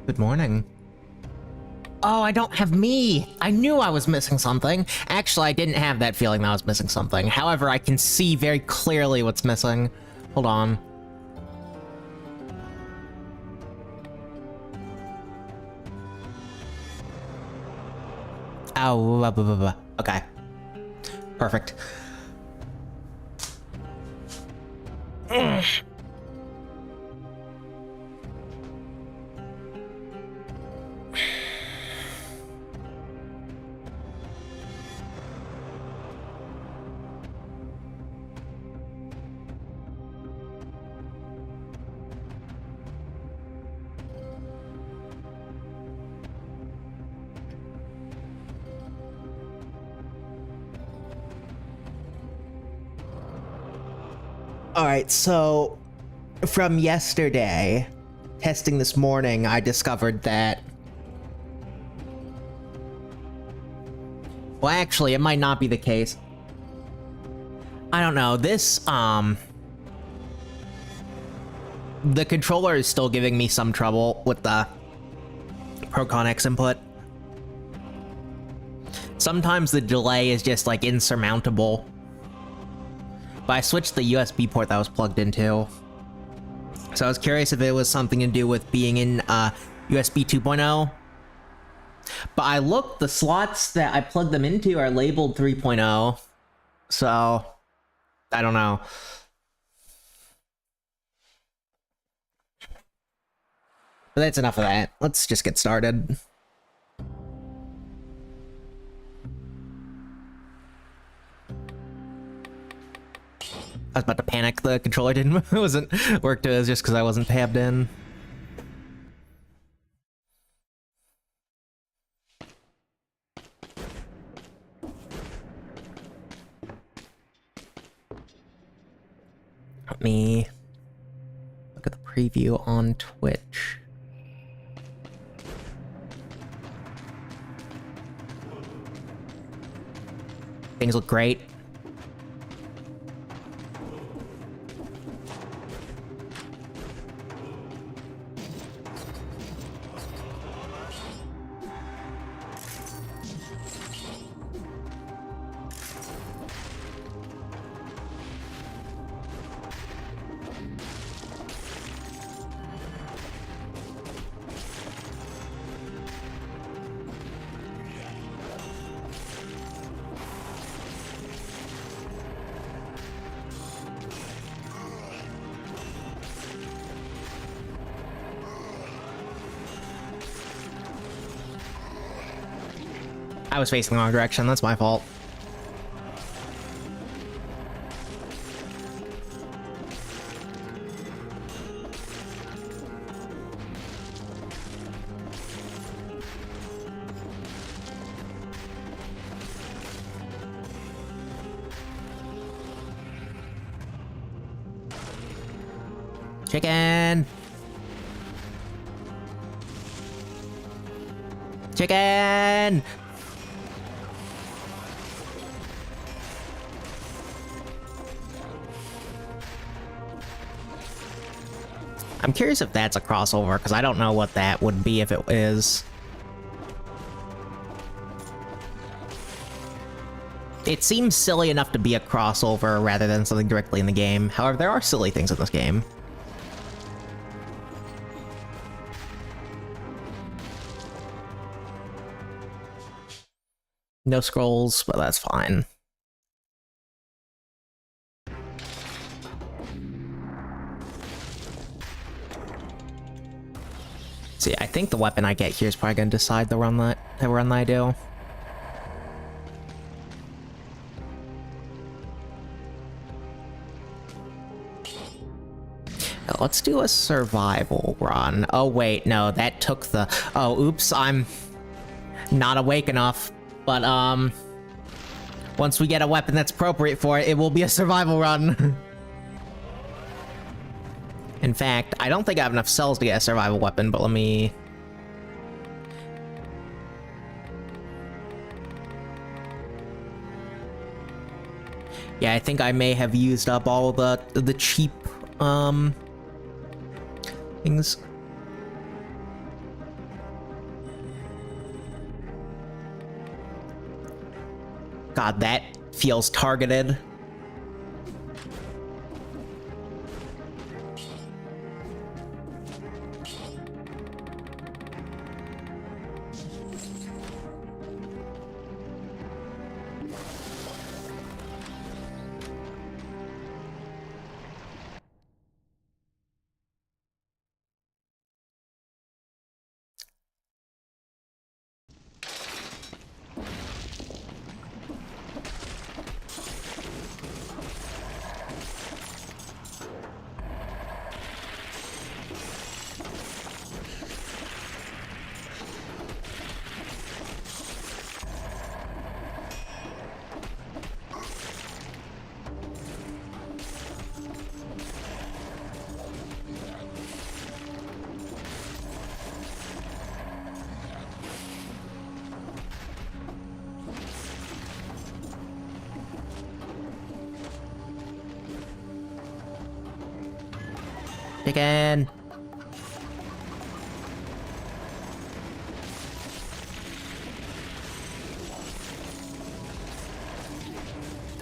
Good morning. Oh, I don't have me! I knew I was missing something. Actually, I didn't have that feeling that I was missing something. However, I can see very clearly what's missing. Hold on. Oh, okay. Perfect. Alright, so from yesterday, testing this morning, I discovered that... Well, actually, it might not be the case. I don't know, this, the controller is still giving me some trouble with the Pro-Con-X input. Sometimes the delay is just, like, insurmountable. But I switched the USB port that was plugged into. So I was curious if it was something to do with being in USB 2.0. But I looked, the slots that I plugged them into are labeled 3.0. So, I don't know. But that's enough of that. Let's just get started. I was about to panic. The controller wasn't worked as just because I wasn't tabbed in. Let me look at the preview on Twitch. Things look great. I was facing the wrong direction, that's my fault. Chicken! Chicken! I'm curious if that's a crossover, because I don't know what that would be if it is. It seems silly enough to be a crossover rather than something directly in the game. However, there are silly things in this game. No scrolls, but that's fine. See, I think the weapon I get here is probably going to decide the run that I do. Now, let's do a survival run. Oh wait, no, that took the... Oh, oops, I'm not awake enough. But, once we get a weapon that's appropriate for it, it will be a survival run. In fact, I don't think I have enough cells to get a survival weapon, but let me... Yeah, I think I may have used up all the cheap, things. God, that feels targeted. Chicken.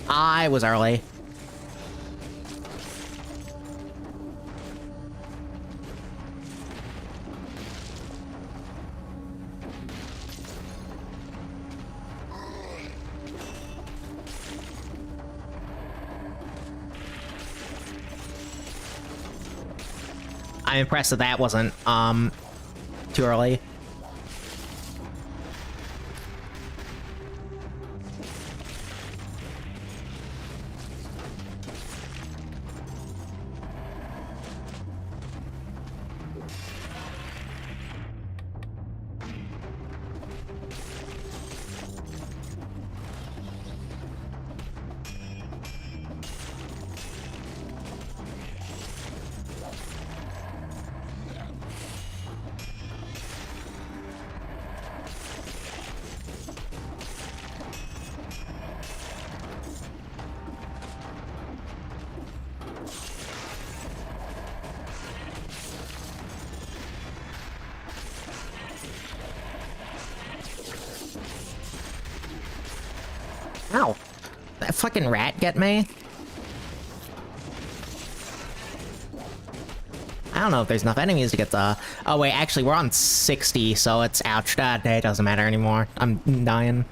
I was early. I'm impressed that that wasn't, too early. Ow. That fucking rat get me? I don't know if there's enough enemies to get the... Oh wait, actually we're on 60, so it's ouch. That day doesn't matter anymore. I'm dying.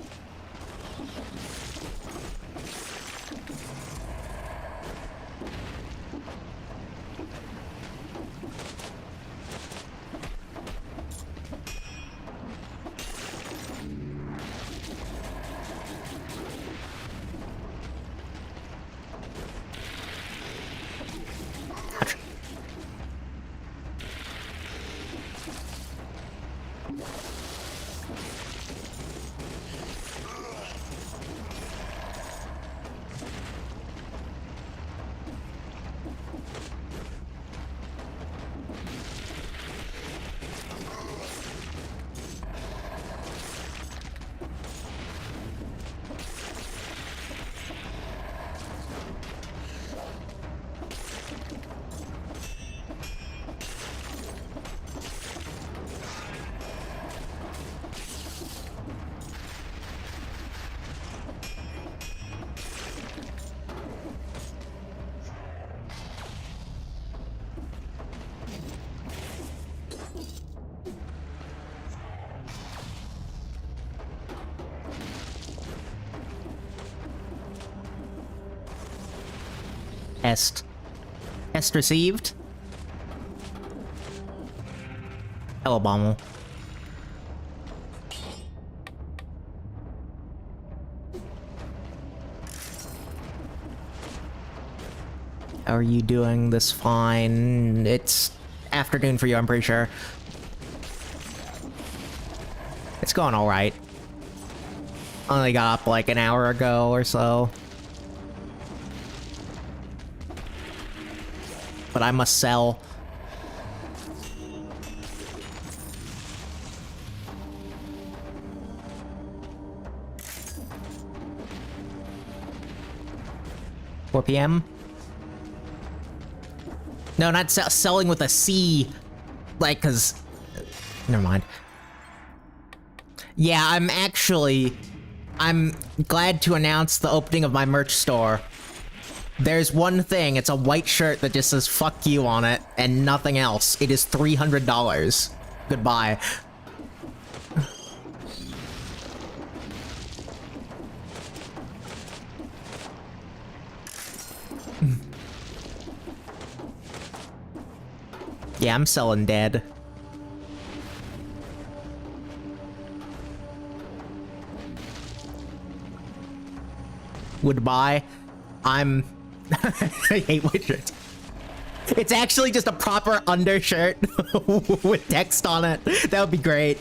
Est received. Hello, Bommel. How are you doing this fine? It's afternoon for you, I'm pretty sure. It's going alright. Only got up like an hour ago or so. But I must sell. $4 p.m. No, not selling with a C. Like, cause... Never mind. Yeah, I'm actually I'm glad to announce the opening of my merch store. There's one thing, it's a white shirt that just says fuck you on it, and nothing else. It is $300. Goodbye. Yeah, I'm selling dead. Goodbye. I hate white shirts. It's actually just a proper undershirt with text on it. That would be great.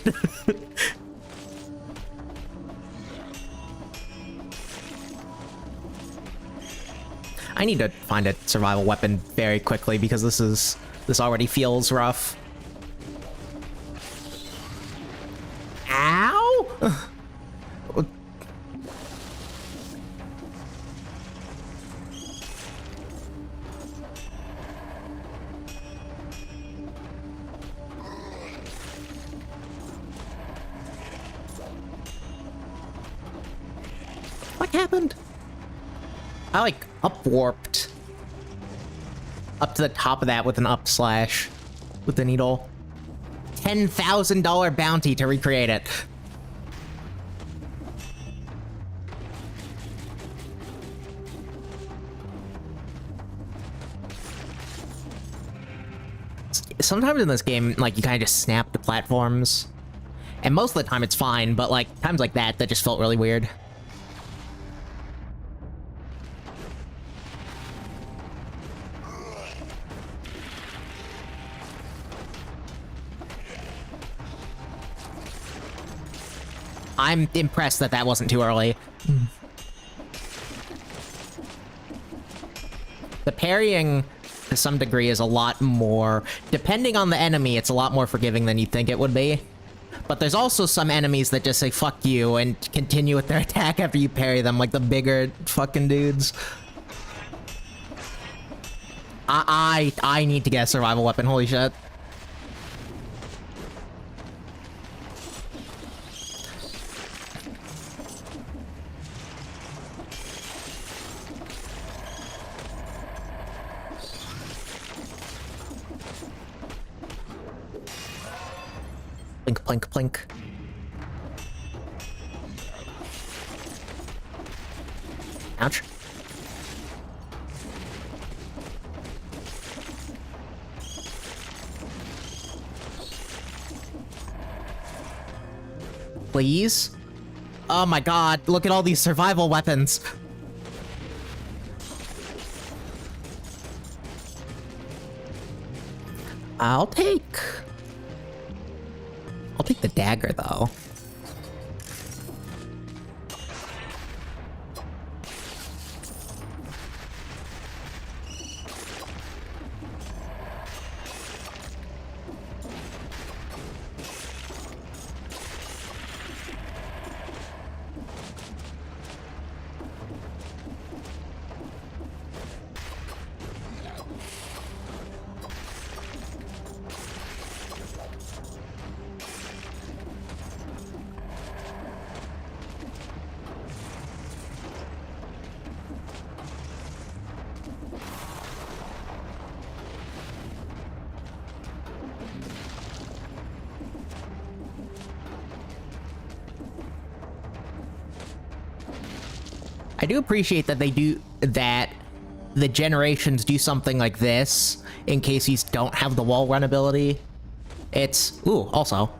I need to find a survival weapon very quickly because this already feels rough. Ow! What happened? I like up-warped up to the top of that with an up slash with the needle. $10,000 bounty to recreate it. Sometimes in this game, like, you kind of just snap the platforms. And most of the time it's fine, but like times like that just felt really weird. I'm impressed that that wasn't too early. The parrying, to some degree, is a lot more... Depending on the enemy, it's a lot more forgiving than you'd think it would be. But there's also some enemies that just say, fuck you, and continue with their attack after you parry them, like the bigger fucking dudes. I need to get a survival weapon, holy shit. Plink, plink, plink. Ouch. Please? Oh my god, look at all these survival weapons. I'll take the dagger, though. I do appreciate that the generations do something like this in case you don't have the wall run ability. It's... Ooh, also.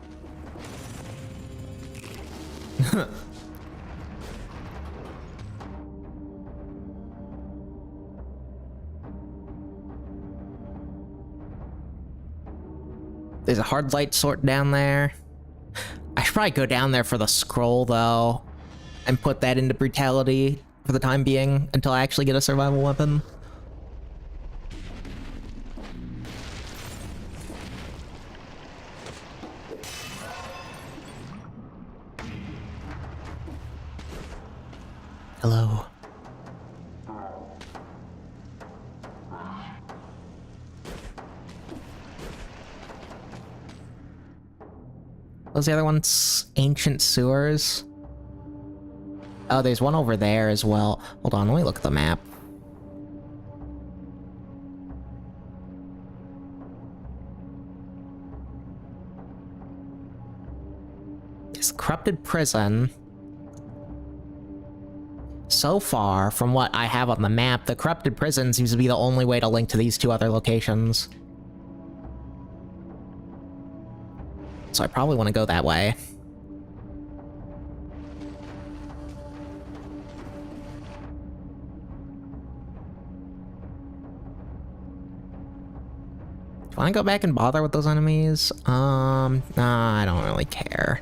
There's a hard light sort down there. I should probably go down there for the scroll, though, and put that into brutality for the time being until I actually get a survival weapon. Hello. What was the other ones? Ancient sewers? Oh, there's one over there as well. Hold on, let me look at the map. It's corrupted prison. So far, from what I have on the map, the corrupted prison seems to be the only way to link to these two other locations. So I probably want to go that way. Do I want to go back and bother with those enemies? Nah, I don't really care.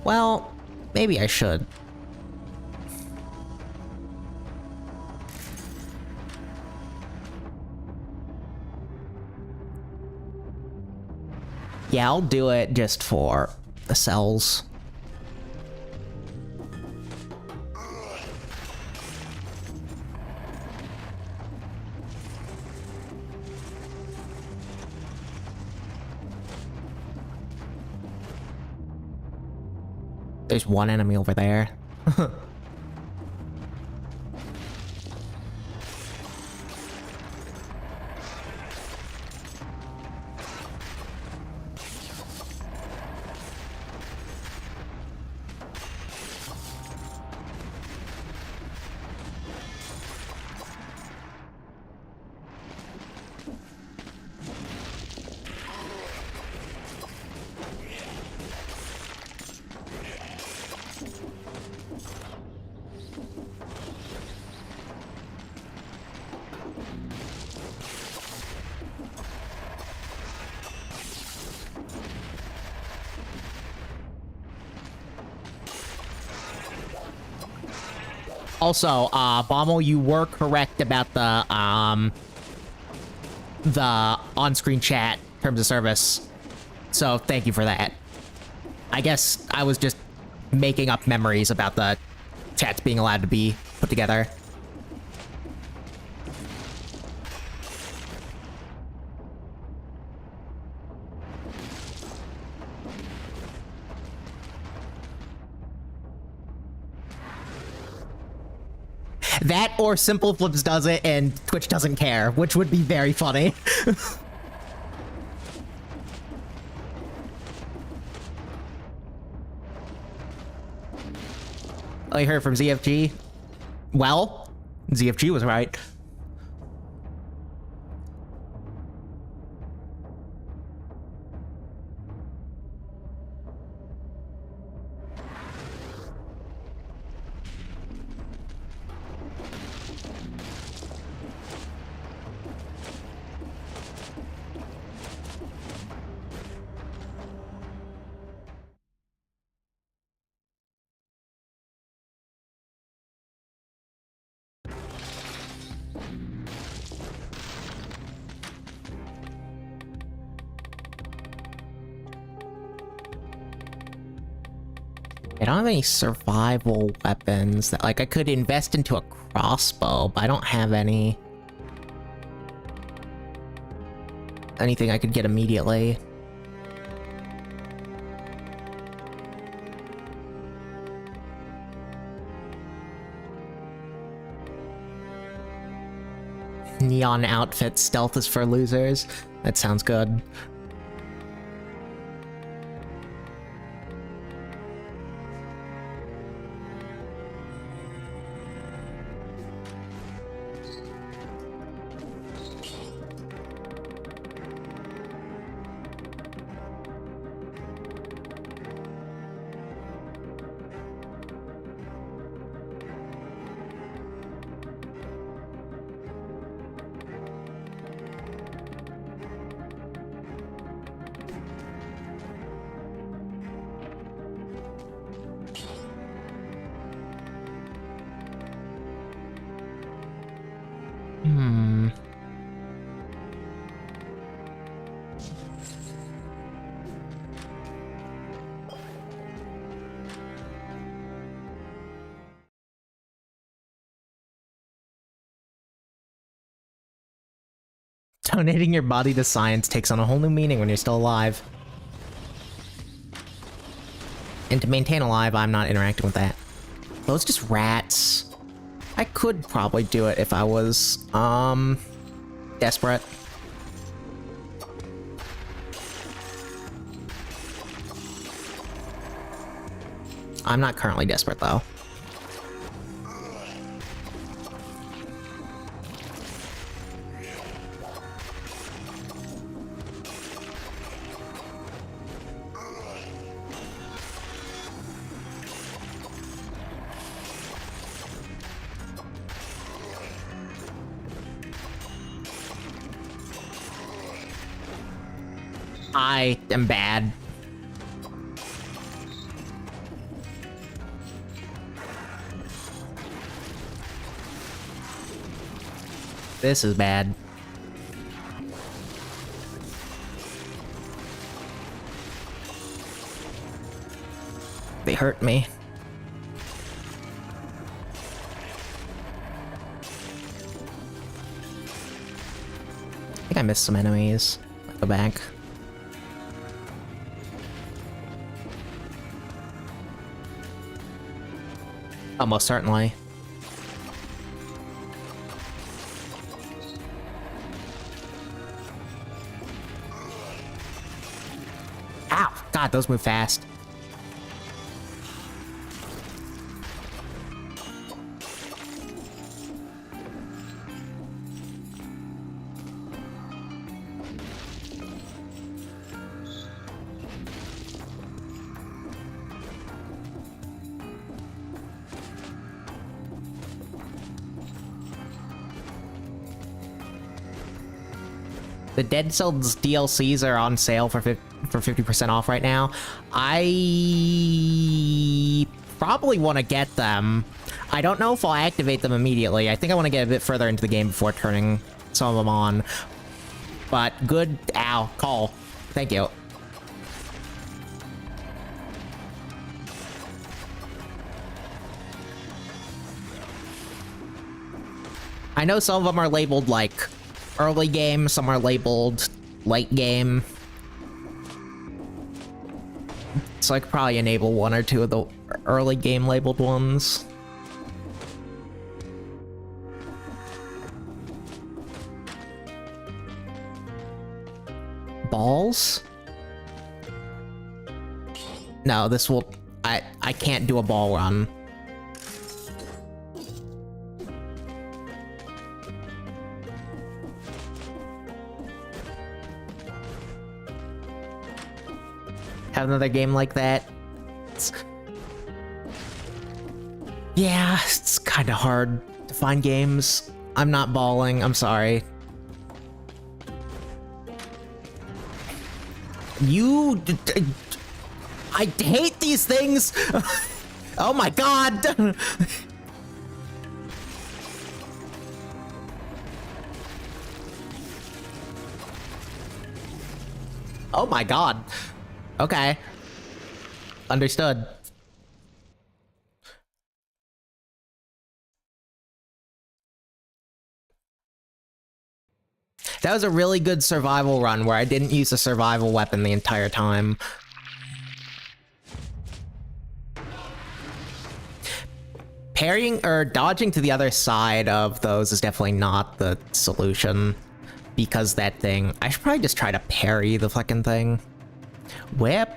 Well, maybe I should. Yeah, I'll do it just for the cells. There's one enemy over there. Also, Bommel, you were correct about the on-screen chat terms of service. So thank you for that. I guess I was just making up memories about the chats being allowed to be put together. That or Simple Flips does it and Twitch doesn't care, which would be very funny. I heard from ZFG. Well, ZFG was right. I don't have any survival weapons that, like, I could invest into a crossbow, but I don't have anything I could get immediately. Neon outfit, stealth is for losers. That sounds good. Donating your body to science takes on a whole new meaning when you're still alive. And to maintain alive, I'm not interacting with that. Those just rats. I could probably do it if I was, desperate. I'm not currently desperate, though. I am bad. This is bad. They hurt me. I think I missed some enemies at the back. Almost certainly. Ow! God, those move fast. The Dead Cells DLCs are on sale for 50% off right now. I probably want to get them. I don't know if I'll activate them immediately. I think I want to get a bit further into the game before turning some of them on. But good, ow, call. Thank you. I know some of them are labeled like early game, some are labeled late game. So I could probably enable one or two of the early game labeled ones. Balls? No, this will... I can't do a ball run. Have another game like that. Yeah, it's kind of hard to find games. I'm not balling, I'm sorry. I hate these things! Oh my god! Oh my god. Okay. Understood. That was a really good survival run where I didn't use a survival weapon the entire time. Parrying or dodging to the other side of those is definitely not the solution. Because that thing... I should probably just try to parry the fucking thing. Whip.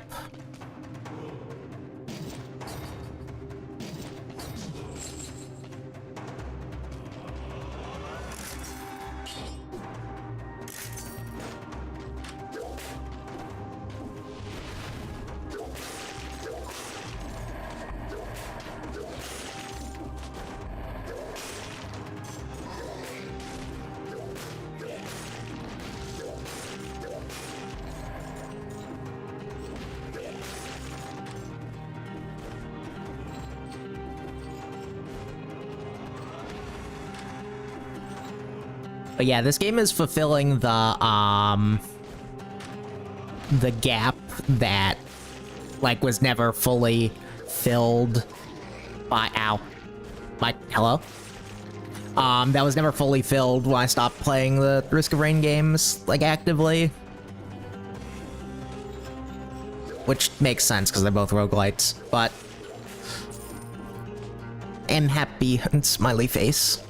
But yeah, this game is fulfilling the gap that, like, was never fully filled by, hello? That was never fully filled when I stopped playing the Risk of Rain games, like, actively. Which makes sense, because they're both roguelites, but... am happy. Smiley face.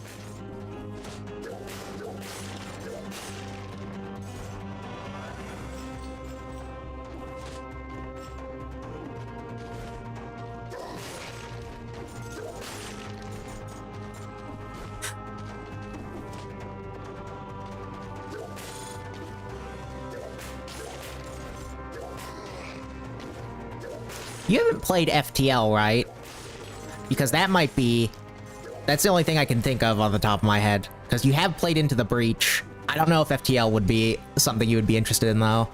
You haven't played FTL, right? Because that might be... That's the only thing I can think of on the top of my head. Because you have played Into the Breach. I don't know if FTL would be something you would be interested in, though.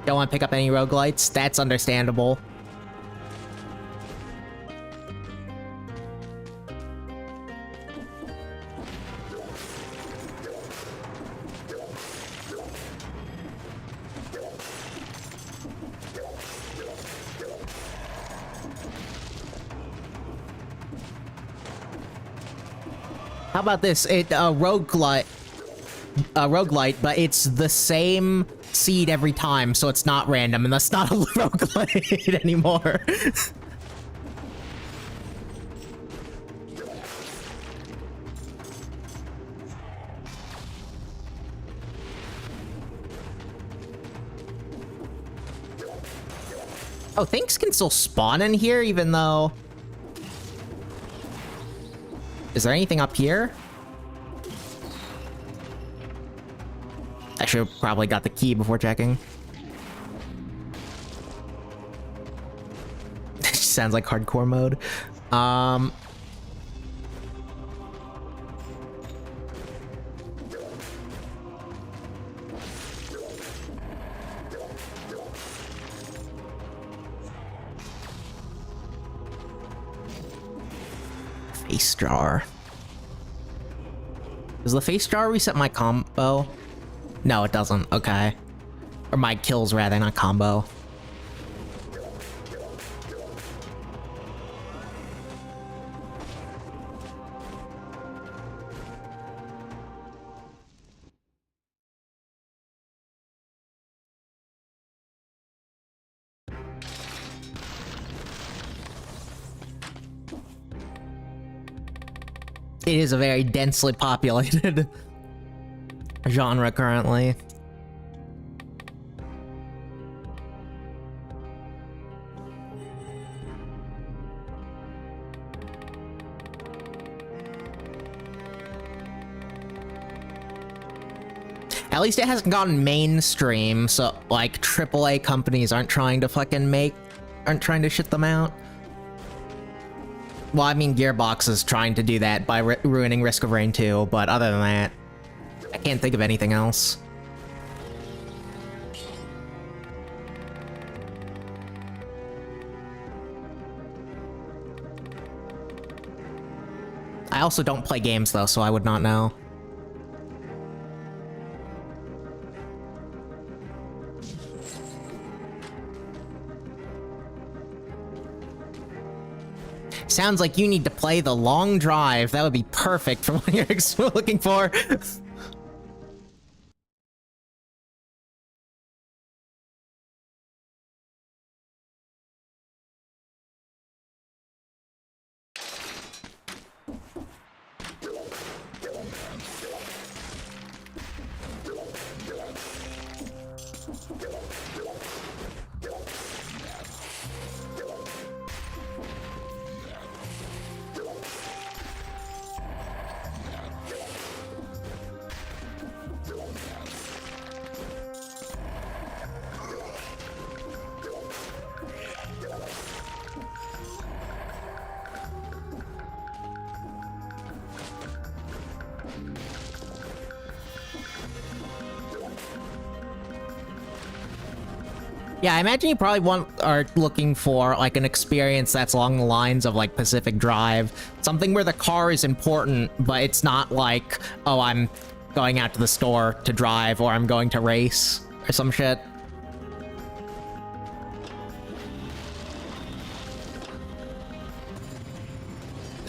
Don't want to pick up any roguelites? That's understandable. How about this? Roguelite, but it's the same seed every time, so it's not random, and that's not a roguelite anymore. Oh, things can still spawn in here, even though... Is there anything up here? I should have probably got the key before checking. It just sounds like hardcore mode. Face jar. Does the face jar reset my combo? No, it doesn't. Okay. Or my kills, rather, not combo. It is a very densely populated genre currently. At least it hasn't gone mainstream, so like AAA companies aren't trying to shit them out. Well, I mean, Gearbox is trying to do that by ruining Risk of Rain 2, but other than that, I can't think of anything else. I also don't play games, though, so I would not know. Sounds like you need to play the long drive. That would be perfect for what you're looking for. Yeah, I imagine you probably are looking for like an experience that's along the lines of like Pacific Drive, something where the car is important, but it's not like, oh, I'm going out to the store to drive, or I'm going to race, or some shit.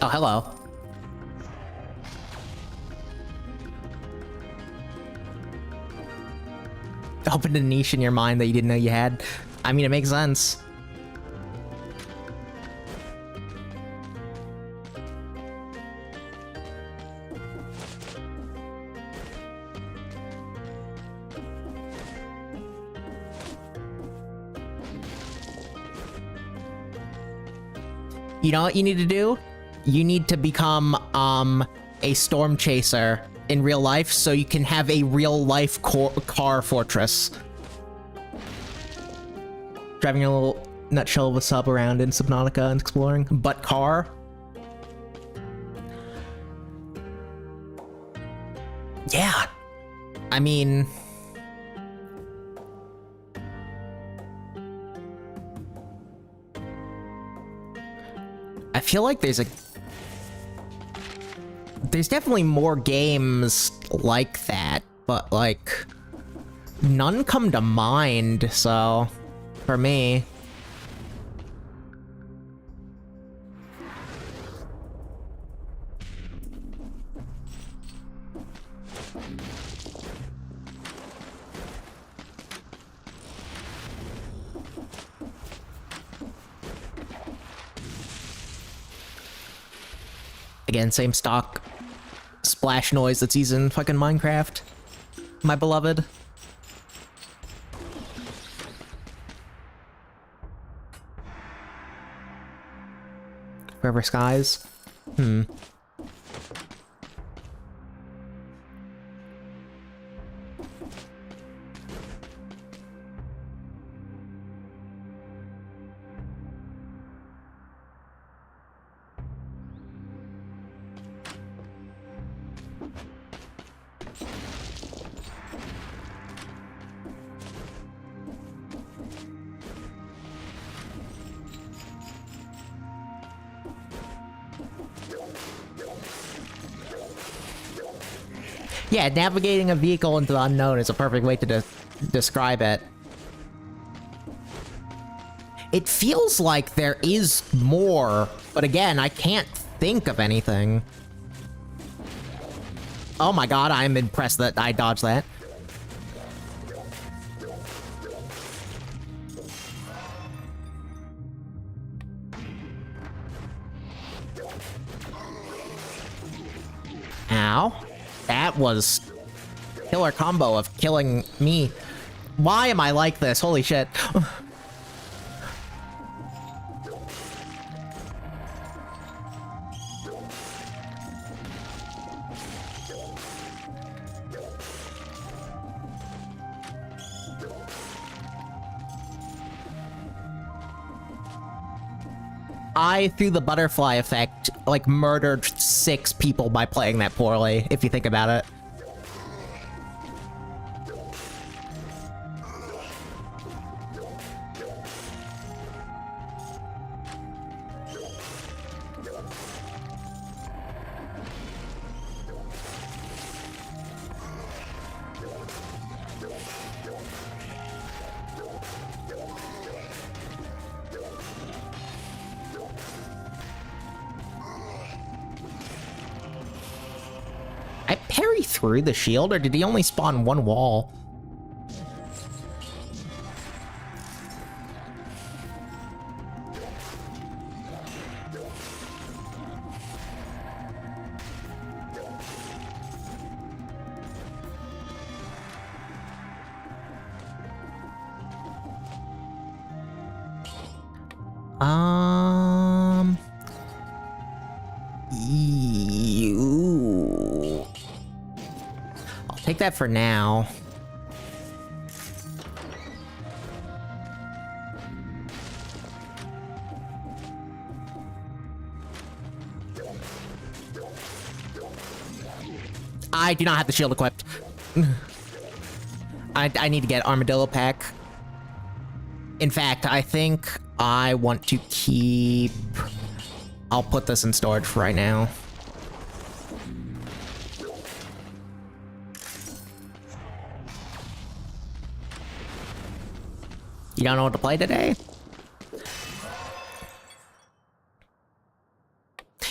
Oh, hello. Opened a niche in your mind that you didn't know you had. I mean, it makes sense. You know what you need to do? You need to become, a storm chaser in real life so you can have a real life car fortress. Driving your little nutshell of a sub around in Subnautica and exploring. But car? Yeah. I mean... I feel like there's definitely more games like that, but like none come to mind, so for me. Again, same stock splash noise that's used in fucking Minecraft, my beloved. Forever Skies? Yeah, navigating a vehicle into the unknown is a perfect way to describe it. It feels like there is more, but again, I can't think of anything. Oh my god, I'm impressed that I dodged that. Ow. That was killer combo of killing me. Why am I like this? Holy shit. I, through the butterfly effect, like, murdered 6 people by playing that poorly, if you think about it. I parry through the shield, or did he only spawn one wall? I'll take that for now. I do not have the shield equipped. I need to get Armadillo Pack. In fact, I think I want to keep... I'll put this in storage for right now. You don't know what to play today?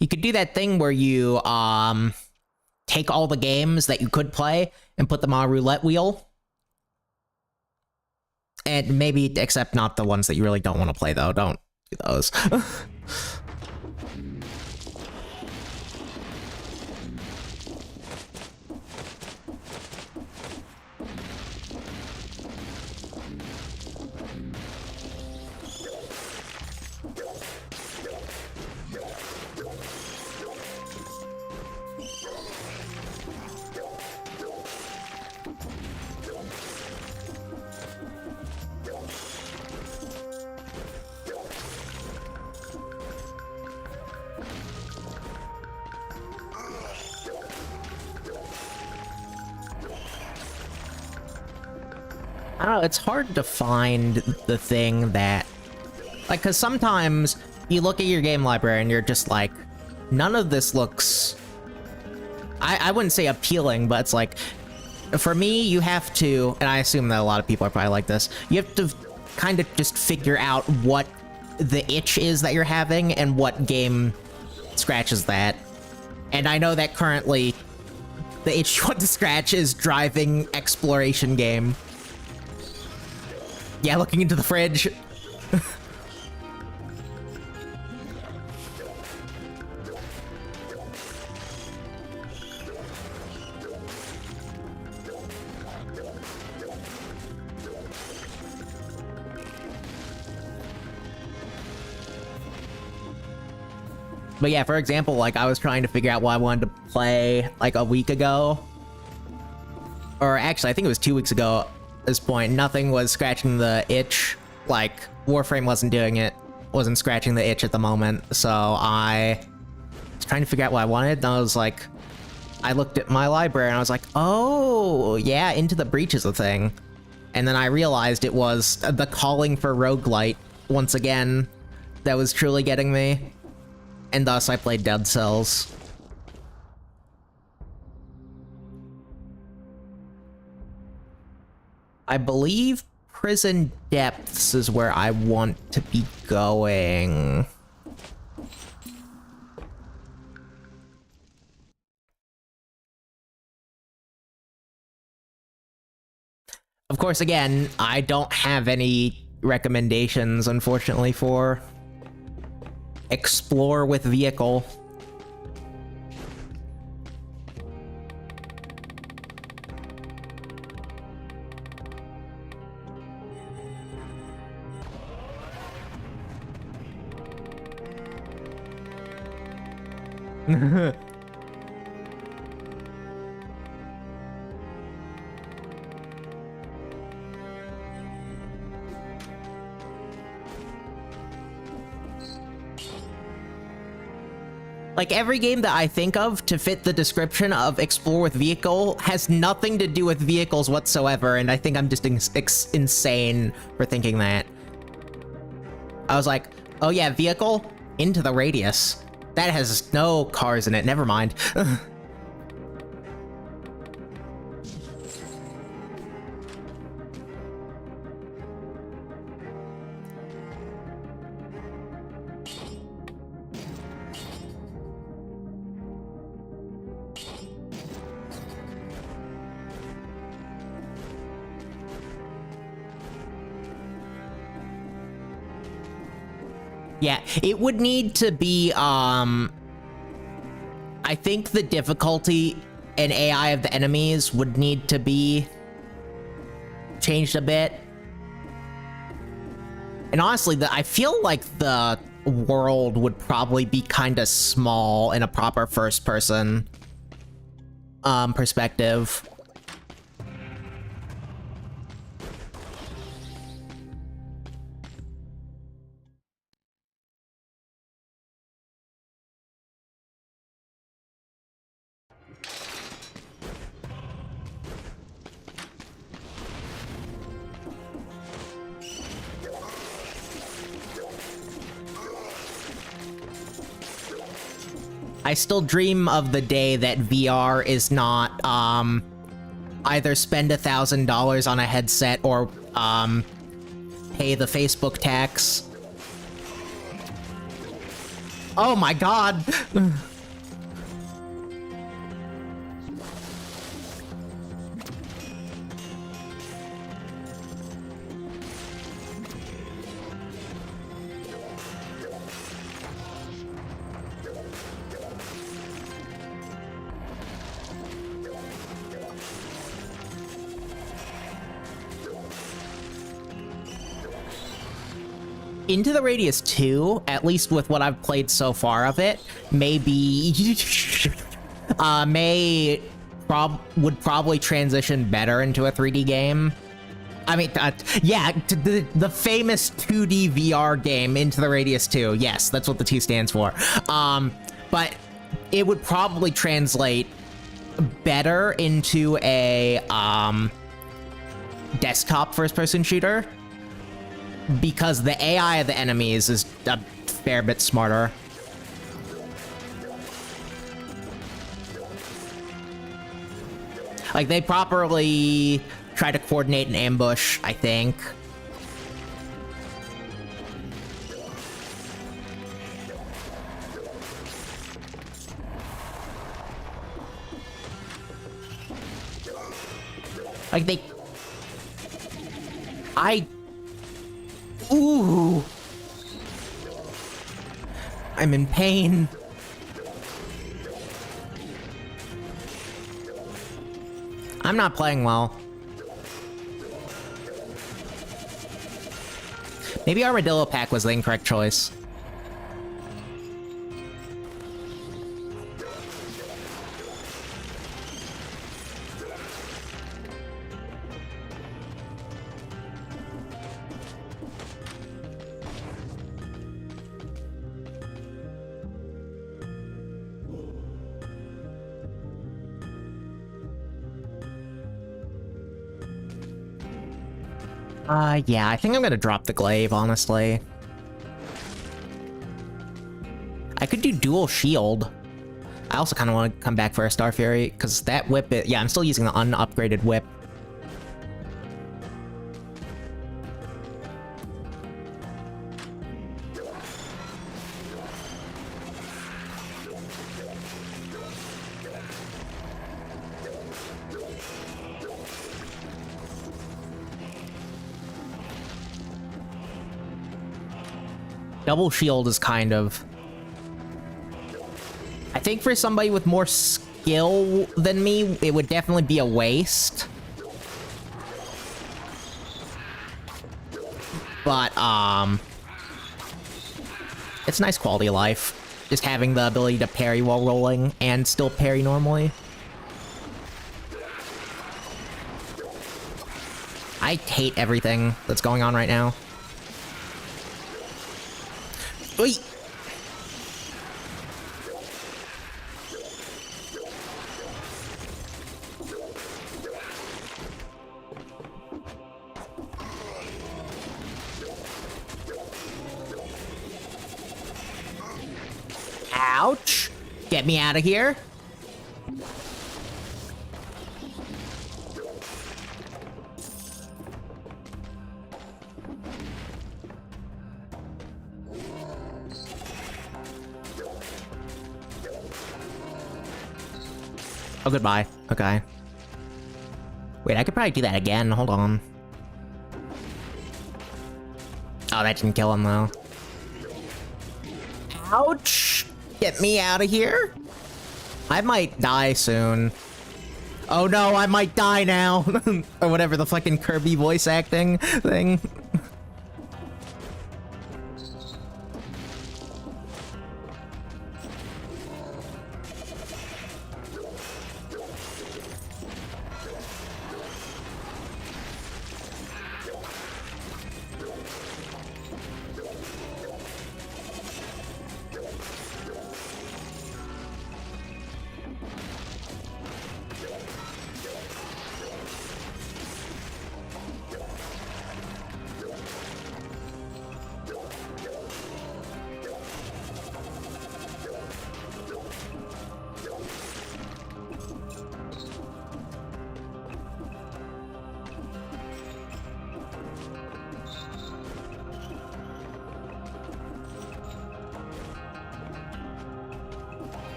You you could do that thing where you take all the games that you could play and put them on a roulette wheel. And maybe, except not the ones that you really don't want to play, though. Don't do those. I don't know, it's hard to find the thing that... Like, because sometimes you look at your game library and you're just like, none of this looks... I wouldn't say appealing, but it's like, for me, you have to, and I assume that a lot of people are probably like this, you have to kind of just figure out what the itch is that you're having and what game scratches that. And I know that currently, the itch you want to scratch is driving exploration game. Yeah, looking into the fridge. But yeah, for example, like, I was trying to figure out what I wanted to play, like, a week ago. Or actually, I think it was 2 weeks ago at this point. Nothing was scratching the itch. Like, Warframe wasn't doing it. Wasn't scratching the itch at the moment. So I was trying to figure out what I wanted, and I was like... I looked at my library, and I was like, oh, yeah, Into the Breach is a thing. And then I realized it was the calling for roguelite, once again, that was truly getting me. And thus I played Dead Cells. I believe Prison Depths is where I want to be going. Of course, again, I don't have any recommendations, unfortunately, for explore with vehicle. Like, every game that I think of to fit the description of explore with vehicle has nothing to do with vehicles whatsoever, and I think I'm just insane for thinking that. I was like, oh yeah, vehicle? Into the Radius. That has no cars in it, never mind. Yeah, it would need to be, I think the difficulty and AI of the enemies would need to be changed a bit. And honestly, I feel like the world would probably be kind of small in a proper first-person perspective. I still dream of the day that VR is not, either spend $1,000 on a headset or, pay the Facebook tax. Oh my god! Into the Radius 2, at least with what I've played so far of it, maybe would probably transition better into a 3D game. I mean, yeah, the famous 2D VR game Into the Radius 2. Yes, that's what the 2 stands for. But it would probably translate better into a desktop first-person shooter, because the AI of the enemies is a fair bit smarter. Like, they properly try to coordinate an ambush, I think. Like, ooh. I'm in pain. I'm not playing well. Maybe Armadillo Pack was the incorrect choice. Yeah, I think I'm gonna drop the glaive, honestly. I could do dual shield. I also kind of want to come back for a Star Fury, because that whip, yeah, I'm still using the unupgraded whip. Double shield is kind of... I think for somebody with more skill than me, it would definitely be a waste. But, it's nice quality of life. Just having the ability to parry while rolling and still parry normally. I hate everything that's going on right now. Wait. Ouch! Get me out of here. Oh, goodbye. Okay. Wait, I could probably do that again. Hold on. Oh, that didn't kill him, though. Ouch! Get me out of here. I might die soon. Oh no, I might die now. Or whatever, the fucking Kirby voice acting thing.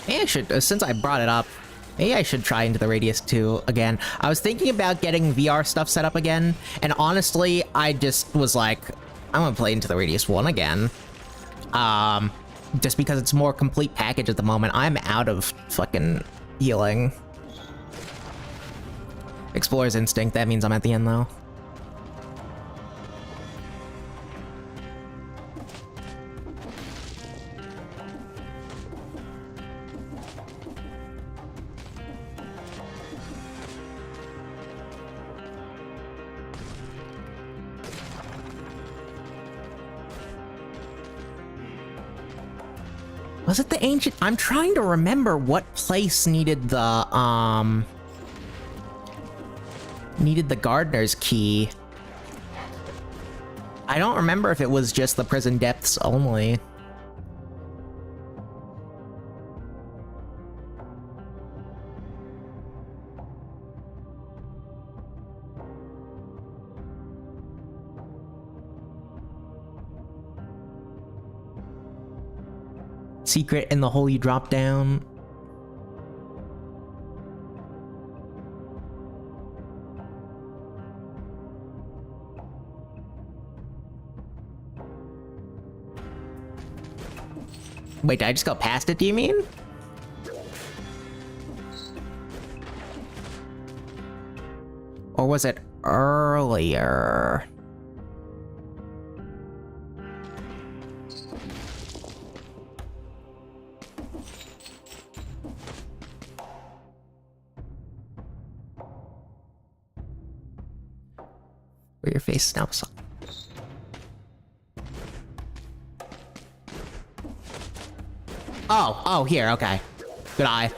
Maybe I should, since I brought it up, maybe I should try Into the Radius 2 again. I was thinking about getting VR stuff set up again, and honestly, I just was like, I'm gonna play Into the Radius 1 again. Just because it's a more complete package at the moment. I'm out of fucking healing. Explorer's Instinct, that means I'm at the end though. Was it the ancient? I'm trying to remember what place needed the gardener's key. I don't remember if it was just the prison depths only. Secret in the hole you drop down. Wait, did I just go past it, do you mean? Or was it earlier? Where your face is now. Oh, here, okay. Good eye.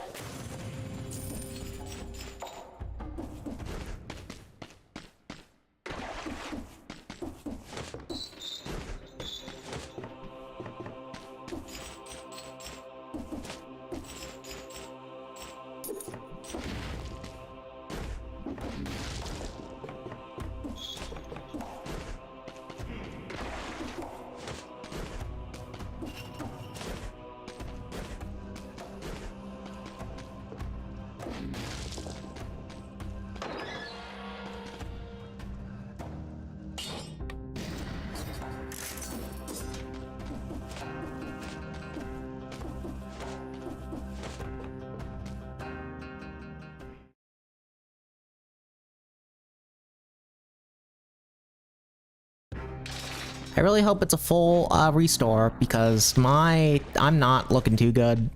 I really hope it's a full restore because I'm not looking too good.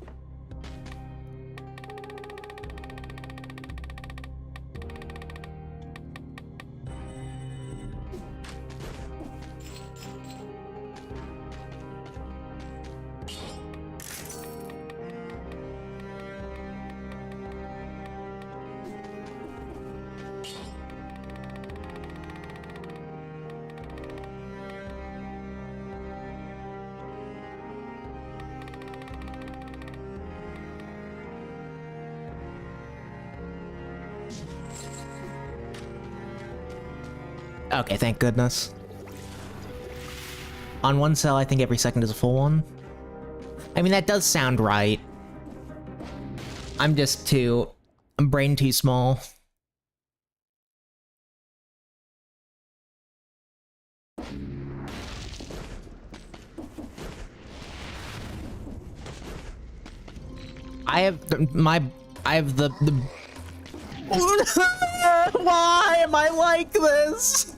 Okay, thank goodness. On one cell, I think every second is a full one. I mean, that does sound right. I'm brain too small. I have the Why am I like this?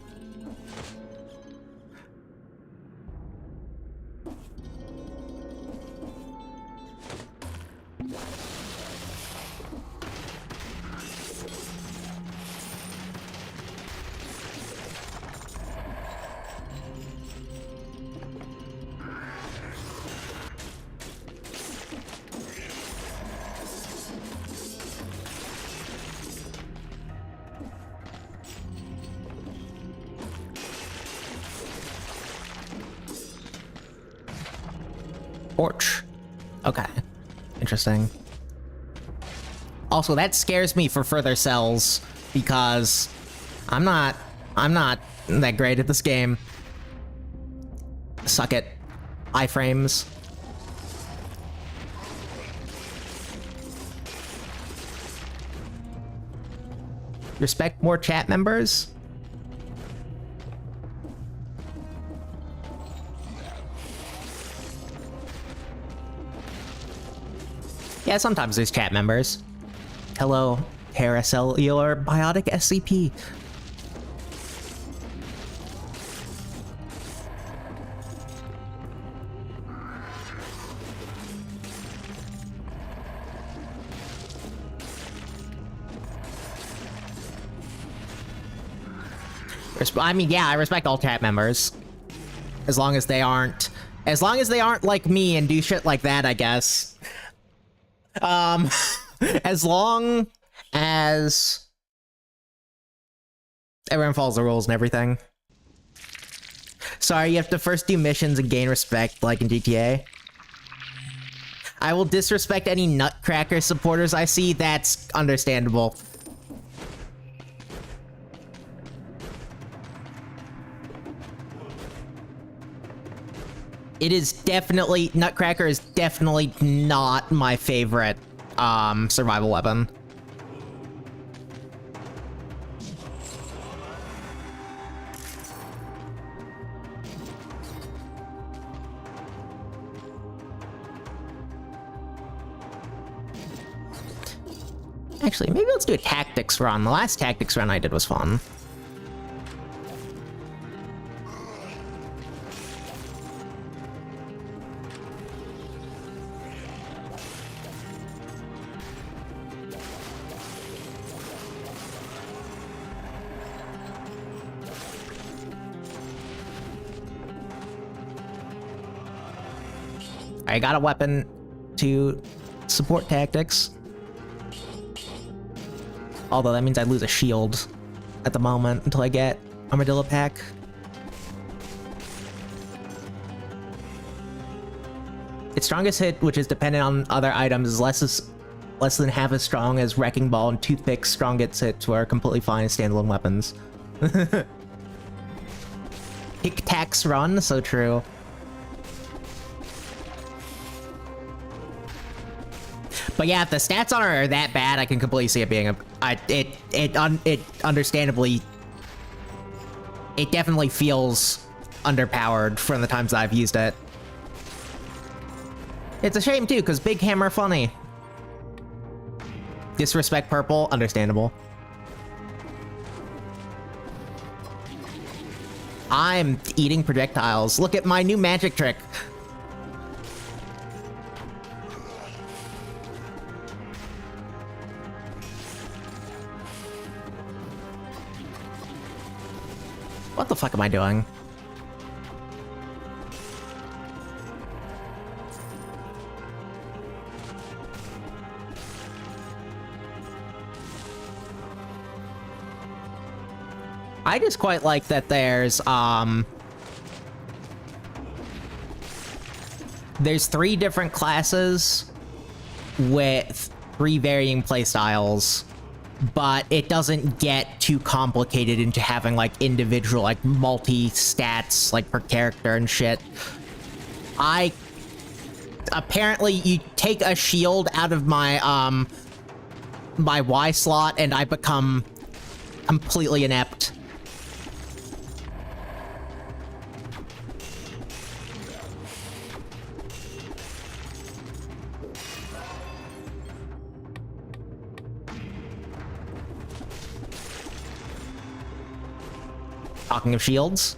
Torch. Okay. Interesting. Also, that scares me for further cells because I'm not that great at this game. Suck it. Iframes. Respect more chat members? Yeah, sometimes there's chat members. Hello, Paracellular Biotic SCP. I mean, yeah, I respect all chat members. As long as they aren't like me and do shit like that, I guess. As long as everyone follows the rules and everything. Sorry, you have to first do missions and gain respect, like in GTA. I will disrespect any Nutcracker supporters I see, that's understandable. It is definitely, Nutcracker is definitely not my favorite, survival weapon. Actually, maybe let's do a tactics run. The last tactics run I did was fun. I got a weapon to support tactics. Although that means I lose a shield at the moment until I get Armadillo Pack. Its strongest hit, which is dependent on other items, is less than half as strong as Wrecking Ball and Toothpick's strongest hits were completely fine as standalone weapons. Tic-tacs run, so true. But yeah, if the stats on her are that bad, I can completely see it being a... it understandably... It definitely feels underpowered from the times that I've used it. It's a shame, too, because Big Hammer funny. Disrespect purple, understandable. I'm eating projectiles. Look at my new magic trick. What the fuck am I doing? I just quite like that there's 3 different classes with 3 varying playstyles. But it doesn't get too complicated into having, like, individual, like, multi-stats, like, per character and shit. Apparently, you take a shield out of my, my Y slot, and I become completely inept. Talking of shields.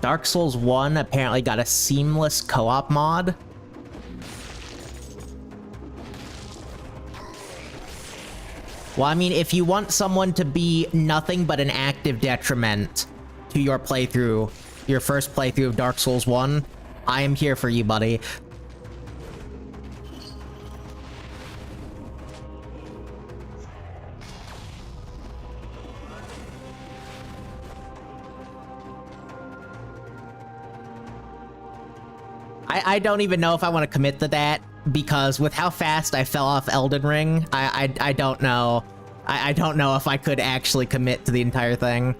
Dark Souls 1 apparently got a seamless co-op mod. Well, I mean, if you want someone to be nothing but an active detriment to your playthrough, your first playthrough of Dark Souls 1, I am here for you, buddy. I don't even know if I want to commit to that, because with how fast I fell off Elden Ring, I don't know. I don't know if I could actually commit to the entire thing.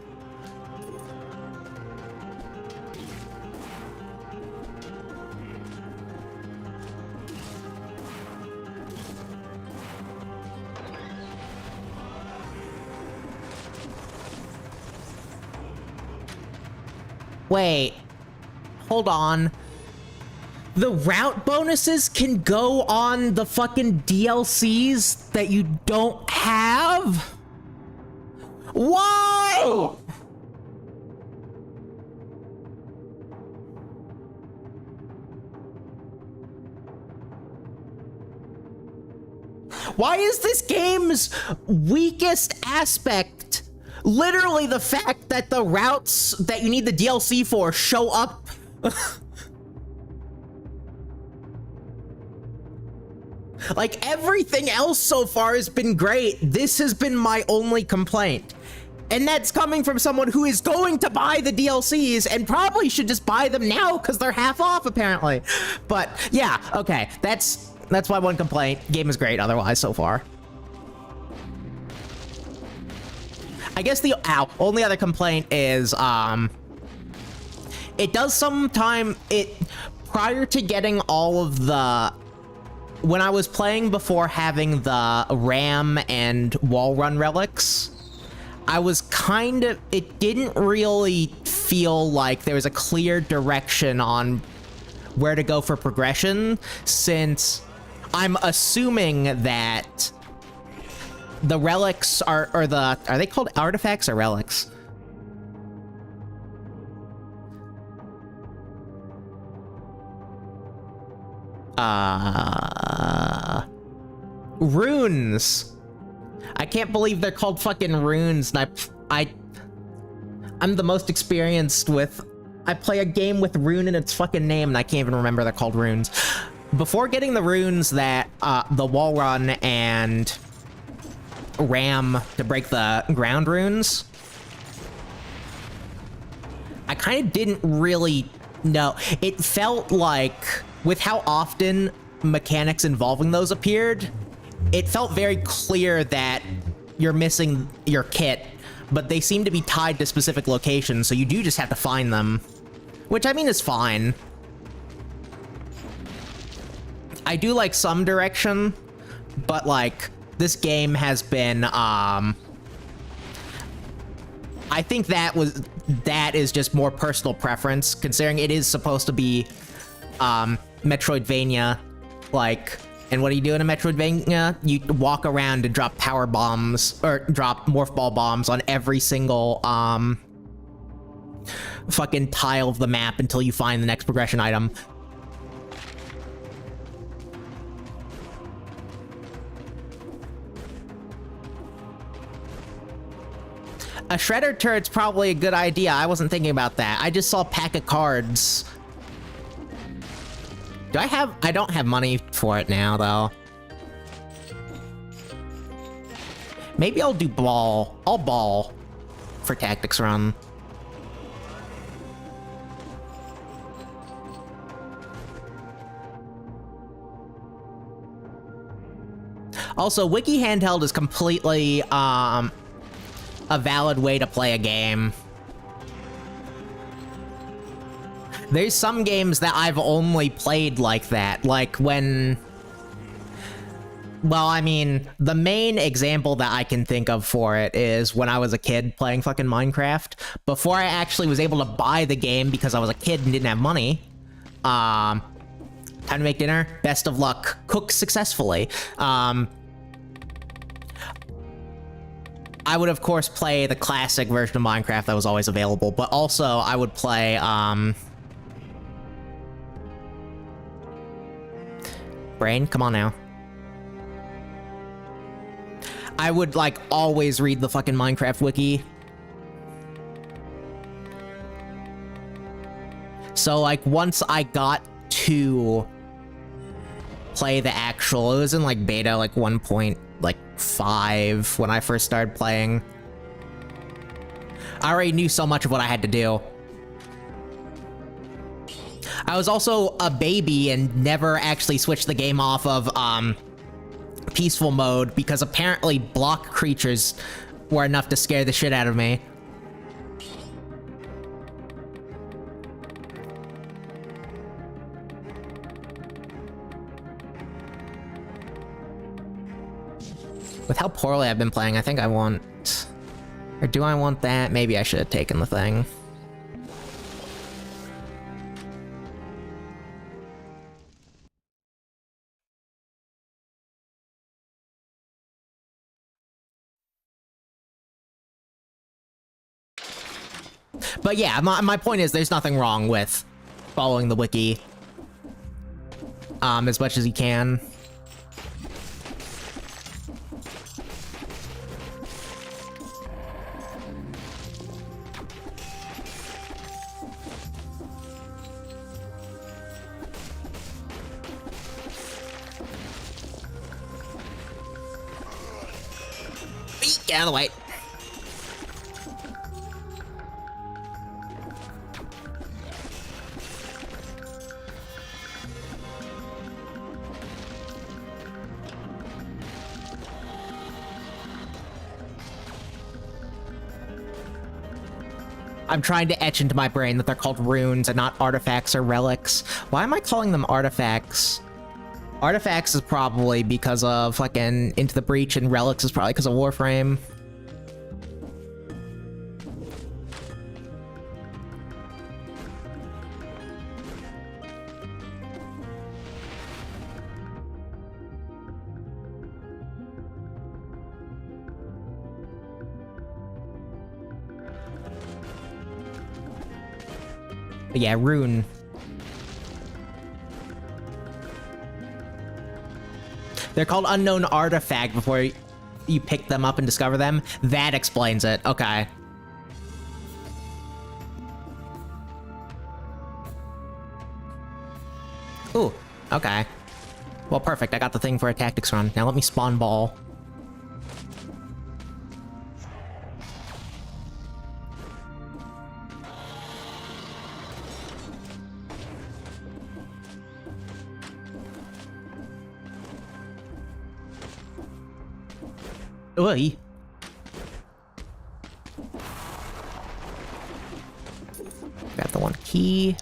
Wait. Hold on. The route bonuses can go on the fucking DLCs that you don't have? Why? Why is this game's weakest aspect literally the fact that the routes that you need the DLC for show up? Like, everything else so far has been great. This has been my only complaint. And that's coming from someone who is going to buy the DLCs and probably should just buy them now because they're half off, apparently. But yeah, okay, that's my one complaint. Game is great otherwise so far. I guess the only other complaint is it does prior to getting all of the, when I was playing before having the RAM and wall run relics, I was it didn't really feel like there was a clear direction on where to go for progression, since I'm assuming that the relics are they called artifacts or relics? Runes. I can't believe they're called fucking runes, and I'm the most experienced with, I play a game with rune in its fucking name, and I can't even remember they're called runes. Before getting the runes that, the wall run and RAM to break the ground runes, I kind of didn't really know. It felt like, with how often mechanics involving those appeared, it felt very clear that you're missing your kit, but they seem to be tied to specific locations, so you do just have to find them. Which, I mean, is fine. I do like some direction, but, like, this game has been, I think that is just more personal preference, considering it is supposed to be, Metroidvania, like, and what do you do in a Metroidvania? You walk around and drop power bombs, or drop morph ball bombs on every single, fucking tile of the map until you find the next progression item. A shredder turret's probably a good idea. I wasn't thinking about that. I just saw a pack of cards. I don't have money for it now, though. Maybe I'll do ball. I'll ball for tactics run. Also, Wiki Handheld is completely, a valid way to play a game. There's some games that I've only played like that, like when... Well, I mean, the main example that I can think of for it is when I was a kid playing fucking Minecraft. Before I actually was able to buy the game because I was a kid and didn't have money. Time to make dinner. Best of luck. Cook successfully. I would, of course, play the classic version of Minecraft that was always available, but also I would play, Brain, come on now. I would, like, always read the fucking Minecraft wiki. So, like, once I got to play the actual, it was in, like, beta, like, 1.5 when I first started playing. I already knew so much of what I had to do. I was also a baby and never actually switched the game off of, peaceful mode, because apparently block creatures were enough to scare the shit out of me. With how poorly I've been playing, I think I want... Or do I want that? Maybe I should have taken the thing. But yeah, my point is there's nothing wrong with following the wiki as much as you can. Get out of the way. I'm trying to etch into my brain that they're called runes and not artifacts or relics. Why am I calling them artifacts? Artifacts is probably because of fucking Into the Breach, and relics is probably because of Warframe. But yeah, rune. They're called unknown artifact before you pick them up and discover them. That explains it. Okay. Ooh, okay. Well, perfect. I got the thing for a tactics run. Now let me spawn ball. Oi. Got the one key.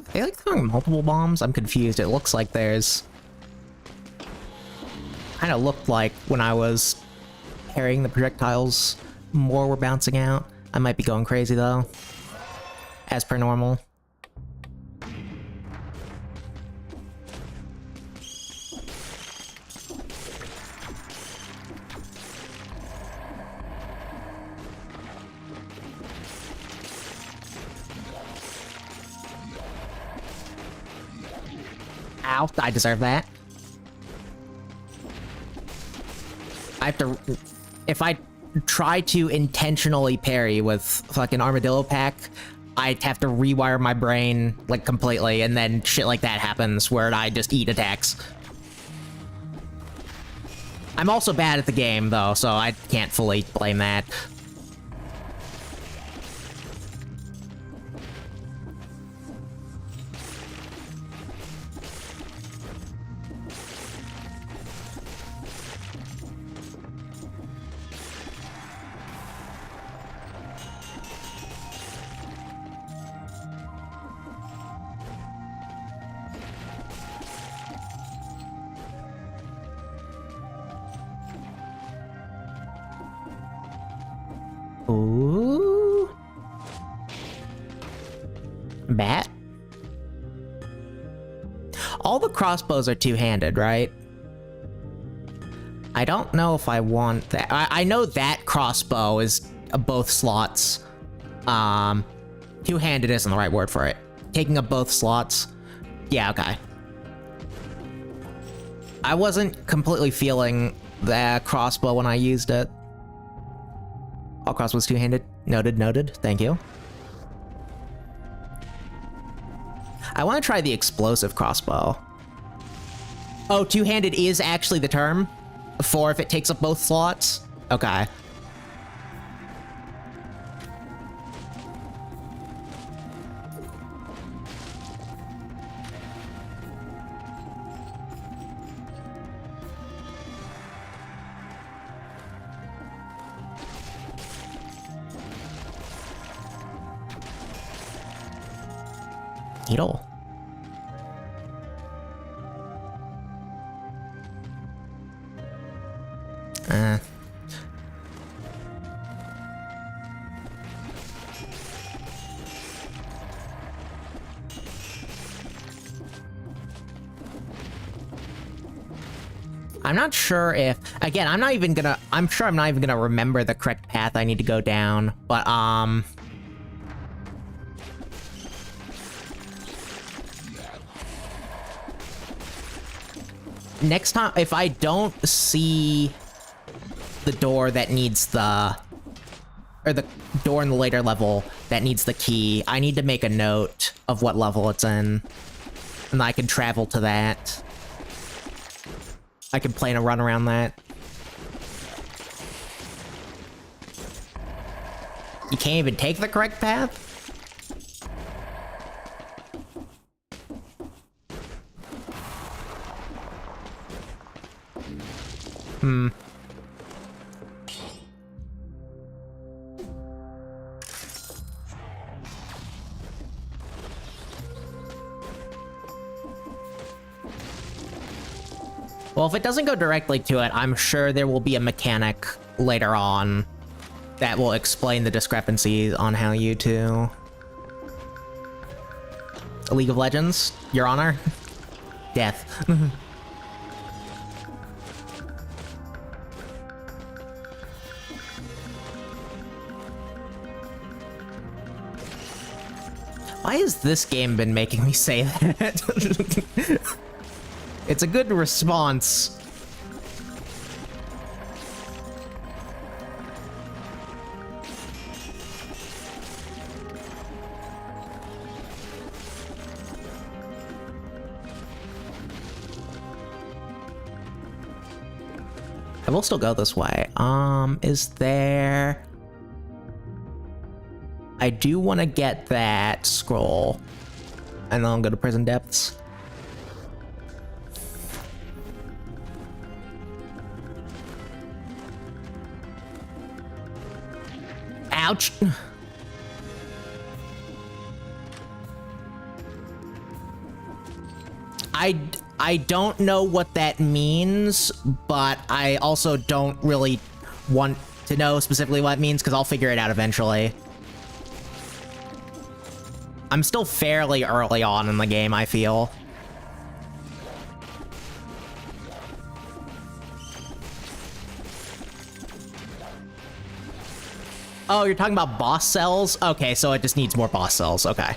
Are they like throwing multiple bombs? I'm confused. It looks like there's... Kind of looked like when I was parrying the projectiles, more were bouncing out. I might be going crazy though. As per normal. Ow, I deserve that. I have to... If I try to intentionally parry with fucking Armadillo Pack, I'd have to rewire my brain, like, completely, and then shit like that happens, where I just eat attacks. I'm also bad at the game, though, so I can't fully blame that. Ooh. Bat? All the crossbows are two-handed, right? I don't know if I want that. I know that crossbow is both slots. Two-handed isn't the right word for it. Taking up both slots. Yeah, okay. I wasn't completely feeling the crossbow when I used it. All crossbows two-handed. Noted, noted. Thank you. I want to try the explosive crossbow. Oh, two-handed is actually the term for if it takes up both slots? Okay. Needle. I'm not sure if, again, I'm sure I'm not even gonna remember the correct path I need to go down, but, next time, if I don't see the door that needs the door in the later level that needs the key, I need to make a note of what level it's in, and I can travel to that. I can plan a run around that. You can't even take the correct path? Well, if it doesn't go directly to it, I'm sure there will be a mechanic later on that will explain the discrepancies on how you two... League of Legends, Your Honor? Death. Why has this game been making me say that? It's a good response. I will still go this way. Is there... I do want to get that scroll. And then I'll go to Prison Depths. Ouch! I don't know what that means, but I also don't really want to know specifically what it means, because I'll figure it out eventually. I'm still fairly early on in the game, I feel. Oh, you're talking about boss cells? Okay, so it just needs more boss cells. Okay.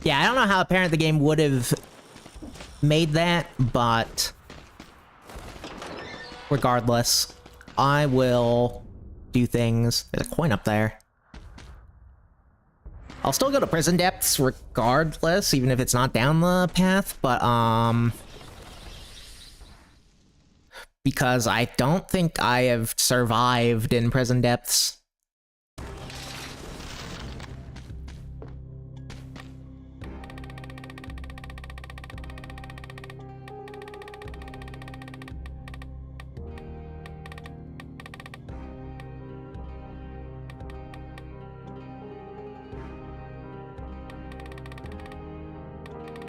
Yeah, I don't know how apparent the game would have made that, but regardless, I will do things. There's a coin up there. I'll still go to Prison Depths regardless, even if it's not down the path, but, because I don't think I have survived in Prison Depths.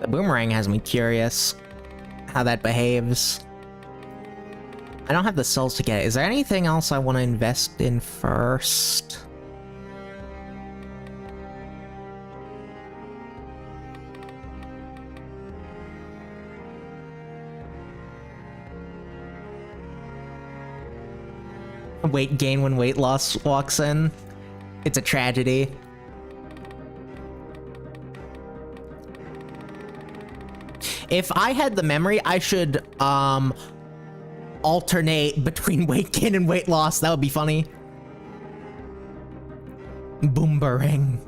The boomerang has me curious how that behaves. I don't have the cells to get it. Is there anything else I want to invest in first? Weight gain when weight loss walks in. It's a tragedy. If I had the memory, I should, alternate between weight gain and weight loss. That would be funny. Boomerang.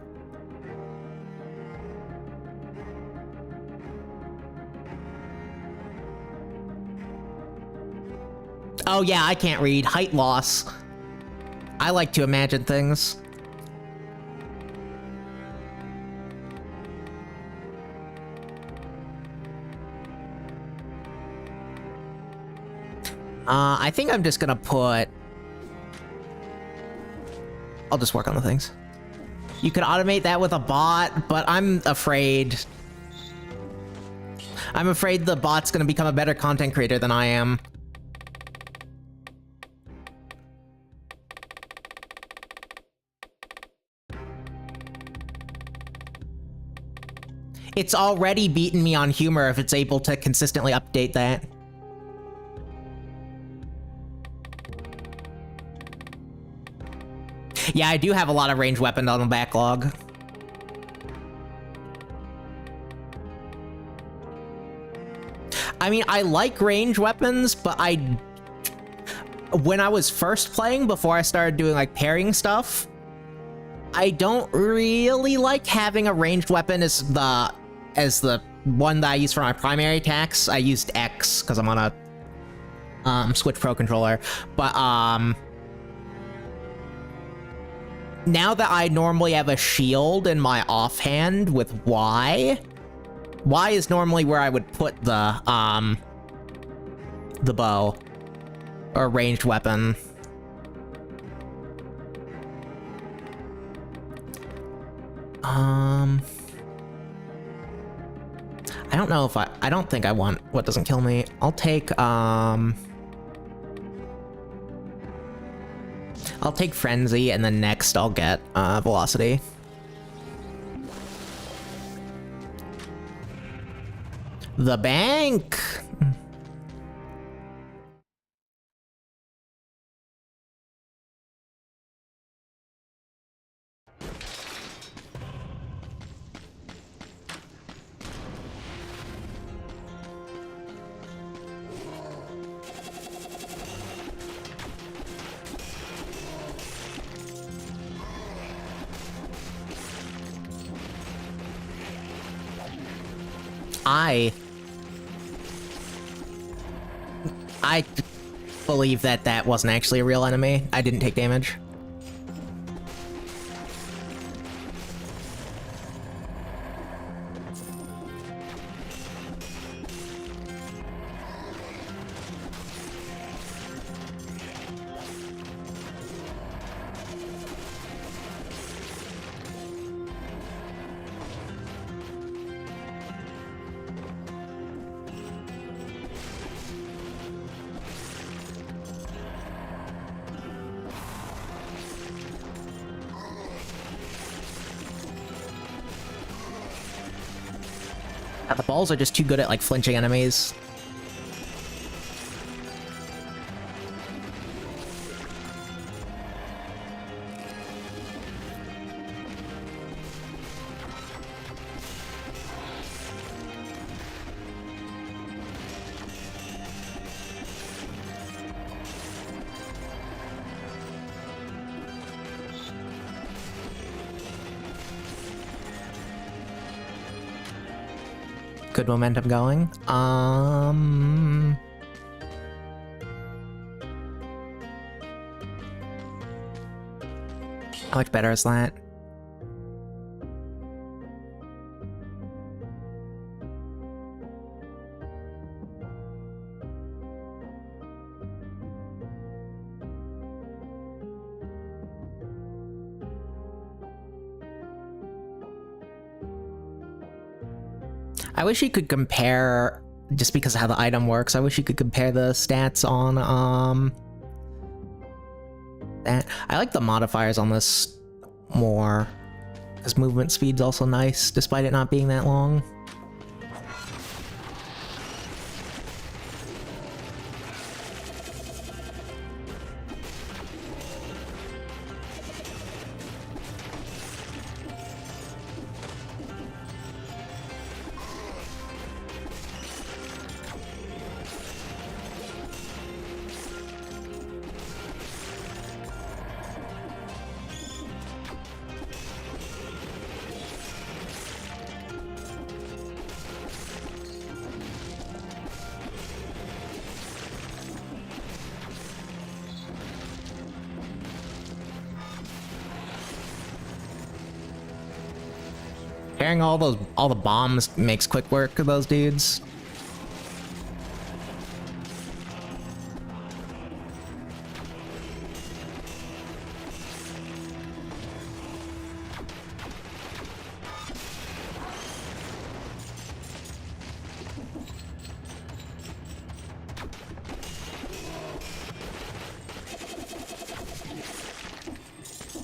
Oh yeah, I can't read. Height loss. I like to imagine things. I think I'm just gonna put... I'll just work on the things. You could automate that with a bot, but I'm afraid... the bot's gonna become a better content creator than I am. It's already beaten me on humor if it's able to consistently update that. Yeah, I do have a lot of ranged weapons on the backlog. I mean, I like ranged weapons, but when I was first playing, before I started doing, like, pairing stuff, I don't really like having a ranged weapon as the one that I use for my primary attacks. I used X, because I'm on a Switch Pro controller, but, now that I normally have a shield in my offhand with Y is normally where I would put the bow, or ranged weapon. I don't know if I don't think I want what doesn't kill me. I'll take Frenzy, and then next I'll get Velocity. The bank! I believe that wasn't actually a real enemy. I didn't take damage. The balls are just too good at, like, flinching enemies. Good momentum going. How much better is that? I wish you could compare, just because of how the item works, I wish you could compare the stats on, that. I like the modifiers on this more, because movement speed's also nice, despite it not being that long. Carrying all the bombs makes quick work of those dudes.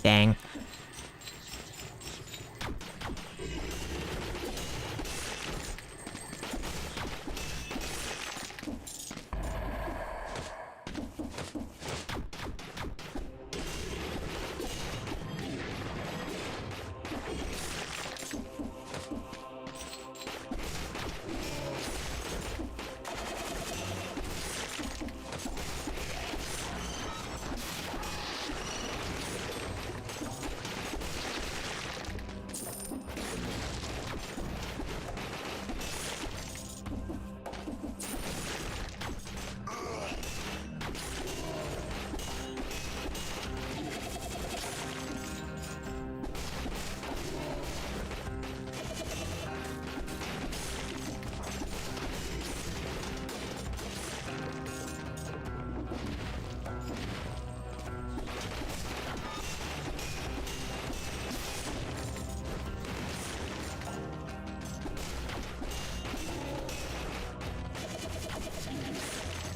Dang.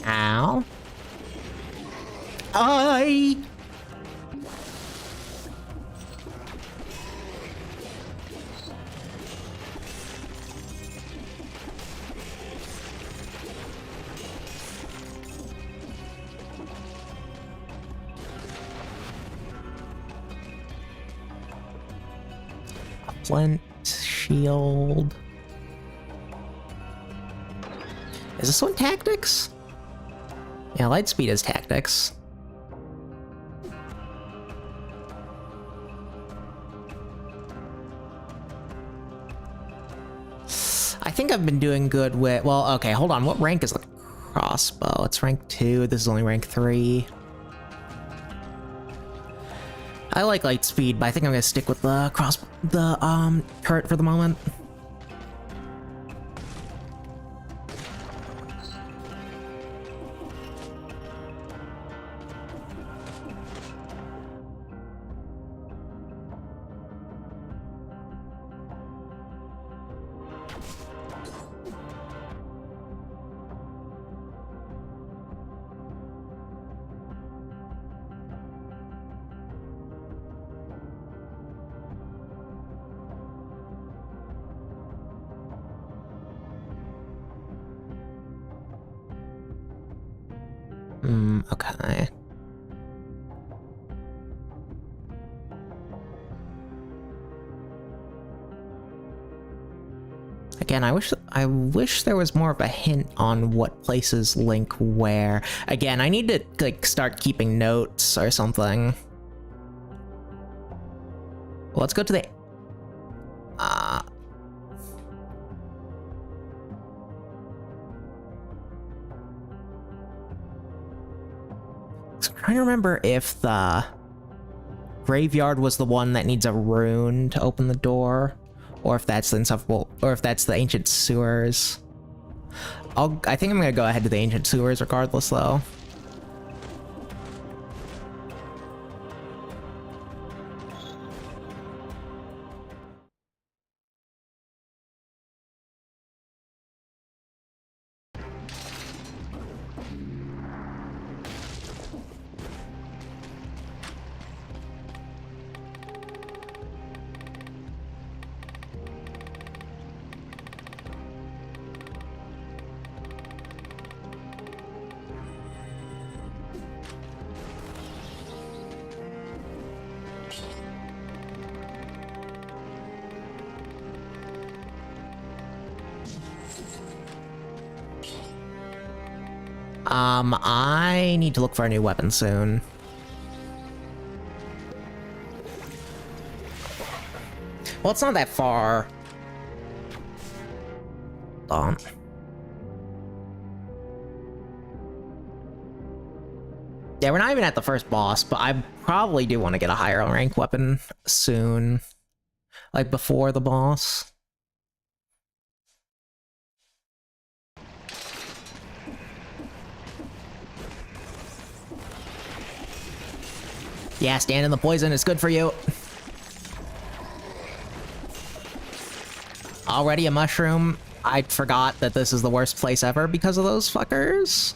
Ow. I. Flint shield. Is this one tactics? Yeah, Lightspeed is tactics. I think I've been doing good with... Well, okay, hold on. What rank is the crossbow? It's rank 2. This is only rank 3. I like Lightspeed, but I think I'm gonna stick with the turret for the moment. Okay. Again, I wish there was more of a hint on what places link where. Again, I need to like start keeping notes or something. Well, let's go to the I'm trying to remember if the graveyard was the one that needs a rune to open the door, or if that's the insufferable, or if that's the ancient sewers. I think I'm gonna go ahead to the ancient sewers regardless, though. I need to look for a new weapon soon. Well, it's not that far. Hold on. Yeah, we're not even at the first boss, but I probably do want to get a higher rank weapon soon. like before the boss. Yeah, stand in the poison, it's good for you. Already a mushroom. I forgot that this is the worst place ever because of those fuckers.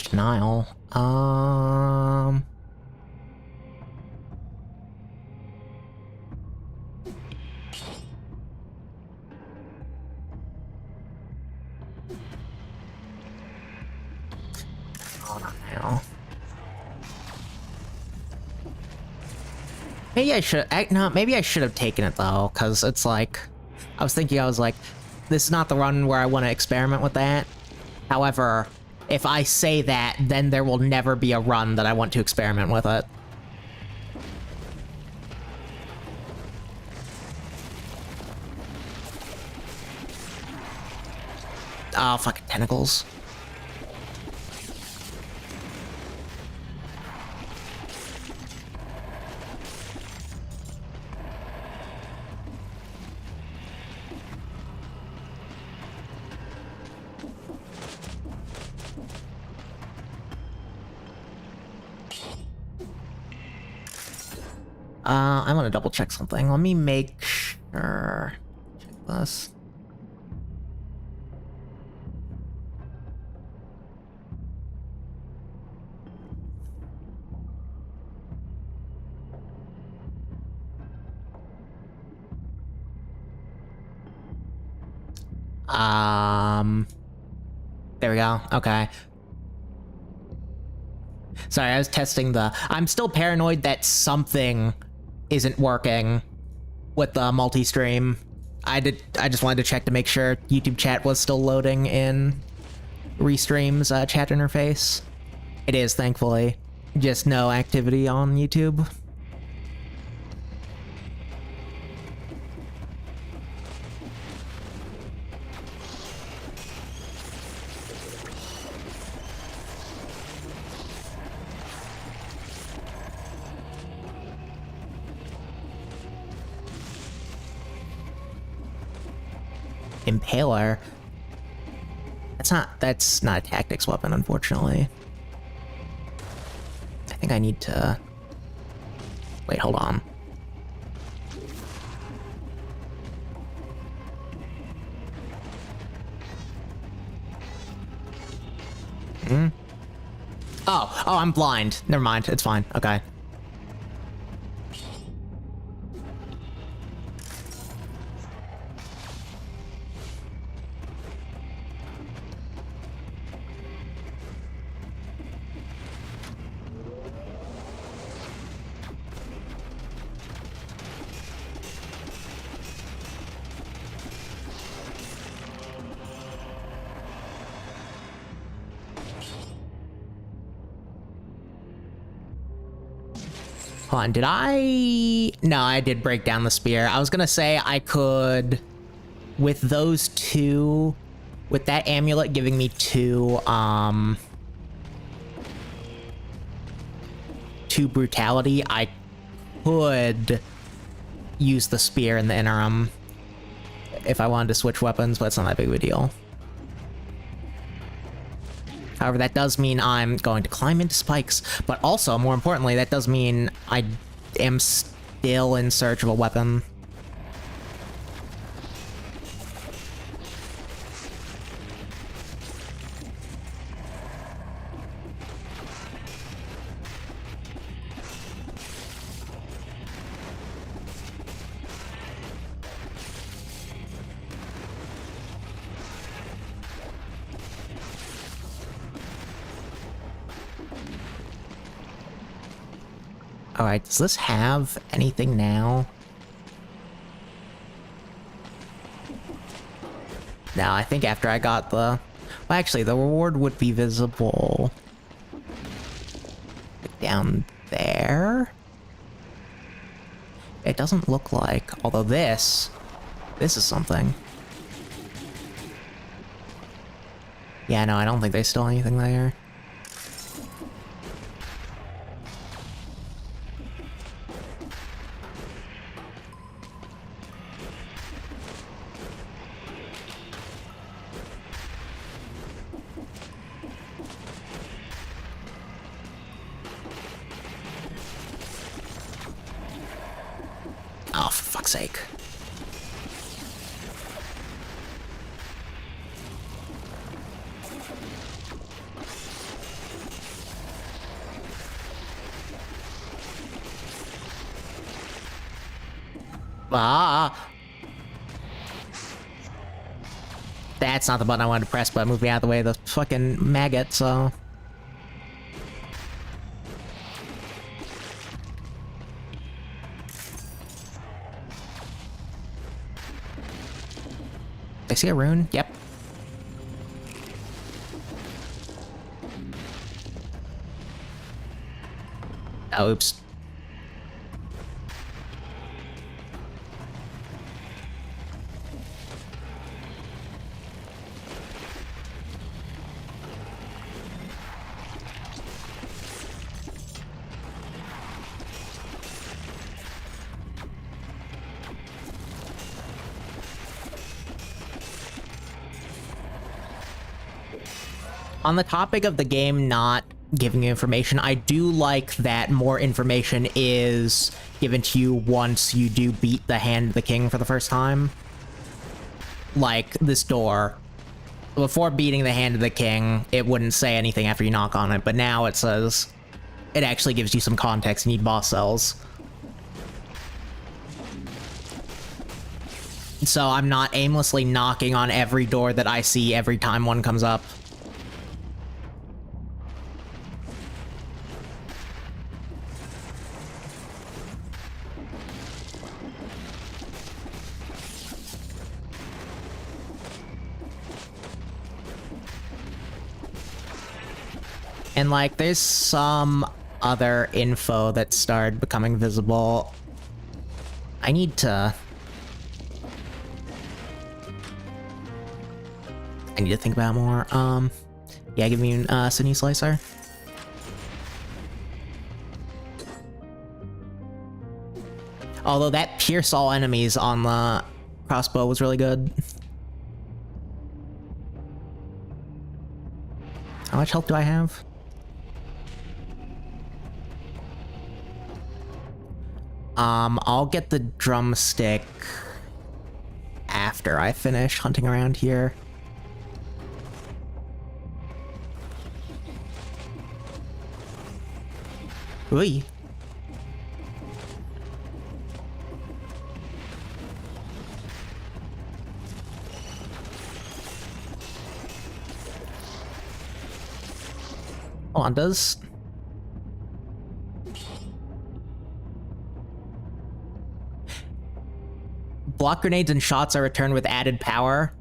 Denial. Oh, maybe I should. No, maybe I should have taken it though, because it's like, I was like, this is not the run where I want to experiment with that. However, if I say that, then there will never be a run that I want to experiment with it. Oh, fucking tentacles. I'm gonna double check something. Let me make sure. Check this. There we go. Okay. Sorry, I was testing the... I'm still paranoid that something isn't working with the multi-stream. I just wanted to check to make sure YouTube chat was still loading in Restream's chat interface. It is, thankfully. Just no activity on YouTube. Impaler. That's not a tactics weapon, unfortunately. I think I need to... Wait, hold on. Oh, I'm blind. Never mind, it's fine. Okay. Hold on, did I... No, I did break down the spear. I was gonna say I could... With those two... With that amulet giving me two brutality, I could use the spear in the interim if I wanted to switch weapons, but it's not that big of a deal. However, that does mean I'm going to climb into spikes, but also, more importantly, that does mean I am still in search of a weapon. Alright, does this have anything now? No, I think after I got the... Well, actually, the reward would be visible... down there? It doesn't look like... Although this... This is something. Yeah, no, I don't think there's still anything there. Oh, for fuck's sake. Ah! That's not the button I wanted to press, but move me out of the way of the fucking maggot, so... I see a rune? Yep. Oh, oops. On the topic of the game not giving you information, I do like that more information is given to you once you do beat the Hand of the King for the first time. Like, this door. Before beating the Hand of the King, it wouldn't say anything after you knock on it, but now it says... It actually gives you some context. You need boss cells. So I'm not aimlessly knocking on every door that I see every time one comes up. And, like, there's some other info that started becoming visible. I need to think about it more. Yeah, give me a Sydney Slicer. Although that pierce all enemies on the crossbow was really good. How much health do I have? I'll get the drumstick after I finish hunting around here. Ooh. Hold on, does... Block grenades and shots are returned with added power.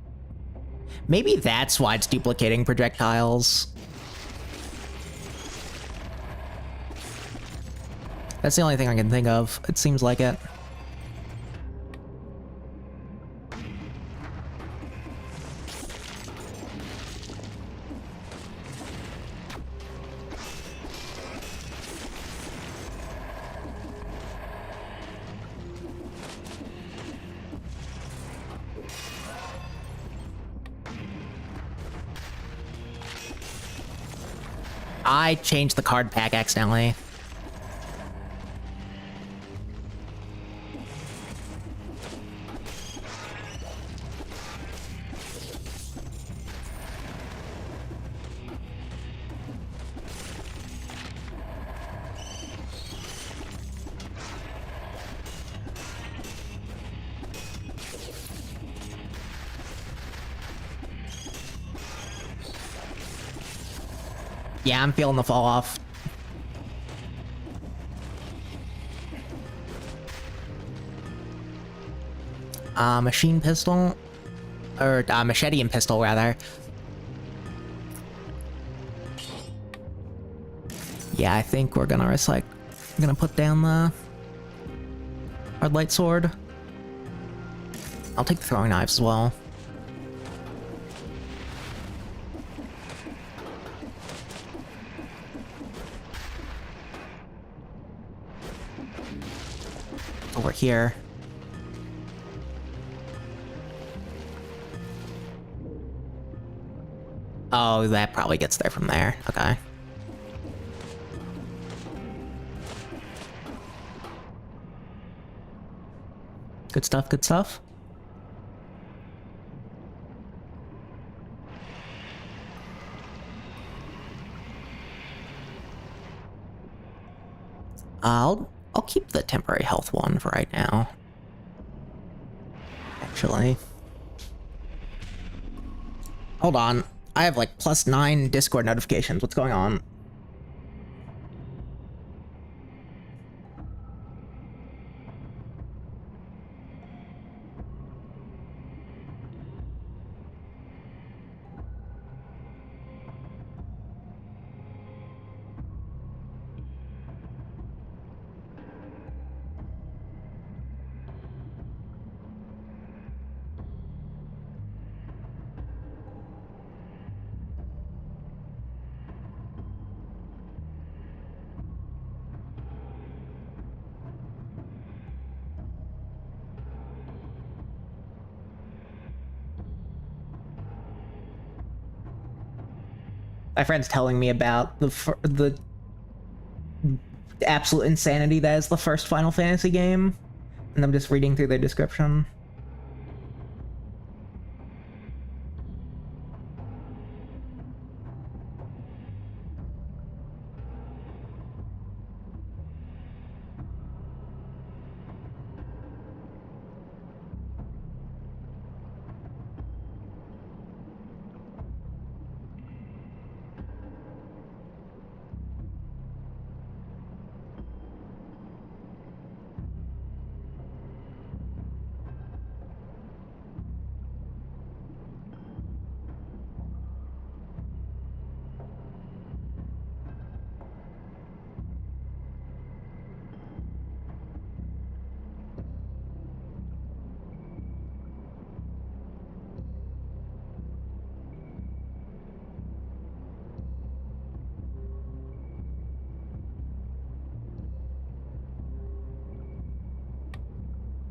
Maybe that's why it's duplicating projectiles. That's the only thing I can think of. It seems like it. I changed the card pack accidentally. Yeah, I'm feeling the fall off. Machine pistol, or machete and pistol rather. Yeah, I think we're gonna recycle. I'm gonna put down the hard light sword. I'll take the throwing knives as well. Over here. Oh, that probably gets there from there. Okay. Good stuff, good stuff. I'll keep the temporary health one for right now. Actually. Hold on. I have like +9 Discord notifications. What's going on? My friend's telling me about the absolute insanity that is the first Final Fantasy game, and I'm just reading through their description.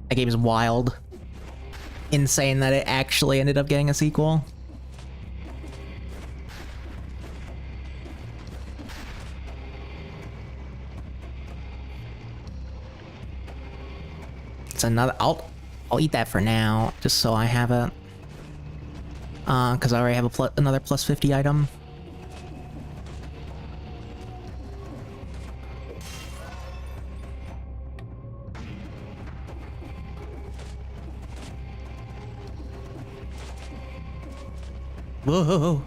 That game is wild. Insane that it actually ended up getting a sequel. It's another. I'll eat that for now, just so I have it. Because I already have another +50 item. Whoa.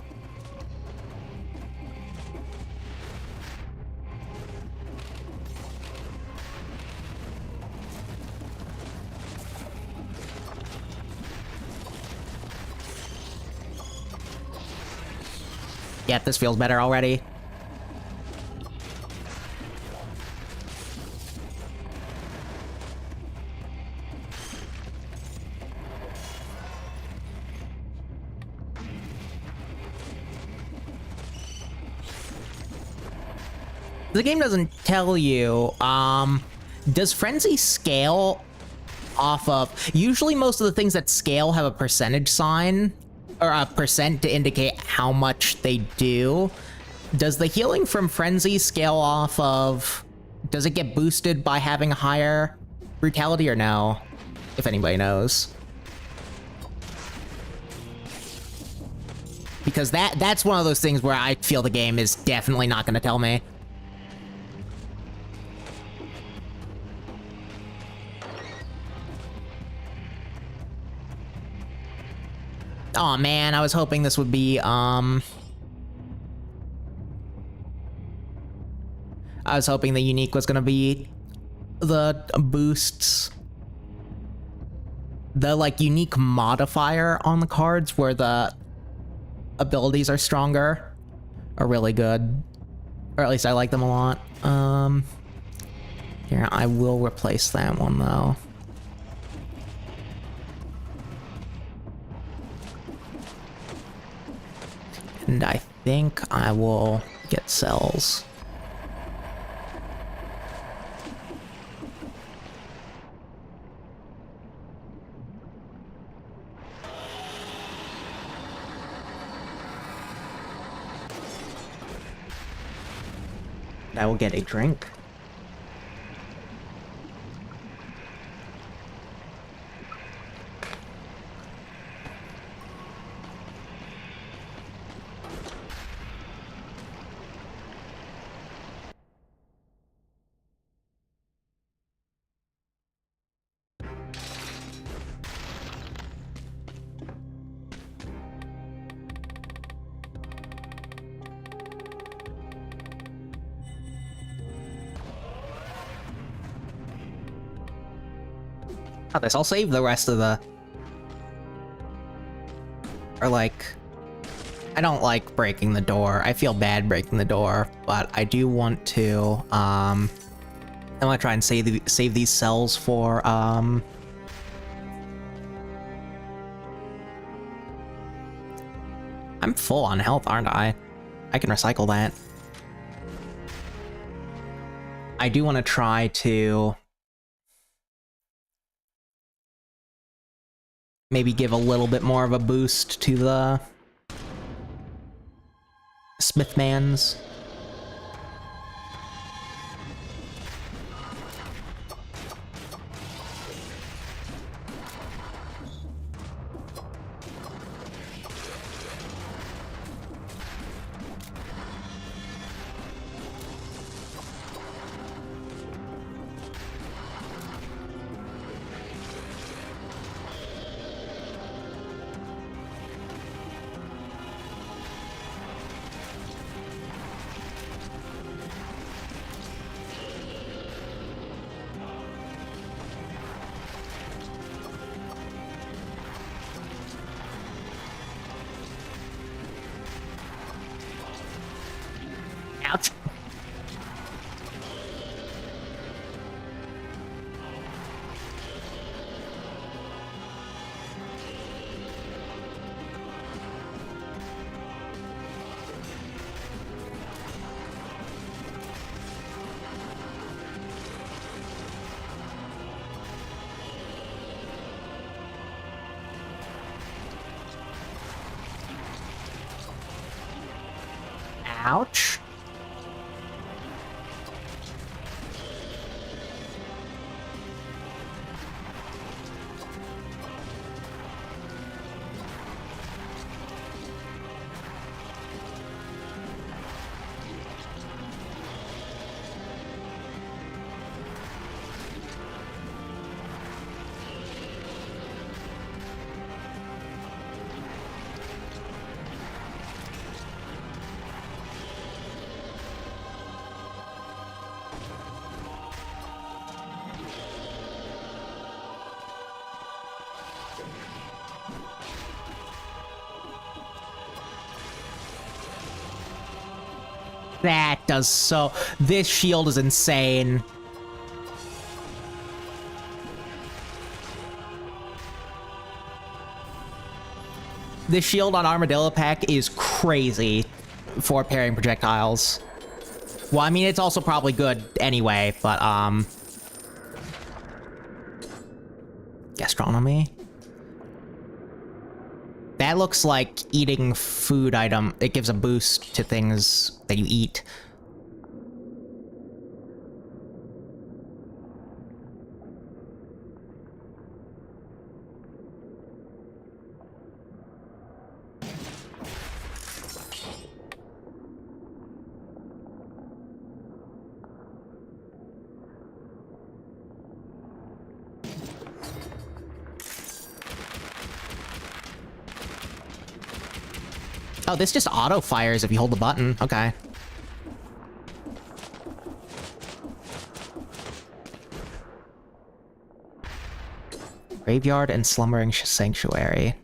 Yep, this feels better already. The game doesn't tell you, does Frenzy scale off of... Usually most of the things that scale have a percentage sign, or a percent to indicate how much they do. Does the healing from Frenzy scale off of... Does it get boosted by having higher brutality or no? If anybody knows. Because that's one of those things where I feel the game is definitely not going to tell me. Oh man, I was hoping this would be, I was hoping the unique was gonna be the boosts. the like unique modifier on the cards where the abilities are stronger are really good, or at least I like them a lot. Here, I will replace that one though. And I think I will get cells. I will get a drink. This, I'll save the rest of the... Or like... I don't like breaking the door. I feel bad breaking the door, but I do want to, I want to try and save these cells for, I'm full on health, aren't I? I can recycle that. I do want to try to... maybe give a little bit more of a boost to the Smithmans. Ouch. Ouch. That does so... This shield is insane. This shield on Armadillo Pack is crazy for parrying projectiles. Well, I mean, it's also probably good anyway, but, Gastronomy? That looks like eating food item. It gives a boost to things that you eat. Oh, this just auto-fires if you hold the button. Okay. Graveyard and Slumbering Sanctuary.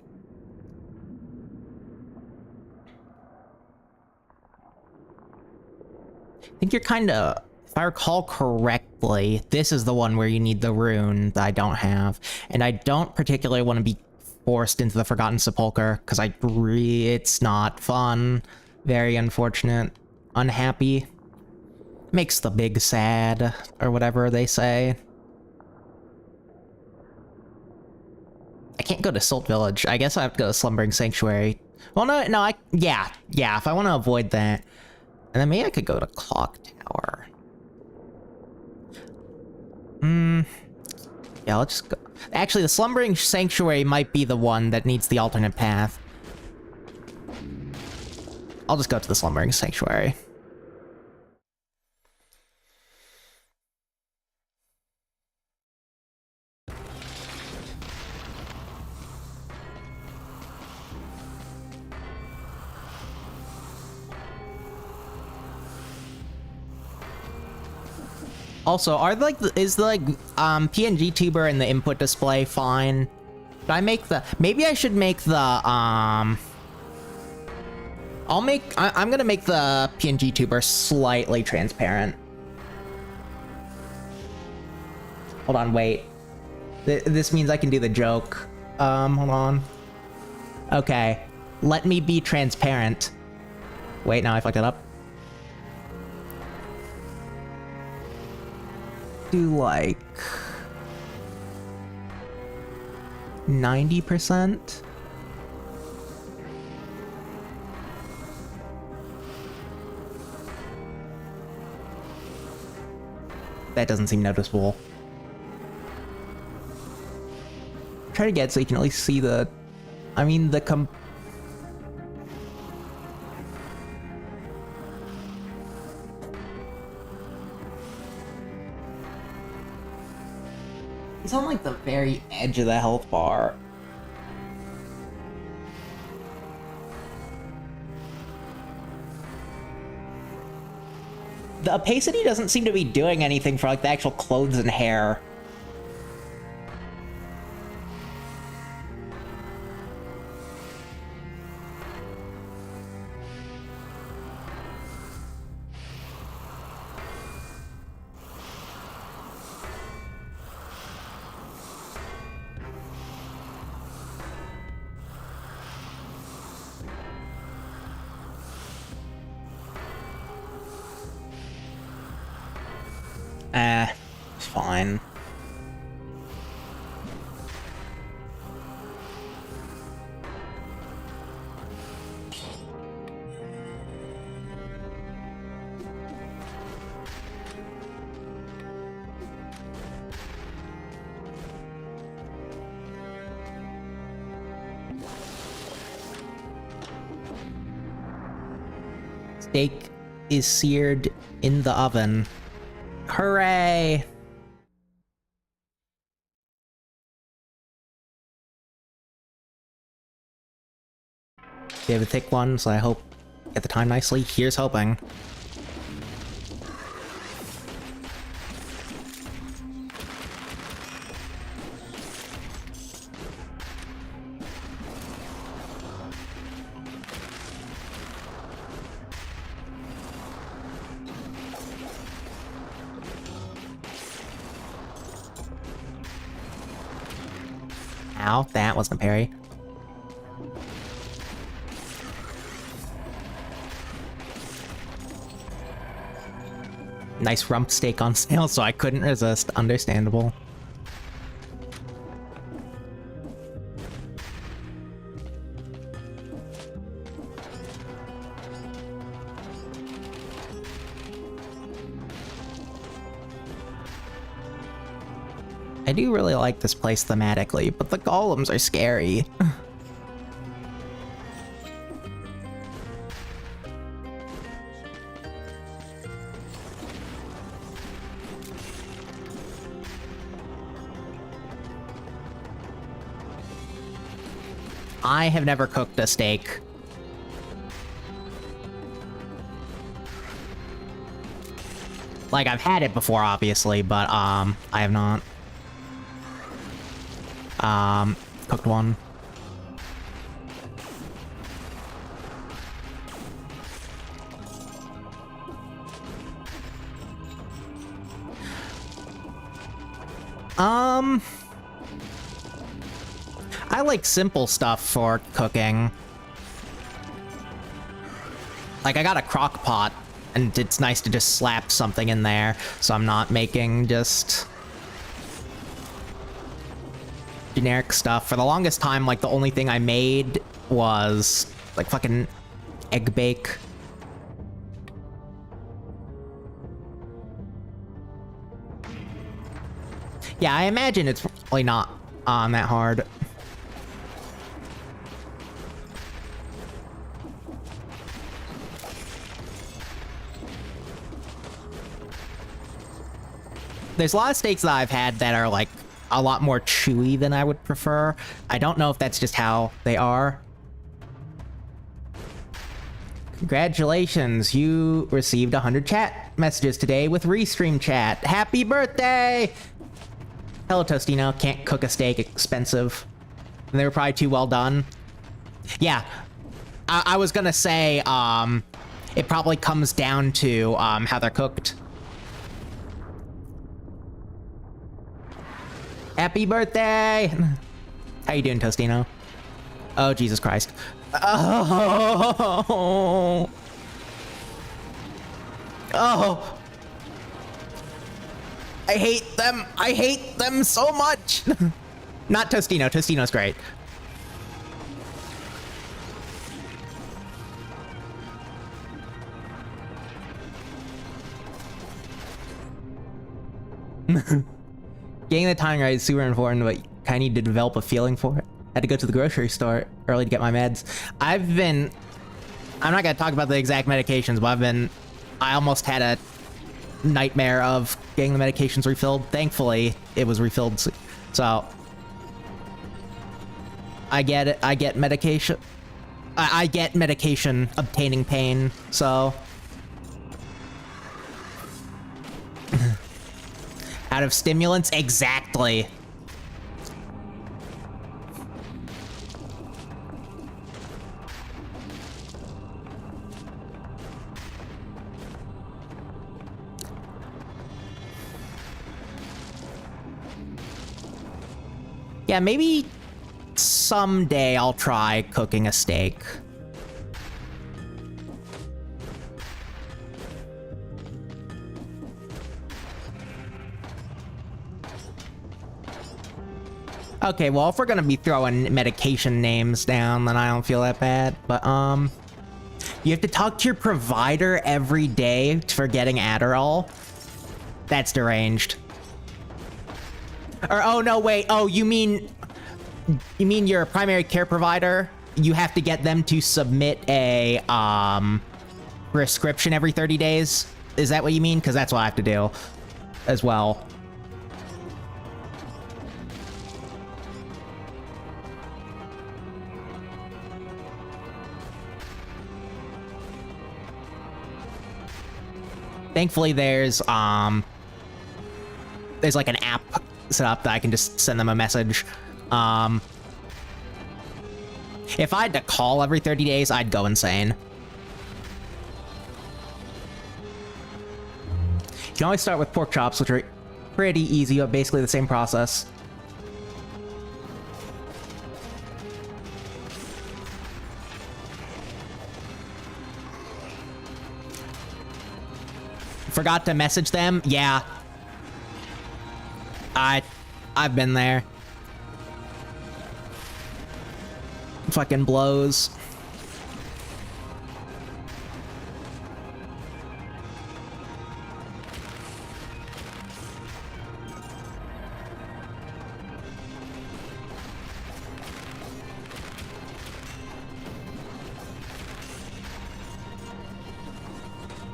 I think you're kinda... If I recall correctly, this is the one where you need the rune that I don't have. And I don't particularly want to be forced into the Forgotten Sepulchre, because it's not fun. Very unfortunate. Unhappy. Makes the big sad, or whatever they say. I can't go to Salt Village. I guess I have to go to Slumbering Sanctuary. Well, yeah, if I want to avoid that. And then maybe I could go to Clock Tower. Yeah, let's just go. Actually, the Slumbering Sanctuary might be the one that needs the alternate path. I'll just go to the Slumbering Sanctuary. Also, is the PNG tuber and the input display fine? Should I make the... Maybe I should make the, I'm gonna make the PNG tuber slightly transparent. Hold on, wait. This means I can do the joke. Hold on. Okay. Let me be transparent. Wait, now I fucked it up. Do like 90%. That doesn't seem noticeable. Try to get so you can at least see the... I mean, the He's on like the very edge of the health bar. The opacity doesn't seem to be doing anything for like the actual clothes and hair. It's fine. Steak is seared in the oven. Hooray! They have a thick one, so I hope get the time nicely. Here's hoping. Ow, that wasn't a parry. Nice rump steak on sale, so I couldn't resist. Understandable. I do really like this place thematically, but the golems are scary. I have never cooked a steak. Like, I've had it before, obviously, but, I have not. Cooked one. I like simple stuff for cooking. Like, I got a crock pot, and it's nice to just slap something in there, so I'm not making just generic stuff. For the longest time, like, the only thing I made was, like, fucking egg bake. Yeah, I imagine it's probably not that hard. There's a lot of steaks that I've had that are, like, a lot more chewy than I would prefer. I don't know if that's just how they are. Congratulations, you received 100 chat messages today with Restream Chat. Happy birthday! Hello, Tostino. Can't cook a steak, expensive. And they were probably too well done. Yeah, I was gonna say, it probably comes down to, how they're cooked. Happy birthday! How you doing, Tostino? Oh, Jesus Christ. Oh! Oh! I hate them! I hate them so much! Not Tostino. Tostino's great. Getting the timing right is super important, but you kind of need to develop a feeling for it. I had to go to the grocery store early to get my meds. I'm not gonna talk about the exact medications, but I almost had a nightmare of getting the medications refilled. Thankfully, it was refilled, so I get it. I get medication. I get medication obtaining pain, so. Out of stimulants? Exactly. Yeah, maybe someday I'll try cooking a steak. Okay, well, if we're gonna be throwing medication names down, then I don't feel that bad. But, you have to talk to your provider every day for getting Adderall? That's deranged. Or, oh, no, wait. Oh, you mean your primary care provider? You have to get them to submit a, prescription every 30 days? Is that what you mean? Because that's what I have to do as well. Thankfully, there's like an app set up that I can just send them a message. If I had to call every 30 days, I'd go insane. You can always start with pork chops, which are pretty easy, but basically the same process. Forgot to message them? Yeah. I've been there. Fucking blows.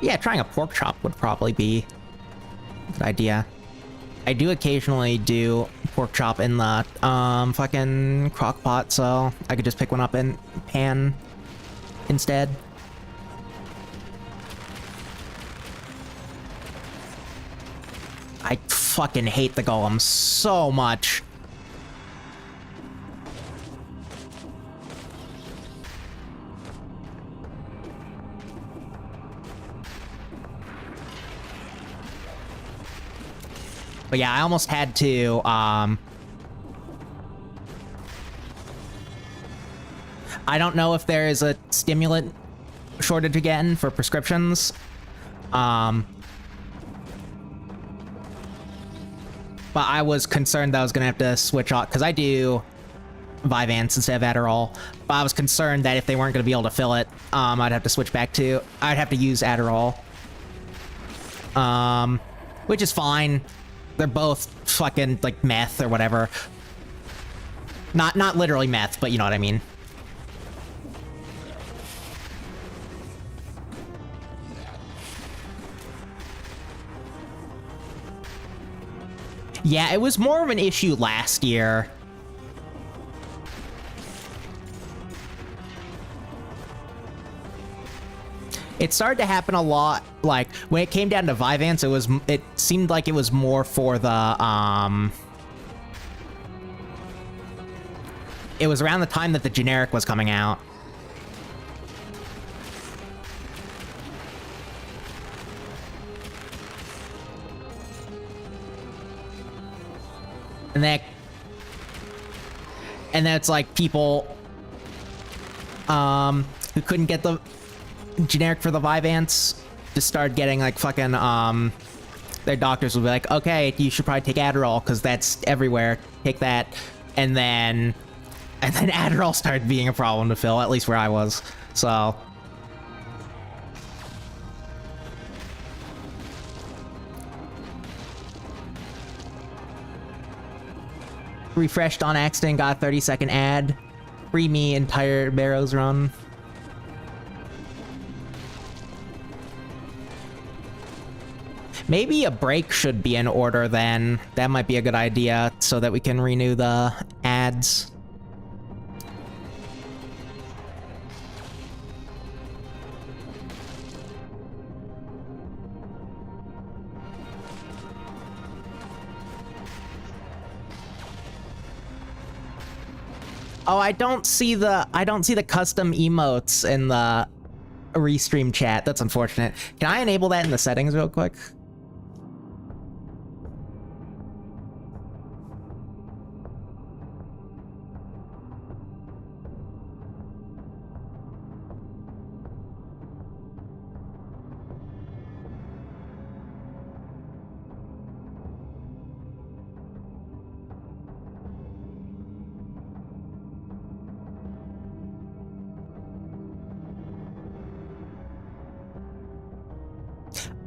Yeah, trying a pork chop would probably be a good idea. I do occasionally do pork chop in the fucking crock pot, so I could just pick one up and pan instead. I fucking hate the golem so much. But yeah, I almost had to, I don't know if there is a stimulant shortage again for prescriptions. But I was concerned that I was gonna have to switch off, because I do Vyvanse instead of Adderall. But I was concerned that if they weren't gonna be able to fill it, I'd have to switch back to, I'd have to use Adderall. Which is fine. They're both fucking, like, meth or whatever. Not literally meth, but you know what I mean. Yeah, it was more of an issue last year. It started to happen a lot, like, when it came down to Vyvanse, it seemed like it was more for the, it was around the time that the generic was coming out. And then it's like people, who couldn't get the generic for the Vyvanse just started getting, like, fucking, their doctors would be like, okay, you should probably take Adderall, because that's everywhere, take that. And then Adderall started being a problem to fill, at least where I was, so. Refreshed on accident, got a 30-second ad. Free me entire Barrows run. Maybe a break should be in order then. That might be a good idea so that we can renew the ads. Oh, I don't see the custom emotes in the restream chat. That's unfortunate. Can I enable that in the settings real quick?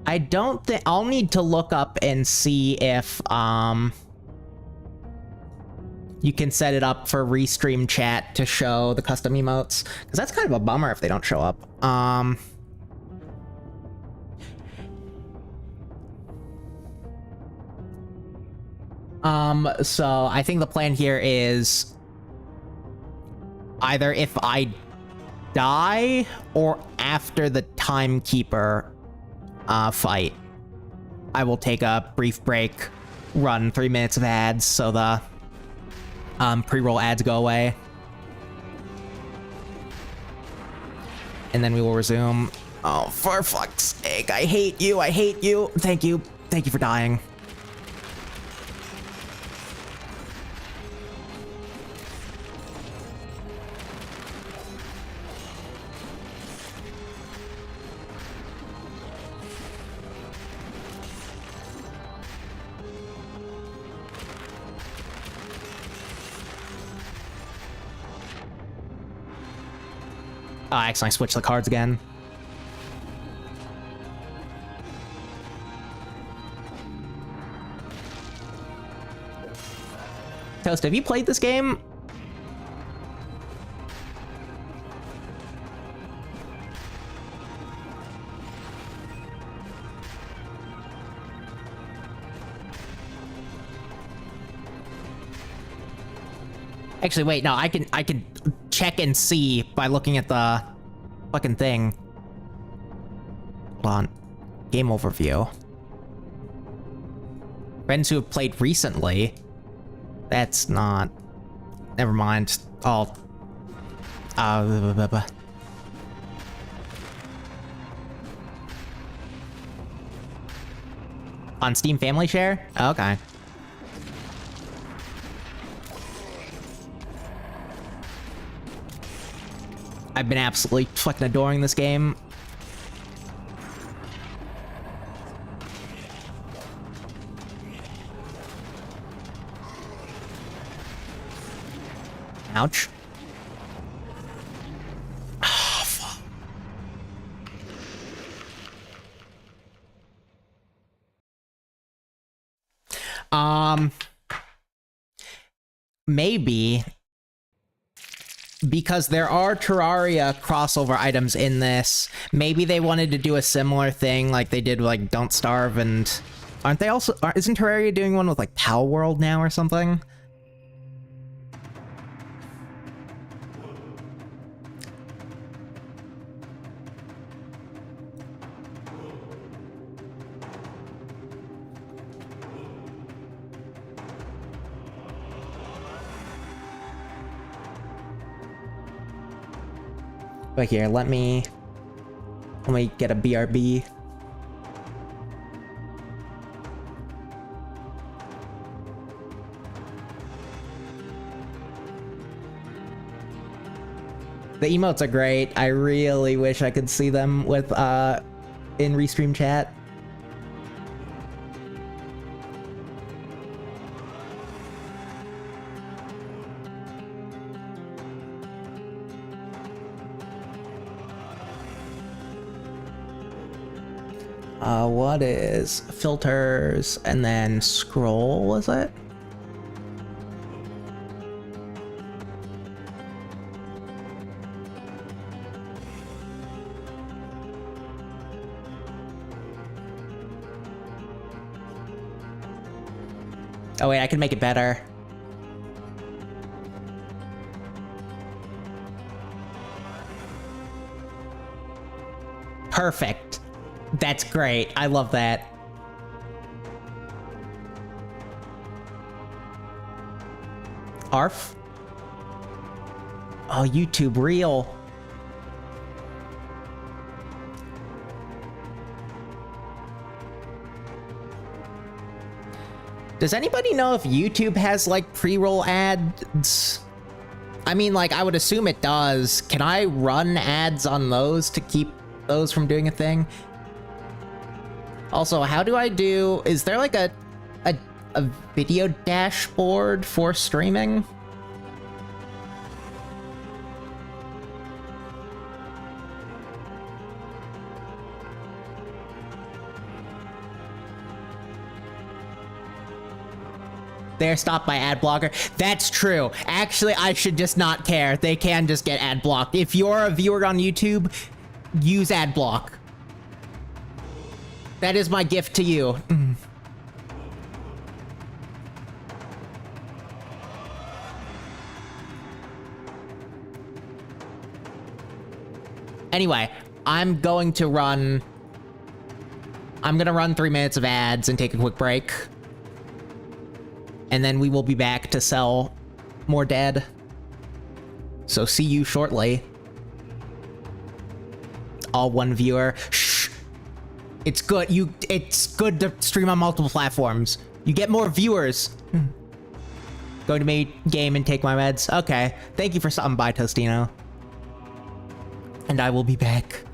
I don't think I'll need to look up and see if you can set it up for restream chat to show the custom emotes, because that's kind of a bummer if they don't show up. So I think the plan here is either if I die or after the timekeeper fight, I will take a brief break, run 3 minutes of ads so the pre-roll ads go away, and then we will resume. Oh, for fuck's sake, I hate you, I hate you. Thank you for dying. Oh, I accidentally switched the cards again. Toast, have you played this game? Actually, wait, no, I can check and see by looking at the fucking thing. Hold on. Game overview. Friends who have played recently. That's not... Never mind. I'll... On Steam Family Share? Okay. I've been absolutely fucking adoring this game. Ouch. Oh, fuck. Maybe. Because there are Terraria crossover items in this. Maybe they wanted to do a similar thing like they did with, like, Don't Starve and... Aren't they also... Isn't Terraria doing one with, like, Pal World now or something? But here, let me get a BRB. The emotes are great. I really wish I could see them with in Restream chat. What is filters and then scroll, was it? Oh wait, I can make it better. Perfect. That's great. I love that. ARF? Oh, YouTube Reel. Does anybody know if YouTube has, like, pre-roll ads? I mean, like, I would assume it does. Can I run ads on those to keep those from doing a thing? Also, how do I do... Is there, like, a video dashboard for streaming? They're stopped by ad blocker. That's true. Actually, I should just not care. They can just get ad blocked. If you're a viewer on YouTube, use ad block. That is my gift to you. Anyway, I'm gonna run 3 minutes of ads and take a quick break. And then we will be back to sell more Dead. So see you shortly. All one viewer. Shh. It's good. It's good to stream on multiple platforms. You get more viewers. Going to make game and take my meds. Okay. Thank you for stopping by, Tostino. And I will be back.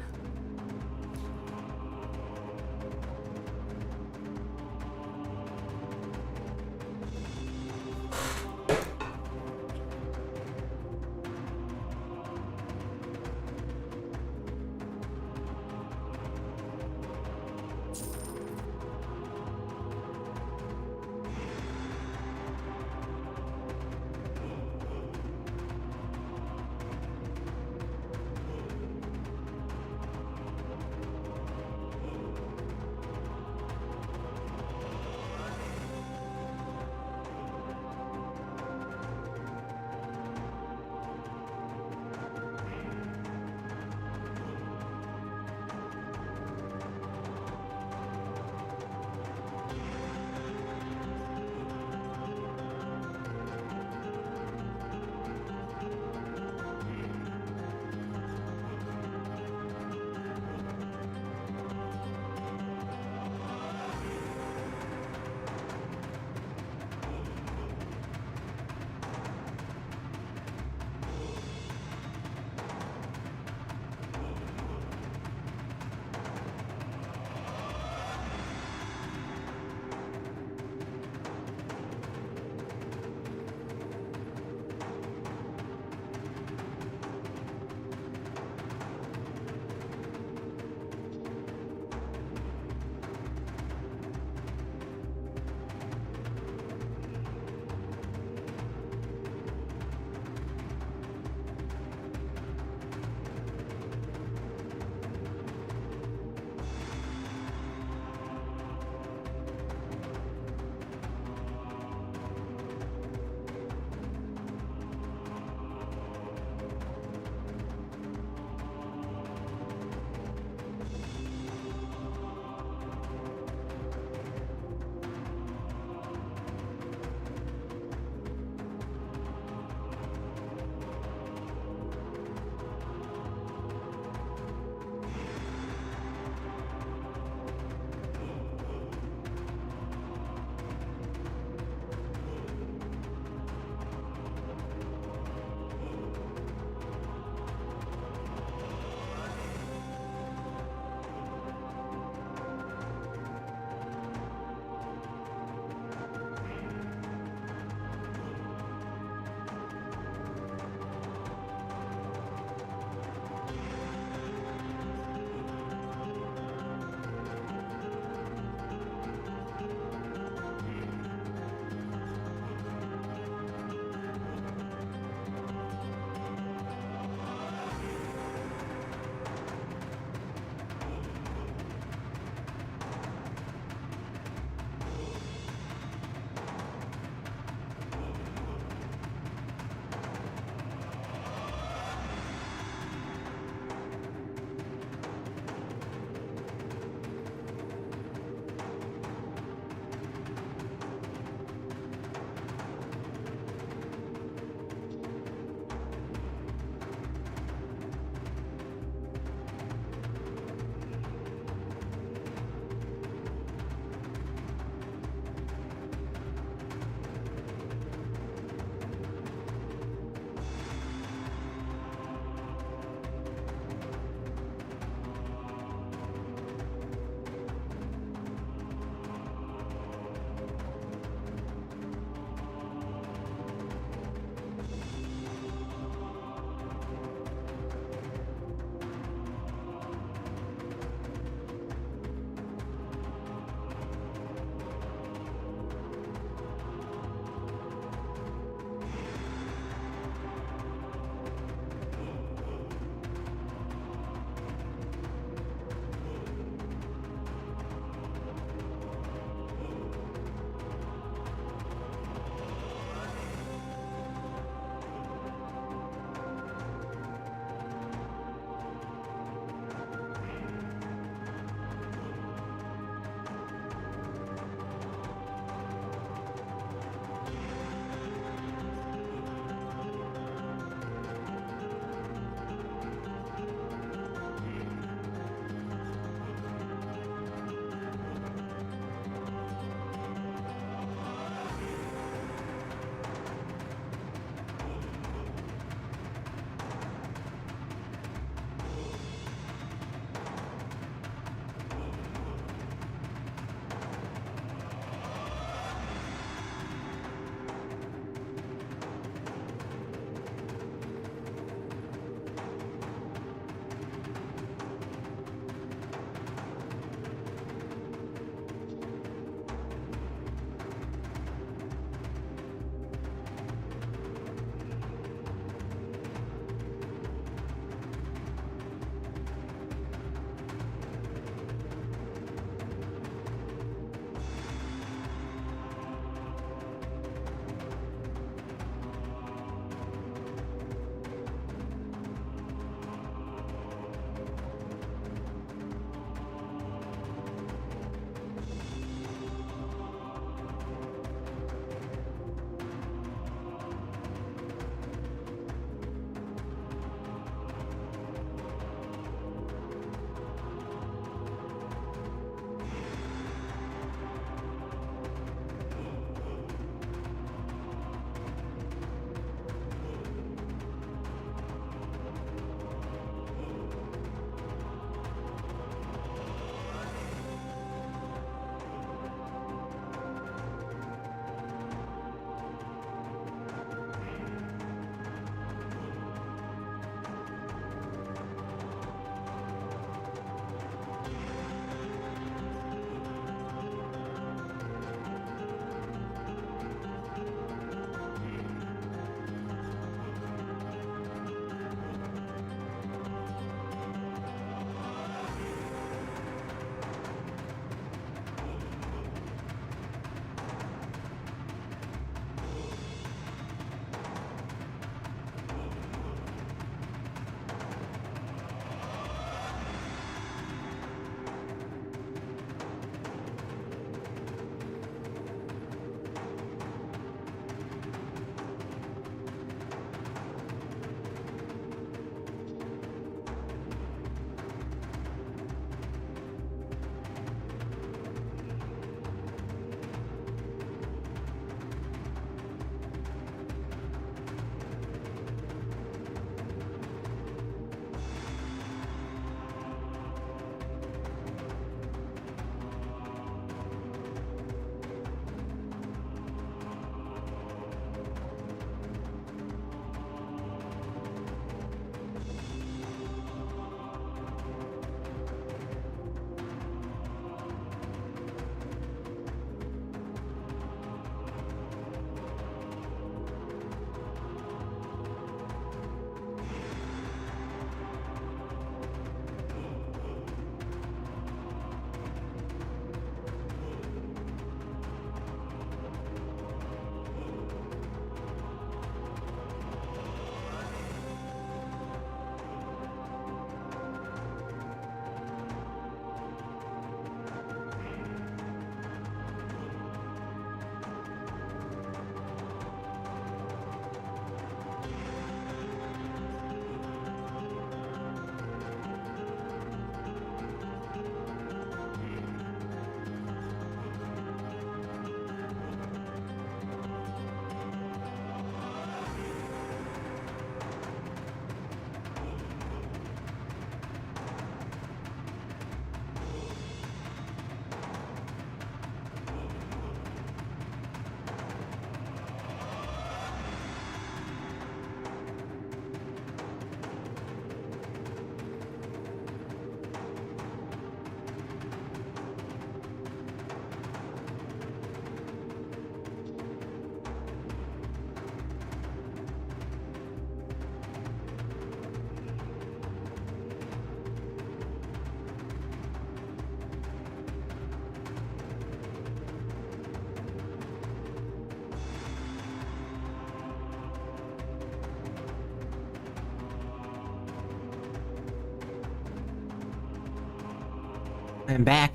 I'm back.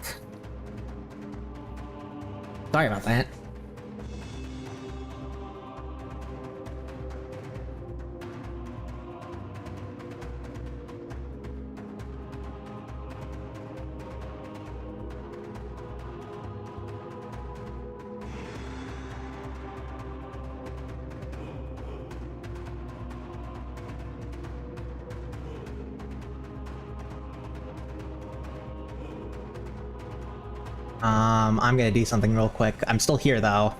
Sorry about that. I'm gonna do something real quick. I'm still here, though.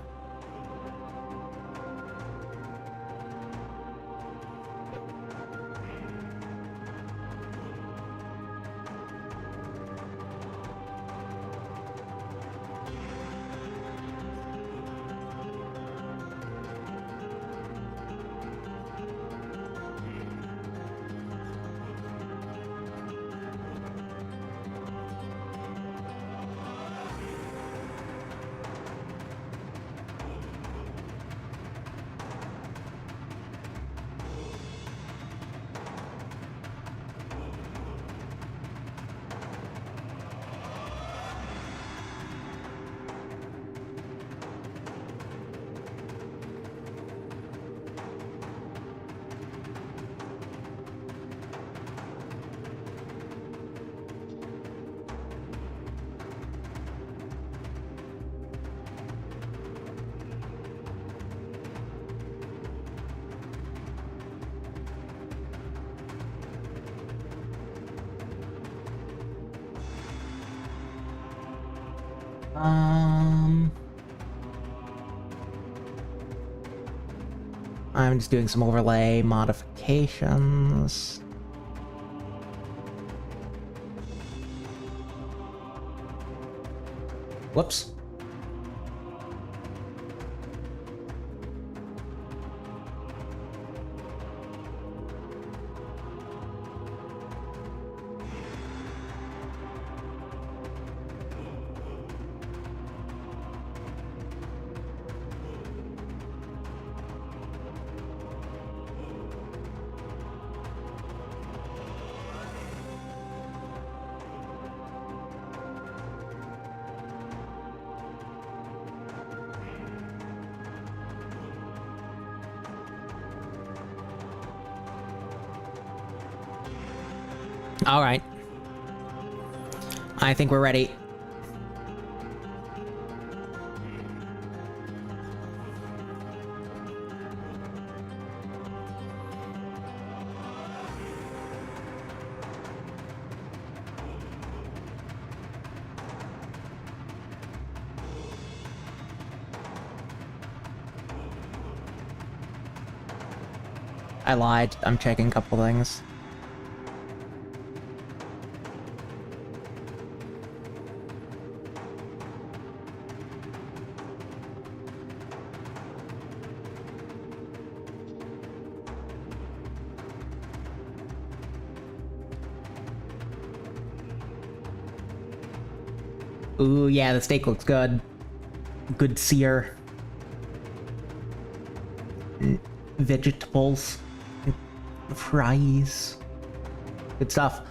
I'm just doing some overlay modifications. Whoops. All right. I think we're ready. I lied. I'm checking a couple things. Ooh, yeah, the steak looks good. Good sear. Vegetables. Fries. Good stuff.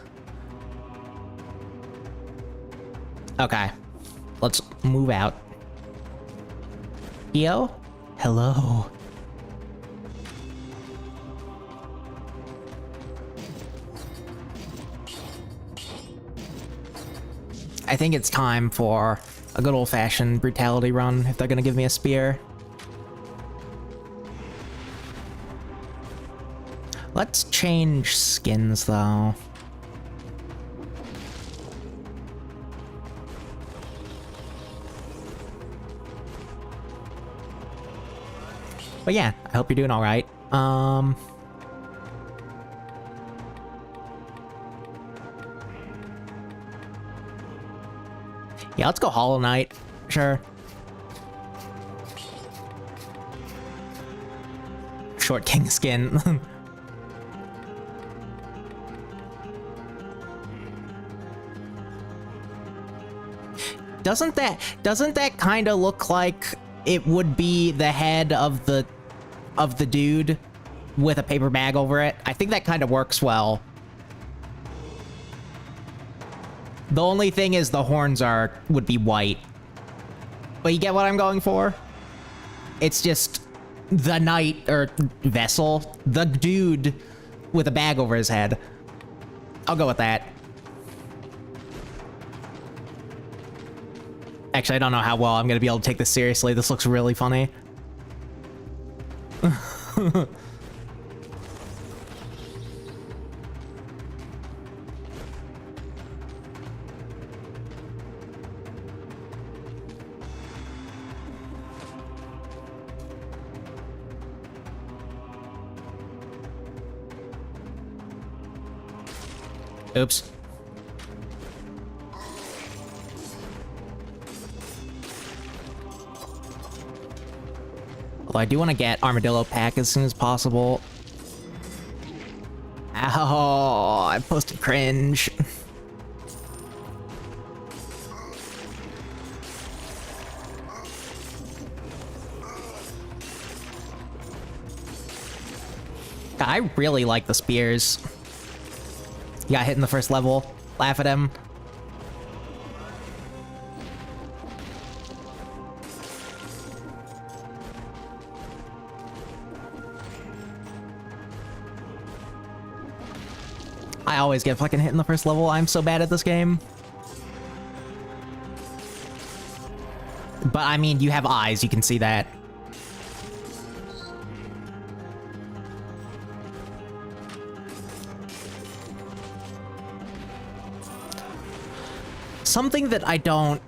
Okay. Let's move out. Yo? Hello. I think it's time for a good old-fashioned brutality run if they're gonna give me a spear. Let's change skins, though. But yeah, I hope you're doing all right. Yeah, let's go Hollow Knight. Sure. Short King skin. Doesn't that kind of look like it would be the head of the dude with a paper bag over it? I think that kind of works well. The only thing is the horns would be white. But you get what I'm going for? It's just the knight, or vessel, the dude with a bag over his head. I'll go with that. Actually, I don't know how well I'm gonna be able to take this seriously. This looks really funny. Oops. Although I do want to get Armadillo Pack as soon as possible. Ow, I posted cringe. I really like the spears. You got hit in the first level. Laugh at him. I always get fucking hit in the first level. I'm so bad at this game. But I mean, you have eyes, you can see that. Something that I don't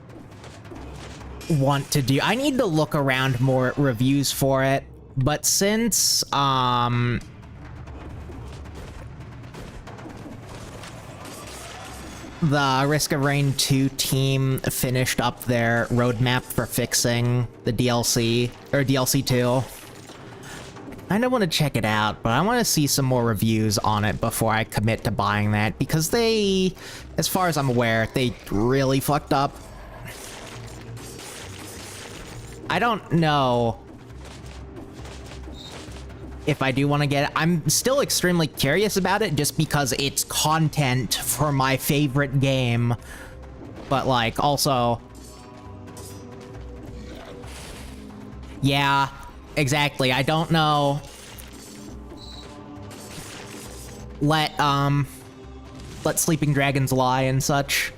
want to do. I need to look around more reviews for it, but since the Risk of Rain 2 team finished up their roadmap for fixing the DLC, or DLC 2. I don't want to check it out, but I want to see some more reviews on it before I commit to buying that, because they, as far as I'm aware, they really fucked up. I don't know if I do want to get it. I'm still extremely curious about it, just because it's content for my favorite game, but like, also... Yeah, exactly, I don't know. Let sleeping dragons lie and such.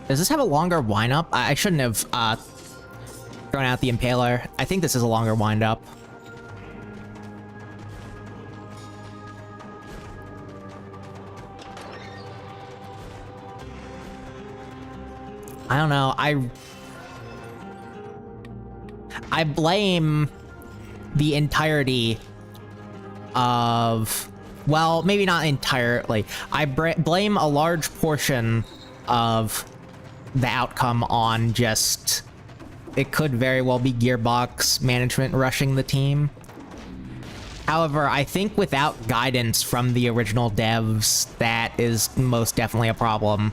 Does this have a longer wind-up? I shouldn't have thrown out the Impaler. I think this is a longer wind-up. I don't know. I blame the entirety of... Well, maybe not entirely. I blame a large portion of the outcome on just... It could very well be Gearbox management rushing the team. However, I think without guidance from the original devs, that is most definitely a problem.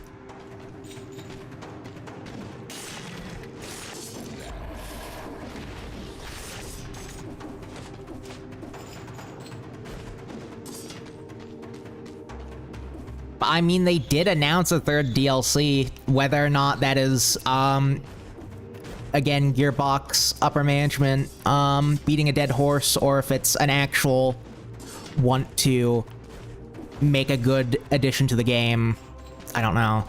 I mean, they did announce a third DLC, whether or not that is, again, Gearbox upper management, beating a dead horse, or if it's an actual want to make a good addition to the game. I don't know.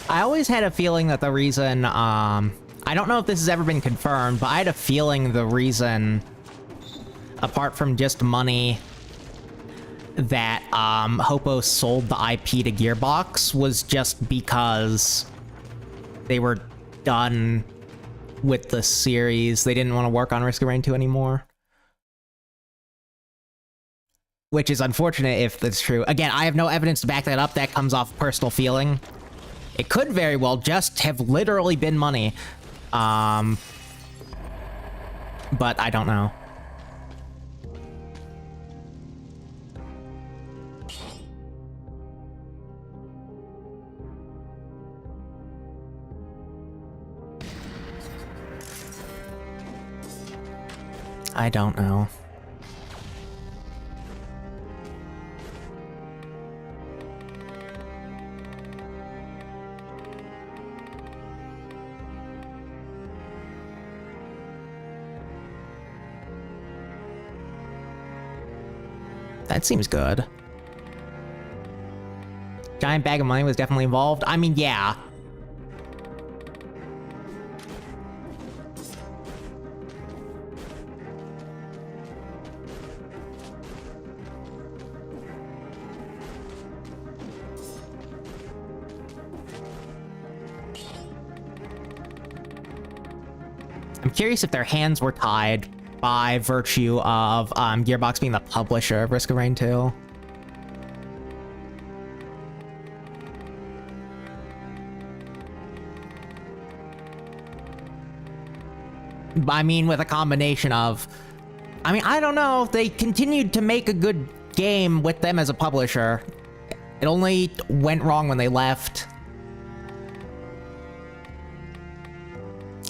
I always had a feeling that the reason, I don't know if this has ever been confirmed, but I had a feeling the reason, apart from just money, that, Hopo sold the IP to Gearbox was just because they were done with the series. They didn't want to work on Risk of Rain 2 anymore. Which is unfortunate if that's true. Again, I have no evidence to back that up. That comes off personal feeling. It could very well just have literally been money. But I don't know. I don't know. That seems good. Giant bag of money was definitely involved. I mean, yeah. I'm curious if their hands were tied by virtue of Gearbox being the publisher of Risk of Rain 2. I mean, with a combination of... I mean, I don't know. They continued to make a good game with them as a publisher. It only went wrong when they left.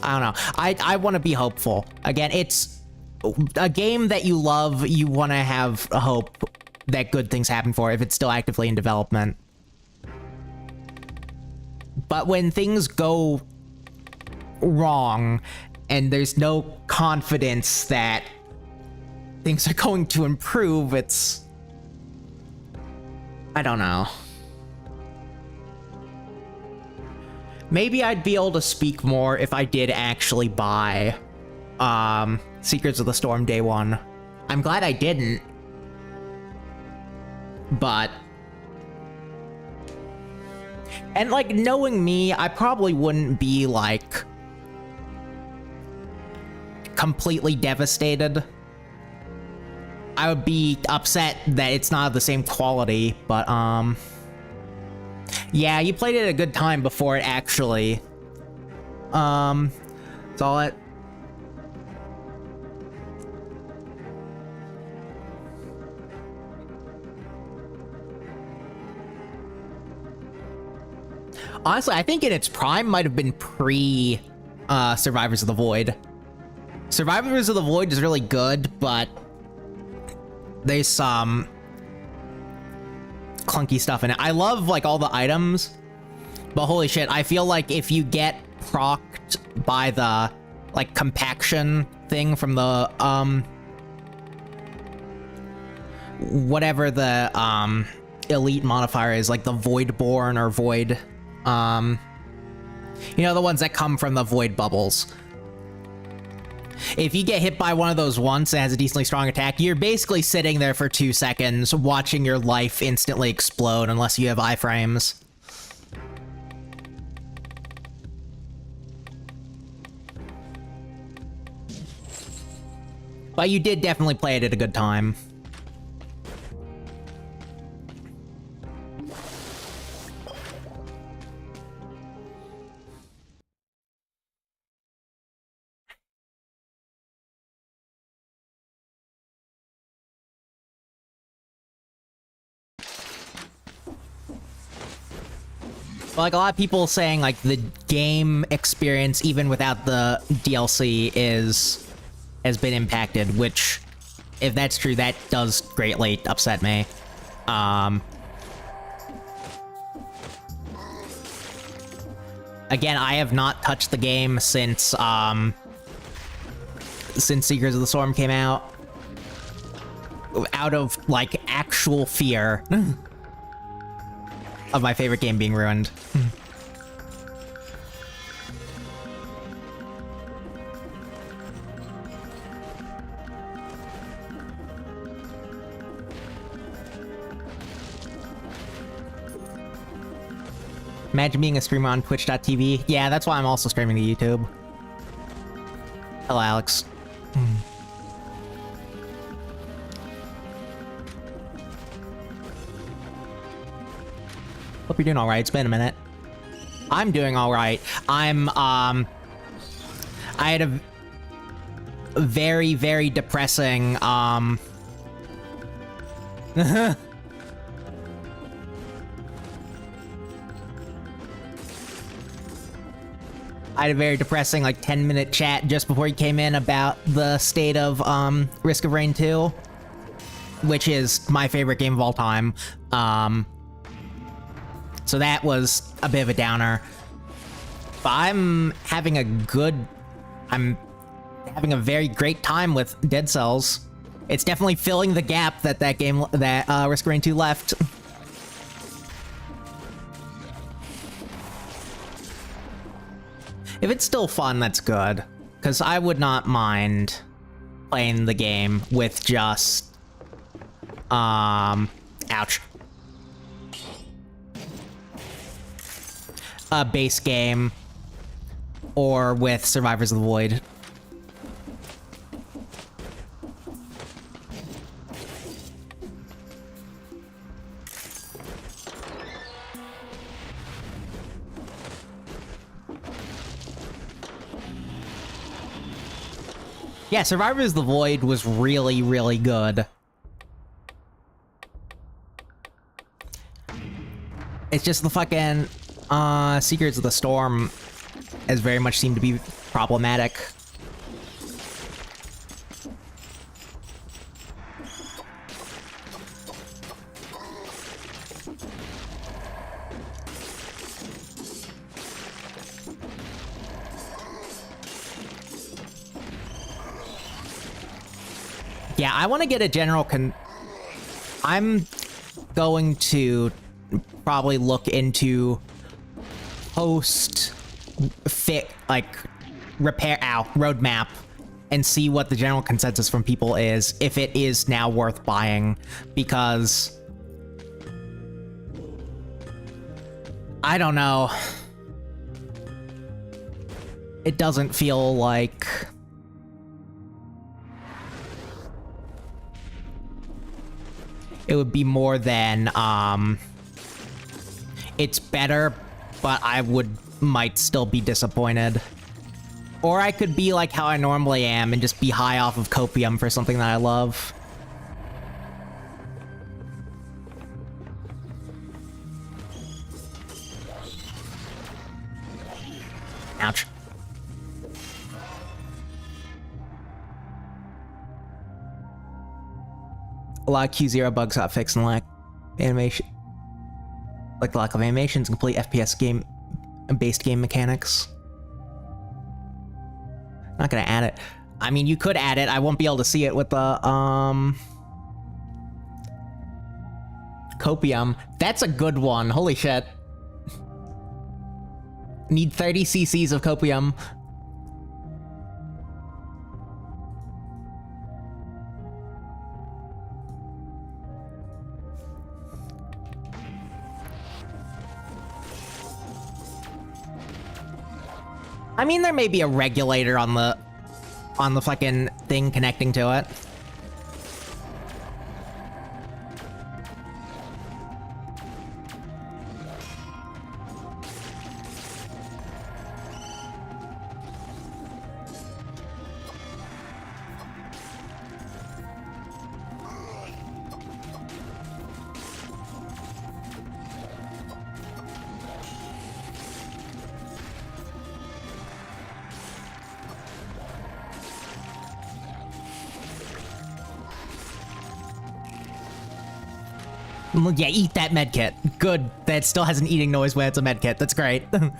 I don't know. I want to be hopeful. Again, it's a game that you love. You want to have a hope that good things happen for it if it's still actively in development. But when things go wrong and there's no confidence that things are going to improve, it's... I don't know. Maybe I'd be able to speak more if I did actually buy Secrets of the Storm Day 1. I'm glad I didn't. But... And, like, knowing me, I probably wouldn't be, like, completely devastated. I would be upset that it's not of the same quality, but, yeah, you played it at a good time before it actually, saw it. Honestly, I think in its prime might have been pre, Survivors of the Void. Survivors of the Void is really good, but there's some clunky stuff in it. I love, like, all the items, but holy shit, I feel like if you get procced by the, like, compaction thing from the, whatever the, elite modifier is, like the Voidborn or Void, you know, the ones that come from the Void bubbles. If you get hit by one of those once and has a decently strong attack, you're basically sitting there for 2 seconds watching your life instantly explode unless you have iframes. But you did definitely play it at a good time. Like, a lot of people saying, like, the game experience, even without the DLC, has been impacted, which, if that's true, that does greatly upset me. Again, I have not touched the game since Secrets of the Storm came out. Out of, like, actual fear of my favorite game being ruined. Imagine being a streamer on Twitch.tv. Yeah, that's why I'm also streaming to YouTube. Hello, Alex. Hope you're doing alright. It's been a minute. I'm doing alright. I had a very, very depressing, I had a very depressing, like, 10-minute chat just before he came in about the state of, Risk of Rain 2, which is my favorite game of all time. So that was a bit of a downer. But I'm having a very great time with Dead Cells. It's definitely filling the gap that Risk of Rain 2 left. If it's still fun, that's good. Because I would not mind playing the game with just... ouch. A base game. Or with Survivors of the Void. Yeah, Survivors of the Void was really, really good. It's just the fucking, Secrets of the Storm has very much seemed to be problematic. Yeah, I want to get a general I'm going to probably look into roadmap and see what the general consensus from people is, if it is now worth buying, because I don't know. It doesn't feel like it would be more than, it's better, but I might still be disappointed. Or I could be like how I normally am and just be high off of copium for something that I love. Ouch. A lot of Q0 bugs got fixed and lack animation. Like the lack of animations and complete FPS based game mechanics. Not gonna add it. I mean, you could add it. I won't be able to see it with the, copium. That's a good one. Holy shit. Need 30 cc's of copium. I mean, there may be a regulator on the fucking thing connecting to it. Yeah, eat that medkit. Good. That still has an eating noise when it's a medkit. That's great. But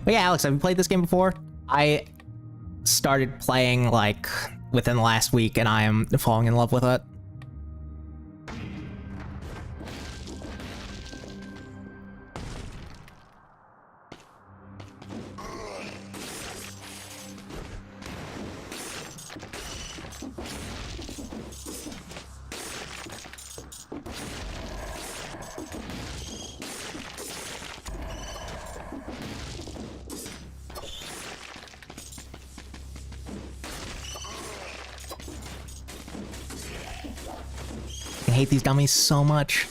yeah, Alex, have you played this game before? I started playing, like, within the last week, and I am falling in love with it. hate these dummies so much.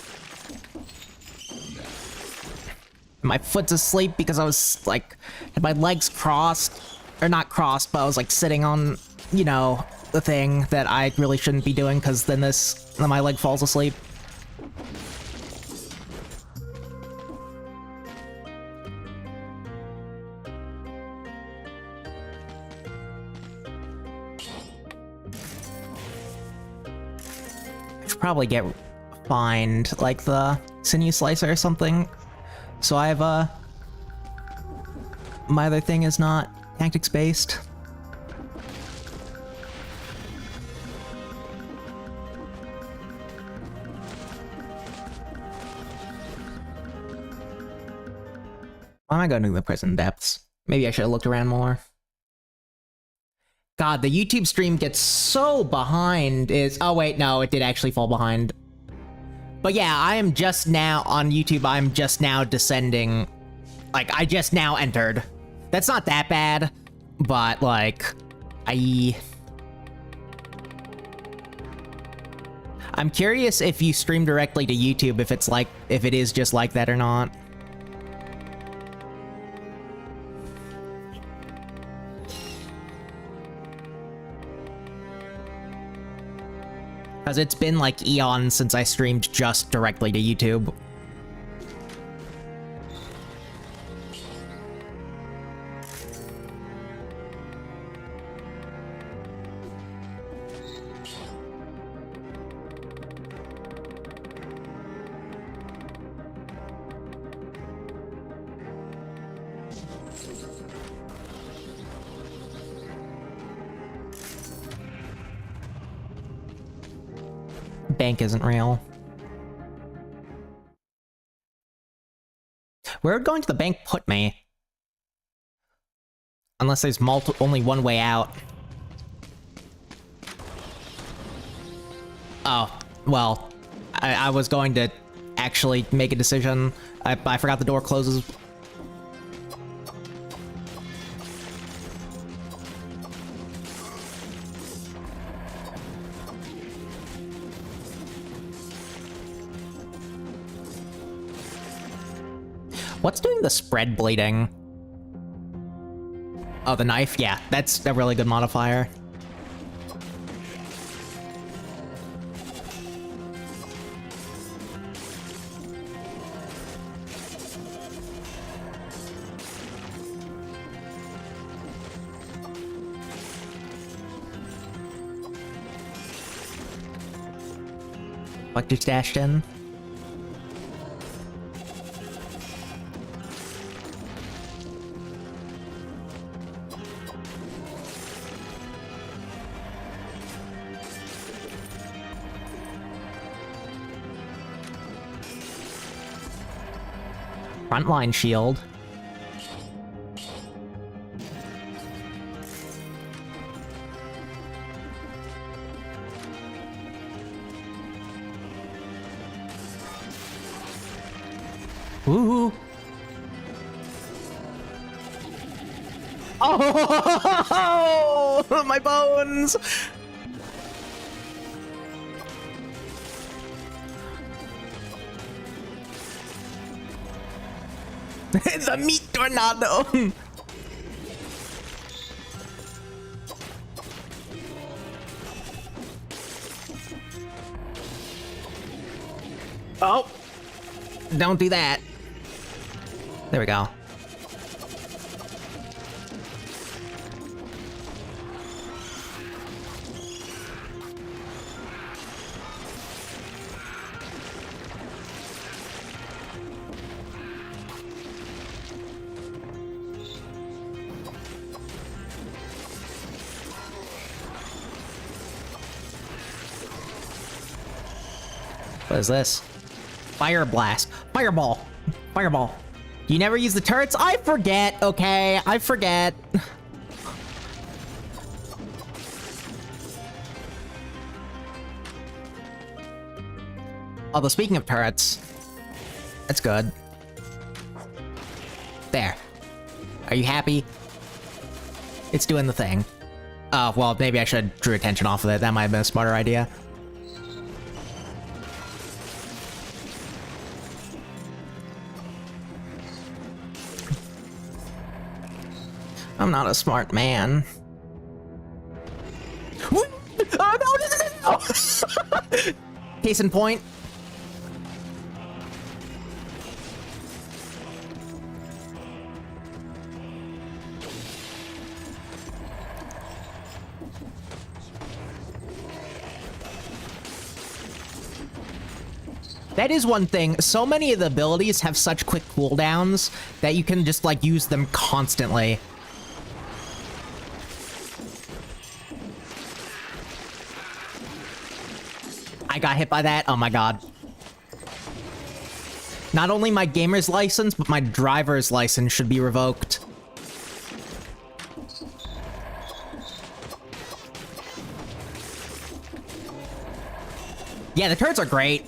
My foot's asleep because I was, like, had my legs crossed. Or not crossed, but I was, like, sitting on, you know, the thing that I really shouldn't be doing, because then my leg falls asleep. I should probably find, like, the sinew slicer or something. So I have, my other thing is not tactics-based. Why am I going to the prison depths? Maybe I should have looked around more. God, the YouTube stream gets so behind oh wait, no, it did actually fall behind. But yeah, I am just now on YouTube, I'm just now descending. Like, I just now entered. That's not that bad, but like, I'm curious if you stream directly to YouTube, if it is just like that or not. Because it's been like eons since I streamed just directly to YouTube. Bank isn't real. Where would going to the bank put me? Unless there's only one way out. Oh, well, I was going to actually make a decision. I forgot the door closes. What's doing the spread bleeding? Oh, the knife? Yeah, that's a really good modifier. Collector's dashed in. Frontline shield. Ooh. Oh, my bones. It's a meat tornado! Oh! Don't do that. There we go. What is this? Fire blast. Fireball. Fireball. You never use the turrets? I forget, okay? I forget. Although, speaking of turrets, that's good. There. Are you happy? It's doing the thing. Oh, well, maybe I should have drew attention off of it. That might have been a smarter idea. I'm not a smart man. Oh, no, no, no, no. Case in point. That is one thing. So many of the abilities have such quick cooldowns that you can just, like, use them constantly. I got hit by that. Oh my god. Not only my gamer's license, but my driver's license should be revoked. Yeah, the turrets are great.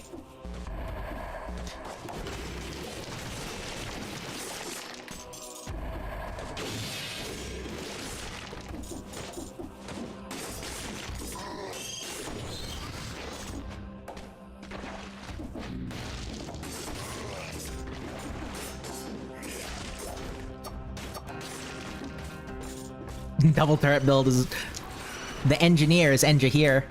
Double turret build is... The engineer is Enja here.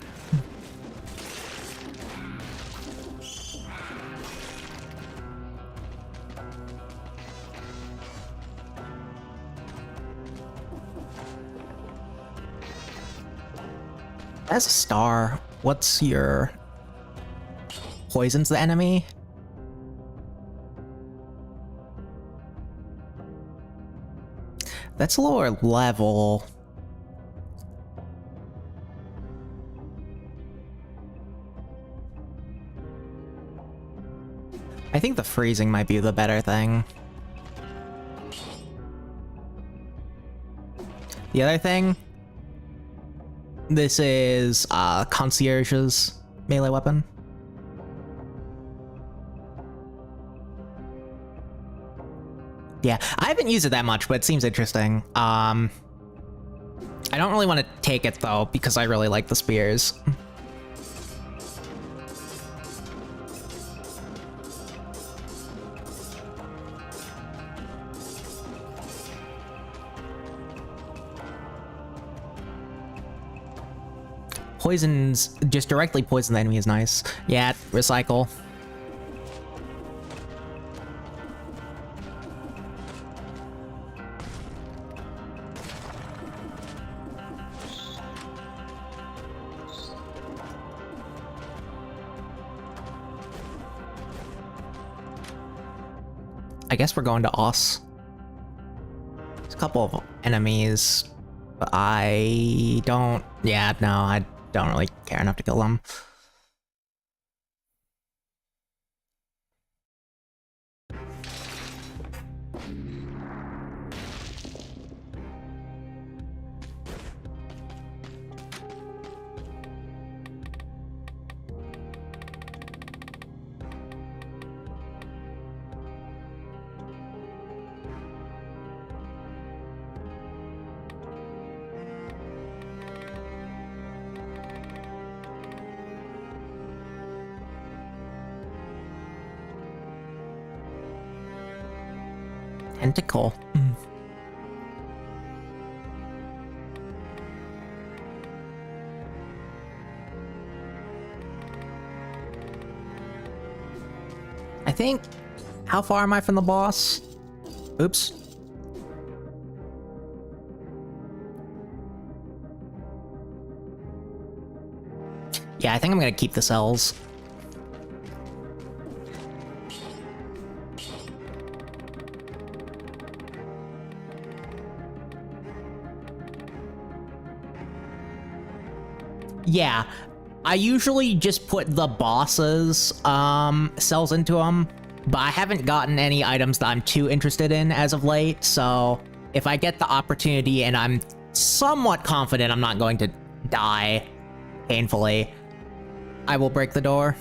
As a star, what's your... Poisons the enemy? That's lower level. I think the freezing might be the better thing. The other thing... This is, Concierge's melee weapon. Yeah, I haven't used it that much, but it seems interesting. I don't really want to take it, though, because I really like the spears. Poisons, just directly poison the enemy is nice. Yeah, recycle. I guess we're going to Oss. There's a couple of enemies, but I don't... Yeah, no, I don't really care enough to kill them. Tentacle. I think... How far am I from the boss? Oops. Yeah, I think I'm gonna keep the cells. Yeah, I usually just put the boss's cells into them, but I haven't gotten any items that I'm too interested in as of late, so if I get the opportunity and I'm somewhat confident I'm not going to die painfully, I will break the door.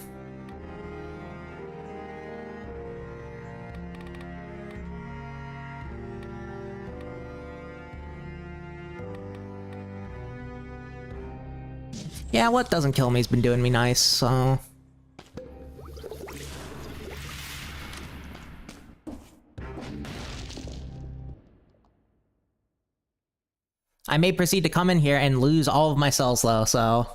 Yeah, what doesn't kill me has been doing me nice, so... I may proceed to come in here and lose all of my cells though, so...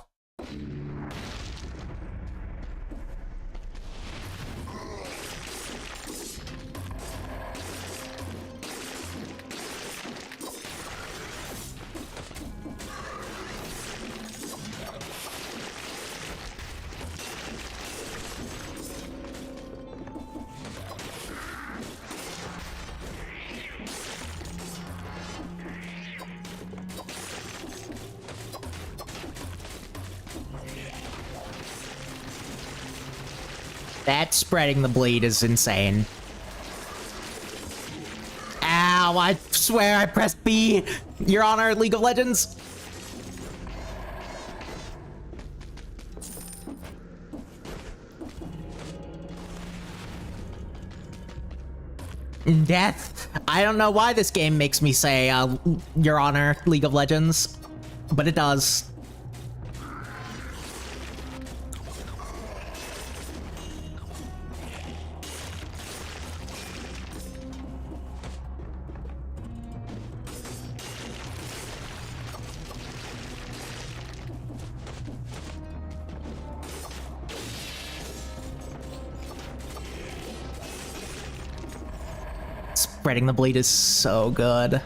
That spreading the bleed is insane. Ow, I swear I pressed B! Your Honor, League of Legends! Death. I don't know why this game makes me say, Your Honor, League of Legends, but it does. Spreading the bleed is so good.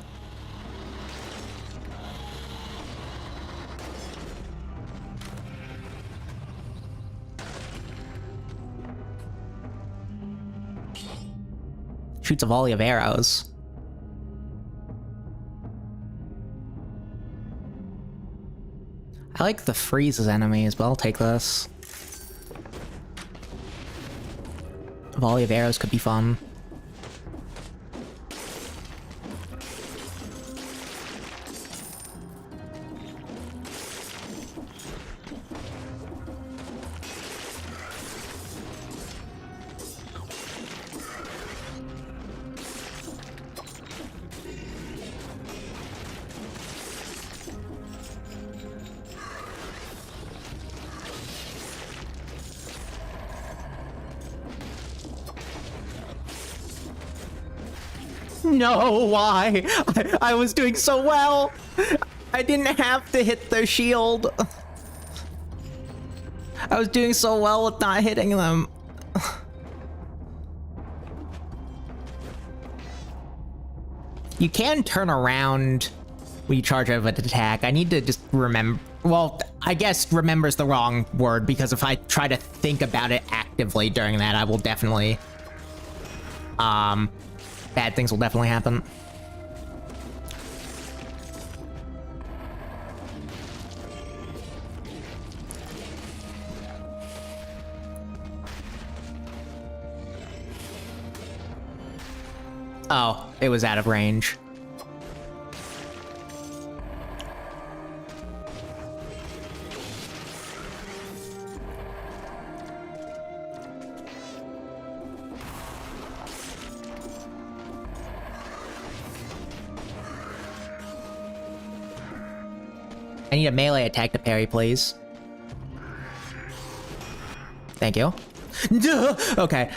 Shoots a volley of arrows. I like the freeze as enemies, but I'll take this. A volley of arrows could be fun. No, why? I was doing so well. I didn't have to hit their shield. I was doing so well with not hitting them. You can turn around when you charge out of an attack. I need to just remember. Well, I guess remember's the wrong word, because if I try to think about it actively during that, I will definitely bad things will definitely happen. Oh, it was out of range. I need a melee attack to parry, please. Thank you. Okay.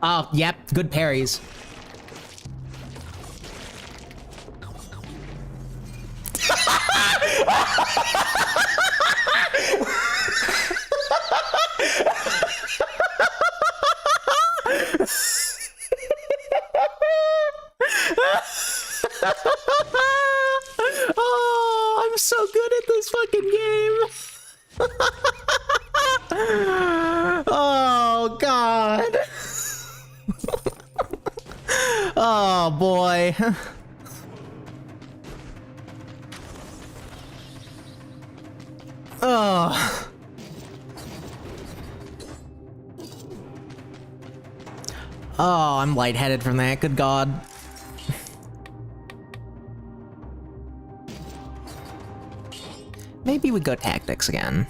Oh, yep, good parries. Oh, I'm so good at this fucking game. Oh, God. Oh, boy. Oh. Oh, I'm lightheaded from that. Good God. Maybe we go tactics again.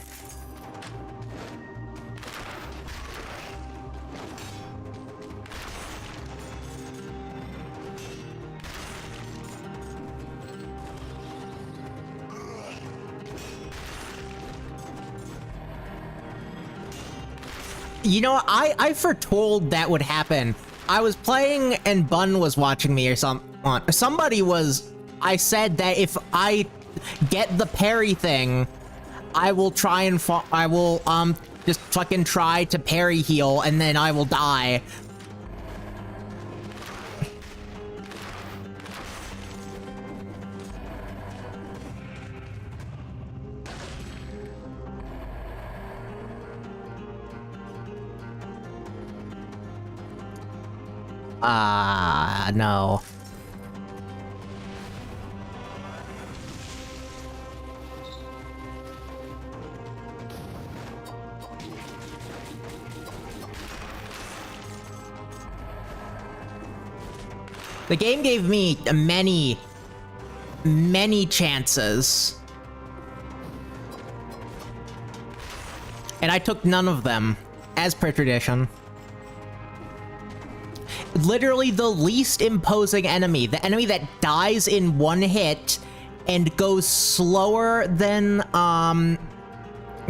You know, I foretold that would happen. I was playing and Bun was watching me or somebody was... I said that if I get the parry thing, I will try and I will, just fucking try to parry heal and then I will die. No. The game gave me many chances. And I took none of them, as per tradition. Literally the least imposing enemy, the enemy that dies in one hit and goes slower than,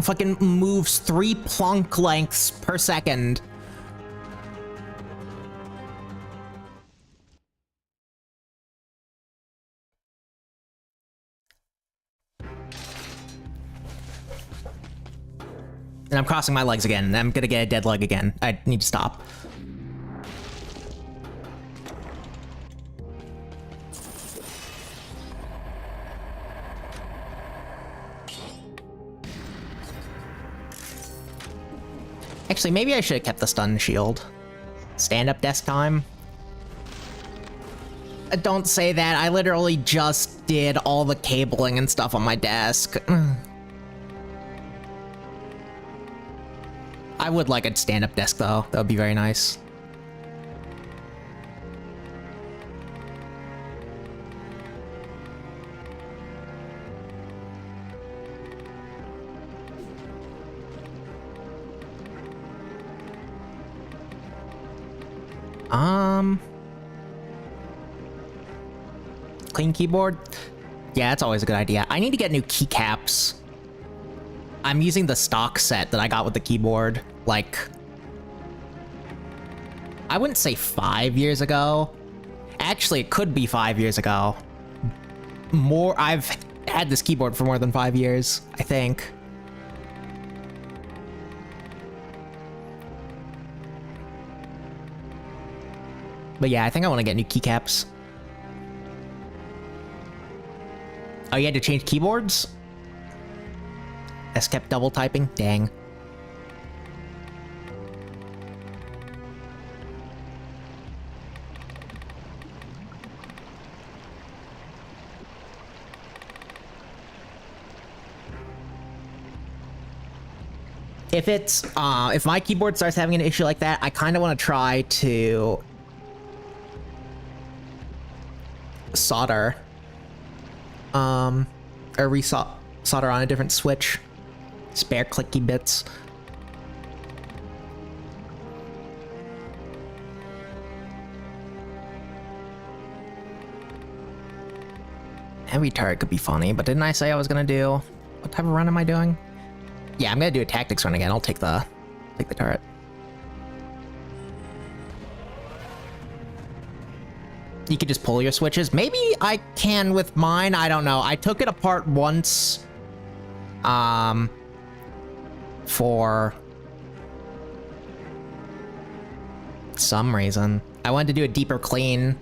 fucking moves 3 plonk lengths per second. And I'm crossing my legs again. I'm gonna get a dead leg again. I need to stop. Actually, maybe I should have kept the stun shield. Stand-up desk time. Don't say that. I literally just did all the cabling and stuff on my desk. I would like a stand-up desk, though. That would be very nice. Clean keyboard? Yeah, that's always a good idea. I need to get new keycaps. I'm using the stock set that I got with the keyboard, like... I wouldn't say 5 years ago. Actually, it could be 5 years ago. I've had this keyboard for more than 5 years, I think. But yeah, I think I want to get new keycaps. Oh, you had to change keyboards? S kept double typing? Dang. If it's, if my keyboard starts having an issue like that, I kind of want to try to solder. Or solder on a different switch. Spare clicky bits. Heavy turret could be funny, but didn't I say I was gonna do... What type of run am I doing? Yeah, I'm gonna do a tactics run again. I'll take the turret. You could just pull your switches. Maybe I can with mine. I don't know. I took it apart once. For some reason. I wanted to do a deeper clean.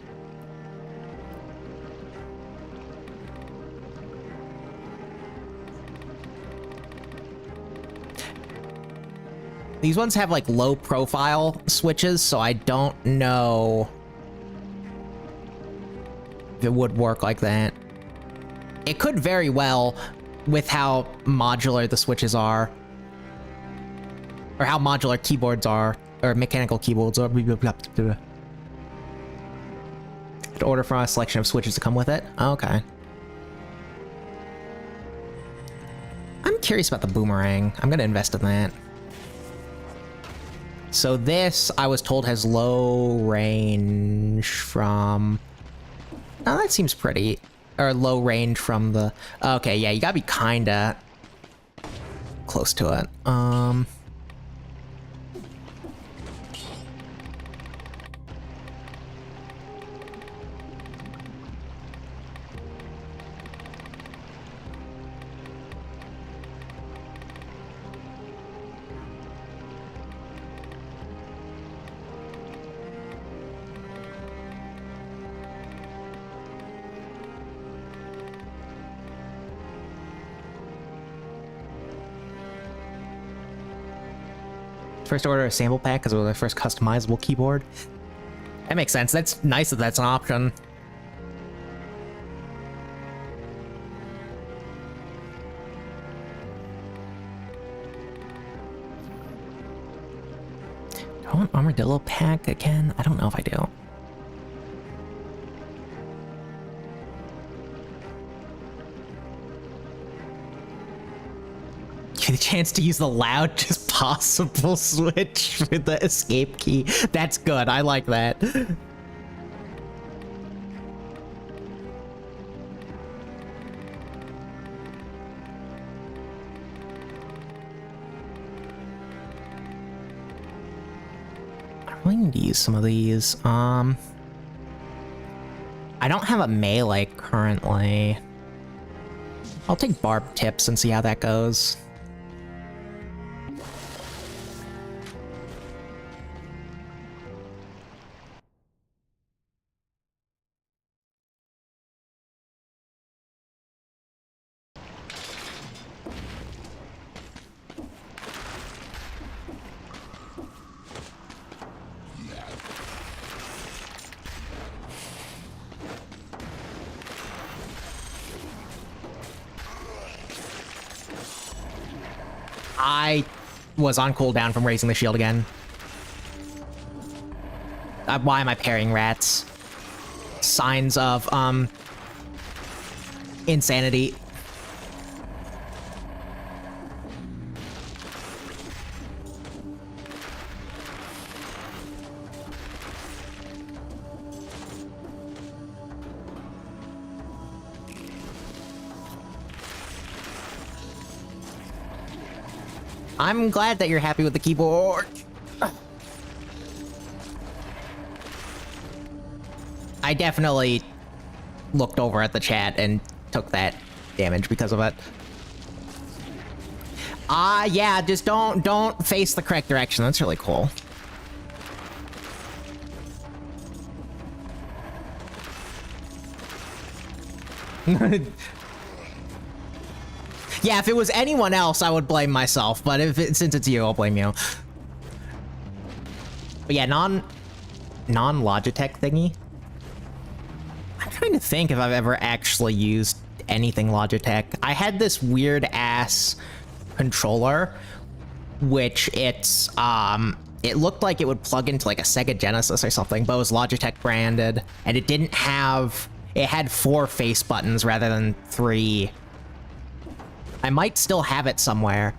These ones have like low profile switches, so I don't know if it would work like that. It could very well with how modular the switches are. Or how modular keyboards are. Or mechanical keyboards are. To order from a selection of switches to come with it. Okay. I'm curious about the boomerang. I'm gonna invest in that. So this, I was told, has low range from... Oh, that seems pretty. Or low range from the... Okay, yeah, you gotta be kinda close to it. First order a sample pack because it was our first customizable keyboard. That makes sense. That's nice that that's an option. Do I want armadillo pack again? I don't know if I do. The chance to use the loudest possible switch with the escape key. That's good. I like that. I really need to use some of these. I don't have a melee currently. I'll take barb tips and see how that goes. I was on cooldown from raising the shield again. Why am I parrying rats? Signs of, insanity. I'm glad that you're happy with the keyboard. I definitely looked over at the chat and took that damage because of it. Yeah, just don't face the correct direction. That's really cool. Yeah, if it was anyone else, I would blame myself, but since it's you, I'll blame you. But yeah, non-Logitech thingy. I'm trying to think if I've ever actually used anything Logitech. I had this weird ass controller, which it looked like it would plug into like a Sega Genesis or something, but it was Logitech branded, and it didn't have, it had 4 face buttons rather than 3. I might still have it somewhere.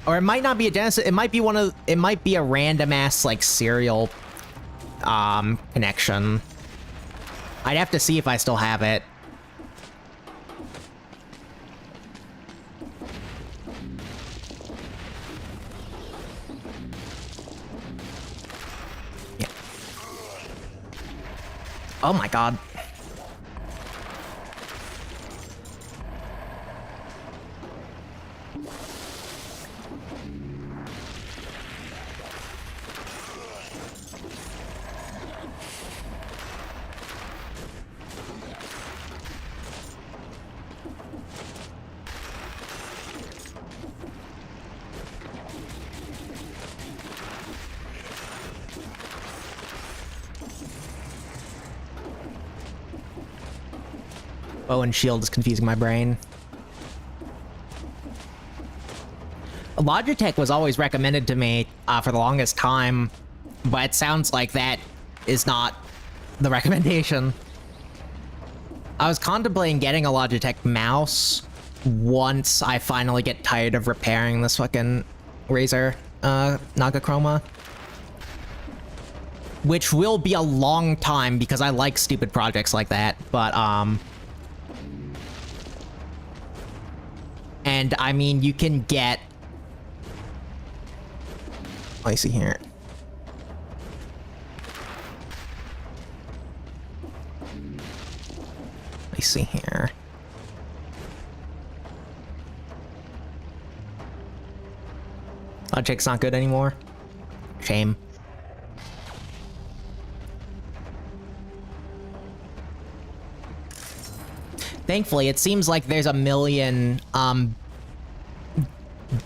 Or it might not be a Genesis, it might be a random ass like serial connection. I'd have to see if I still have it. Yeah. Oh my god. Bow and shield is confusing my brain. Logitech was always recommended to me for the longest time, but it sounds like that is not the recommendation. I was contemplating getting a Logitech mouse once I finally get tired of repairing this fucking Razer Nagachroma. Which will be a long time because I like stupid projects like that, but and I mean, you can get... Let me see here. Let me see here. Logitech's not good anymore. Shame. Thankfully, it seems like there's a million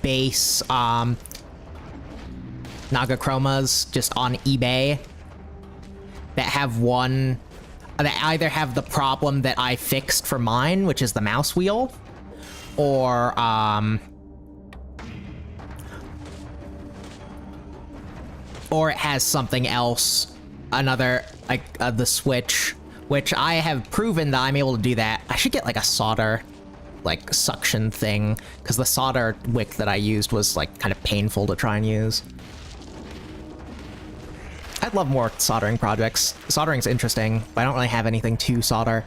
base Nagachromas just on eBay that have that either have the problem that I fixed for mine, which is the mouse wheel, or it has something else, another, like, the switch, which I have proven that I'm able to do that. I should get, like, a solder, like, suction thing, because the solder wick that I used was, like, kind of painful to try and use. I'd love more soldering projects. Soldering's interesting, but I don't really have anything to solder.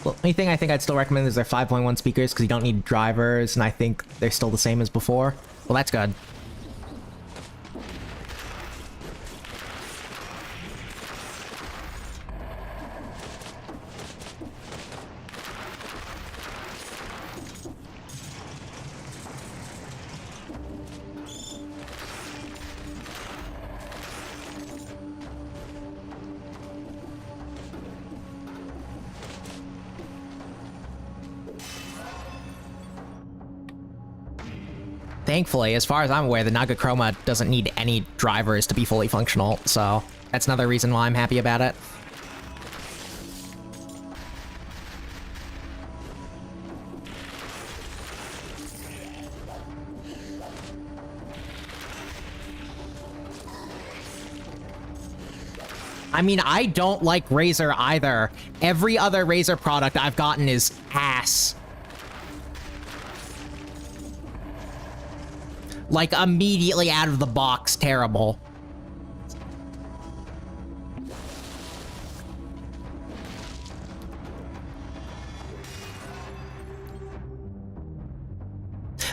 Well, the only thing I think I'd still recommend is their 5.1 speakers, because you don't need drivers, and I think they're still the same as before. Well, that's good. Thankfully, as far as I'm aware, the Nagachroma doesn't need any drivers to be fully functional, so that's another reason why I'm happy about it. I mean, I don't like Razer either. Every other Razer product I've gotten is ass. Like, immediately out of the box, terrible.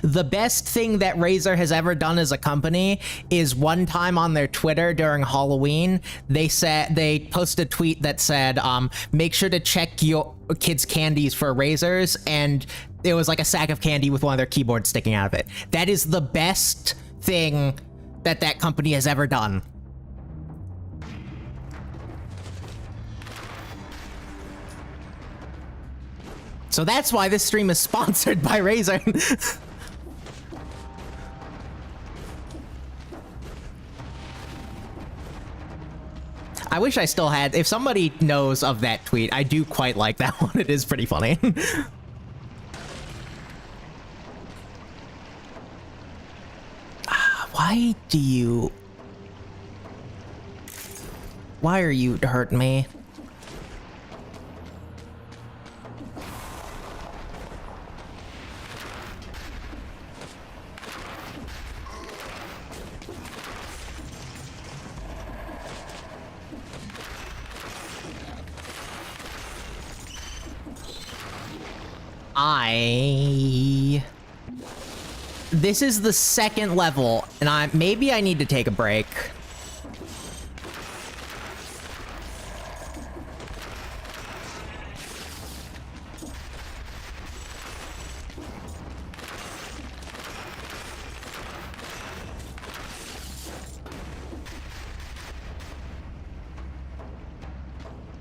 The best thing that Razer has ever done as a company is one time on their Twitter during Halloween, they posted a tweet that said, make sure to check your kids' candies for Razers, and it was like a sack of candy with one of their keyboards sticking out of it. That is the best thing that that company has ever done. So that's why this stream is sponsored by Razer. I wish I still had. If somebody knows of that tweet, I do quite like that one. It is pretty funny. Why are you hurting me? This is the second level, and maybe I need to take a break.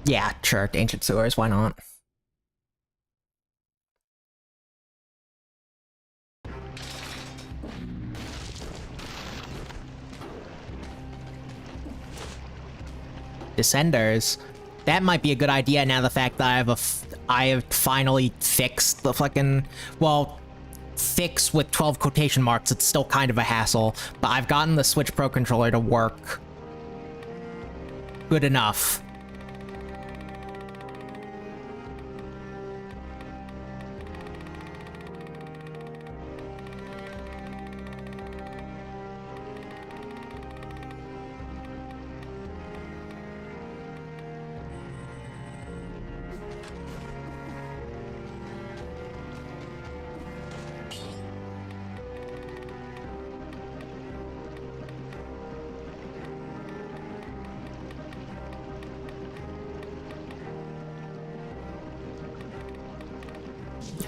Yeah, sure, Ancient Sewers, why not? Descenders. That might be a good idea now, the fact that I have finally fixed the fucking, well, fix with 12 quotation marks. It's still kind of a hassle, but I've gotten the Switch Pro controller to work good enough.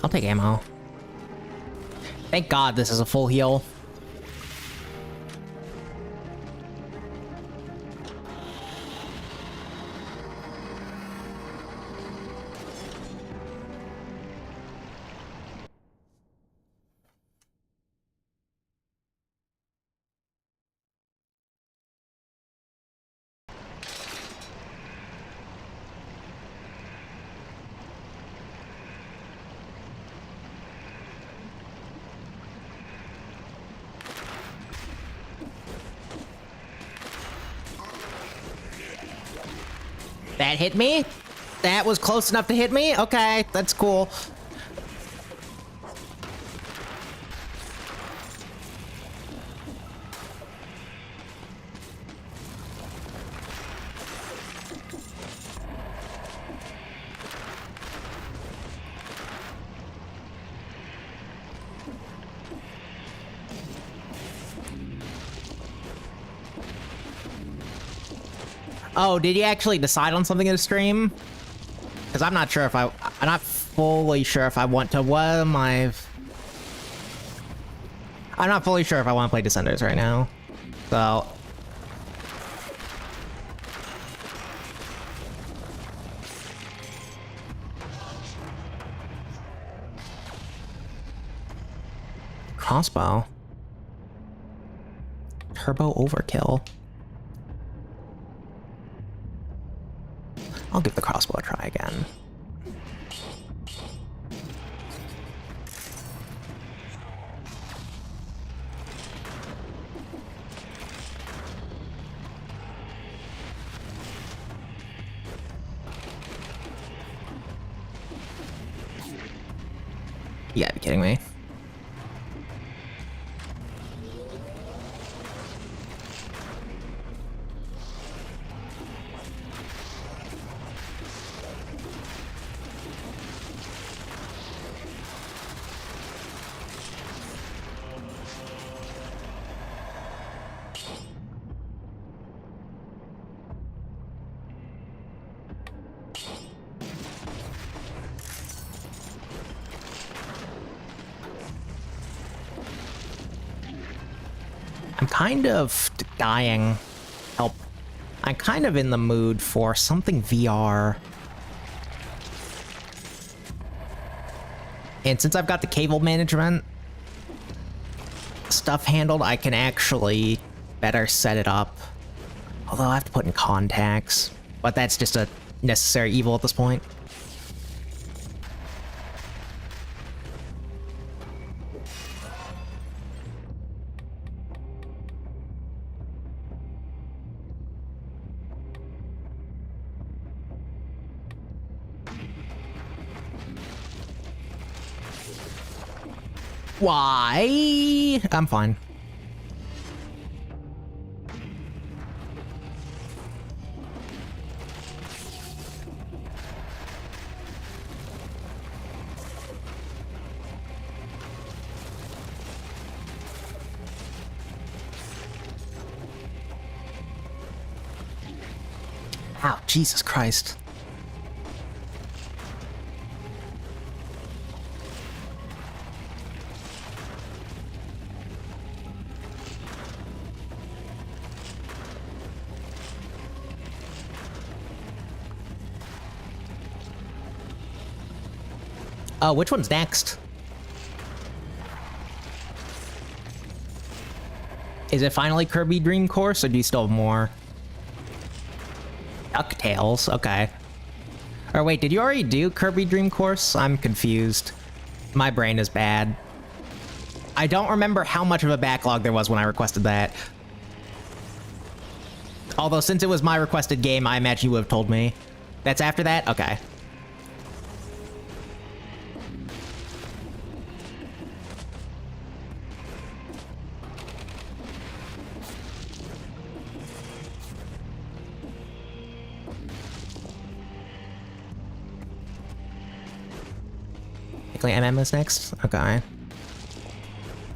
I'll take ammo. Thank God this is a full heal. That hit me? That was close enough to hit me? Okay, that's cool. Oh, did you actually decide on something in the stream? Because I'm not sure if I'm not fully sure if I want to. What am I? I'm not fully sure if I want to play Descenders right now. So. Crossbow. Turbo overkill. I'll give the crossbow a try again. You gotta be kidding me. I'm kind of dying. Help. I'm kind of in the mood for something VR. And since I've got the cable management stuff handled, I can actually better set it up. Although I have to put in contacts. But that's just a necessary evil at this point. Why? I'm fine. Ow, Jesus Christ. Oh, which one's next? Is it finally Kirby Dream Course, or do you still have more? DuckTales, okay. Or wait, did you already do Kirby Dream Course? I'm confused. My brain is bad. I don't remember how much of a backlog there was when I requested that. Although, since it was my requested game, I imagine you would have told me. That's after that? Okay. MM is next? Okay.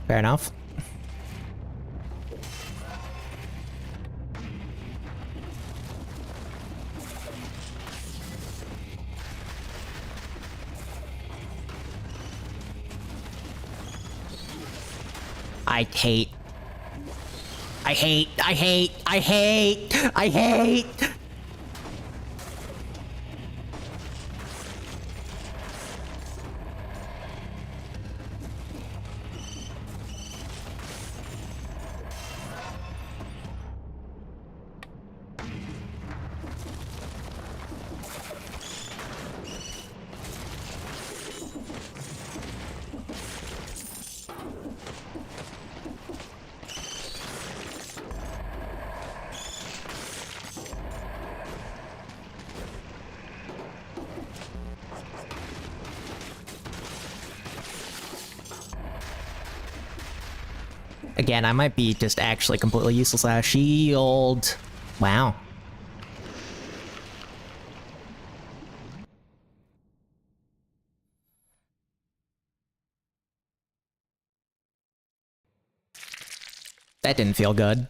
Fair enough. I hate. Again, I might be just actually completely useless at a shield. Wow. That didn't feel good.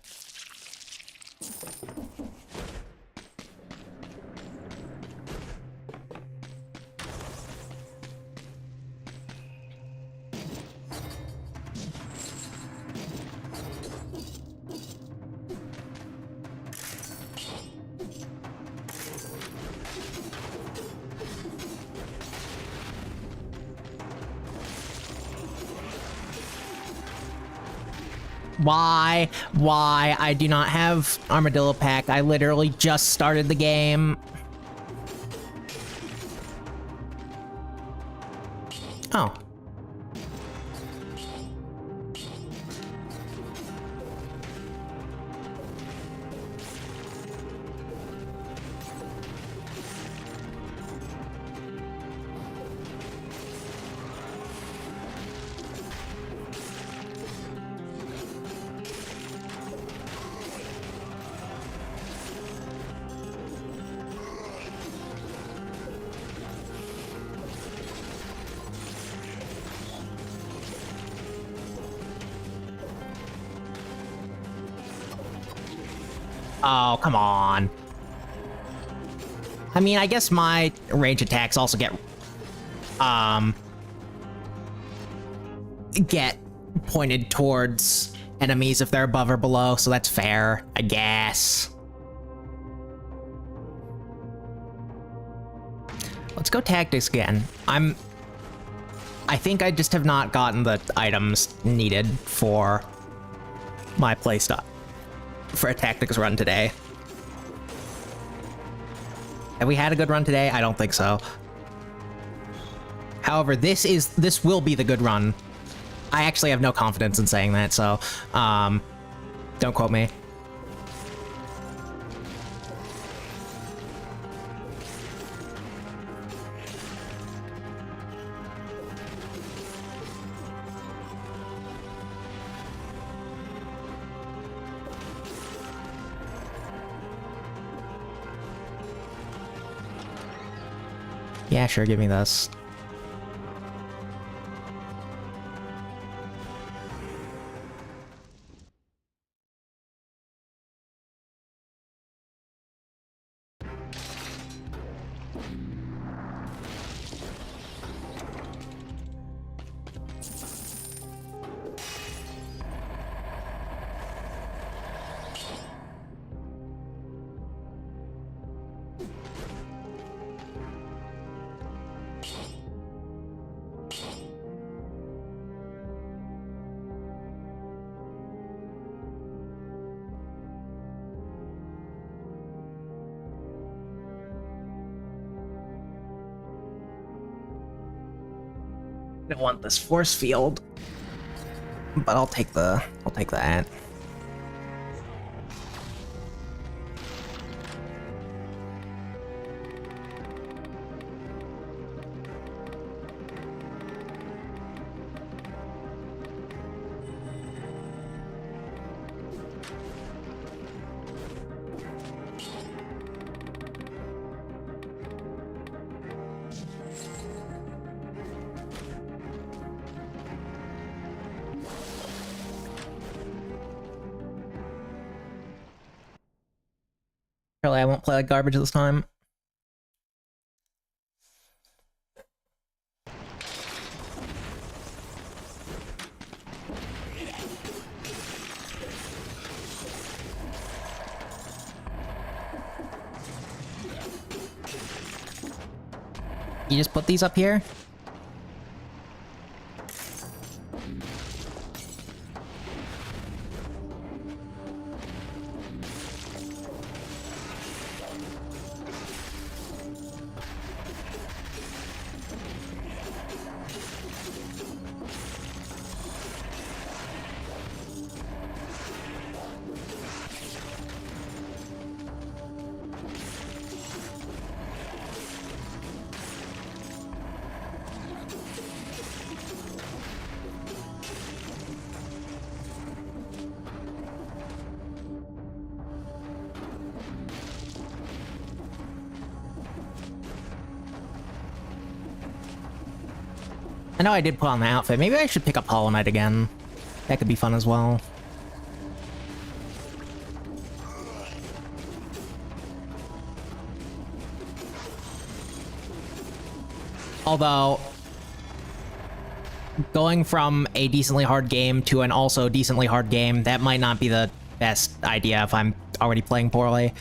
Why? Why? I do not have Armadillo Pack. I literally just started the game. Oh. Oh, come on. I mean, I guess my range attacks also get pointed towards enemies if they're above or below, so that's fair, I guess. Let's go tactics again. I think I just have not gotten the items needed for my playstyle for a tactics run today. Have we had a good run today? I don't think so. However, this will be the good run. I actually have no confidence in saying that, so don't quote me. Yeah, sure, give me this. I want this force field, but I'll take that. Surely I won't play like garbage this time. You just put these up here? I know I did put on the outfit. Maybe I should pick up Hollow Knight again. That could be fun as well. Although, going from a decently hard game to an also decently hard game, that might not be the best idea if I'm already playing poorly.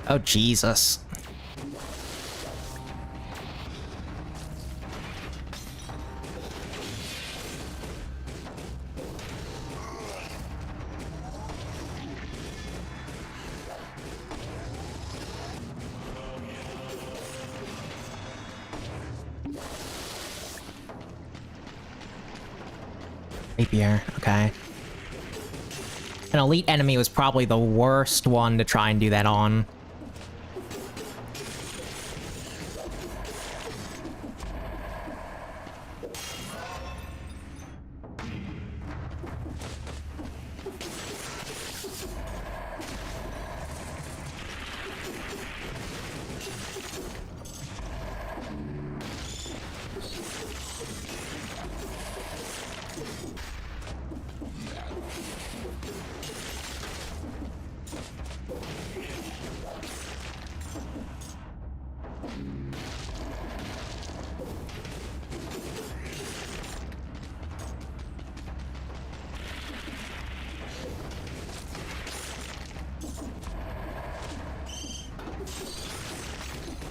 Oh, Jesus. Rapier, okay. An elite enemy was probably the worst one to try and do that on.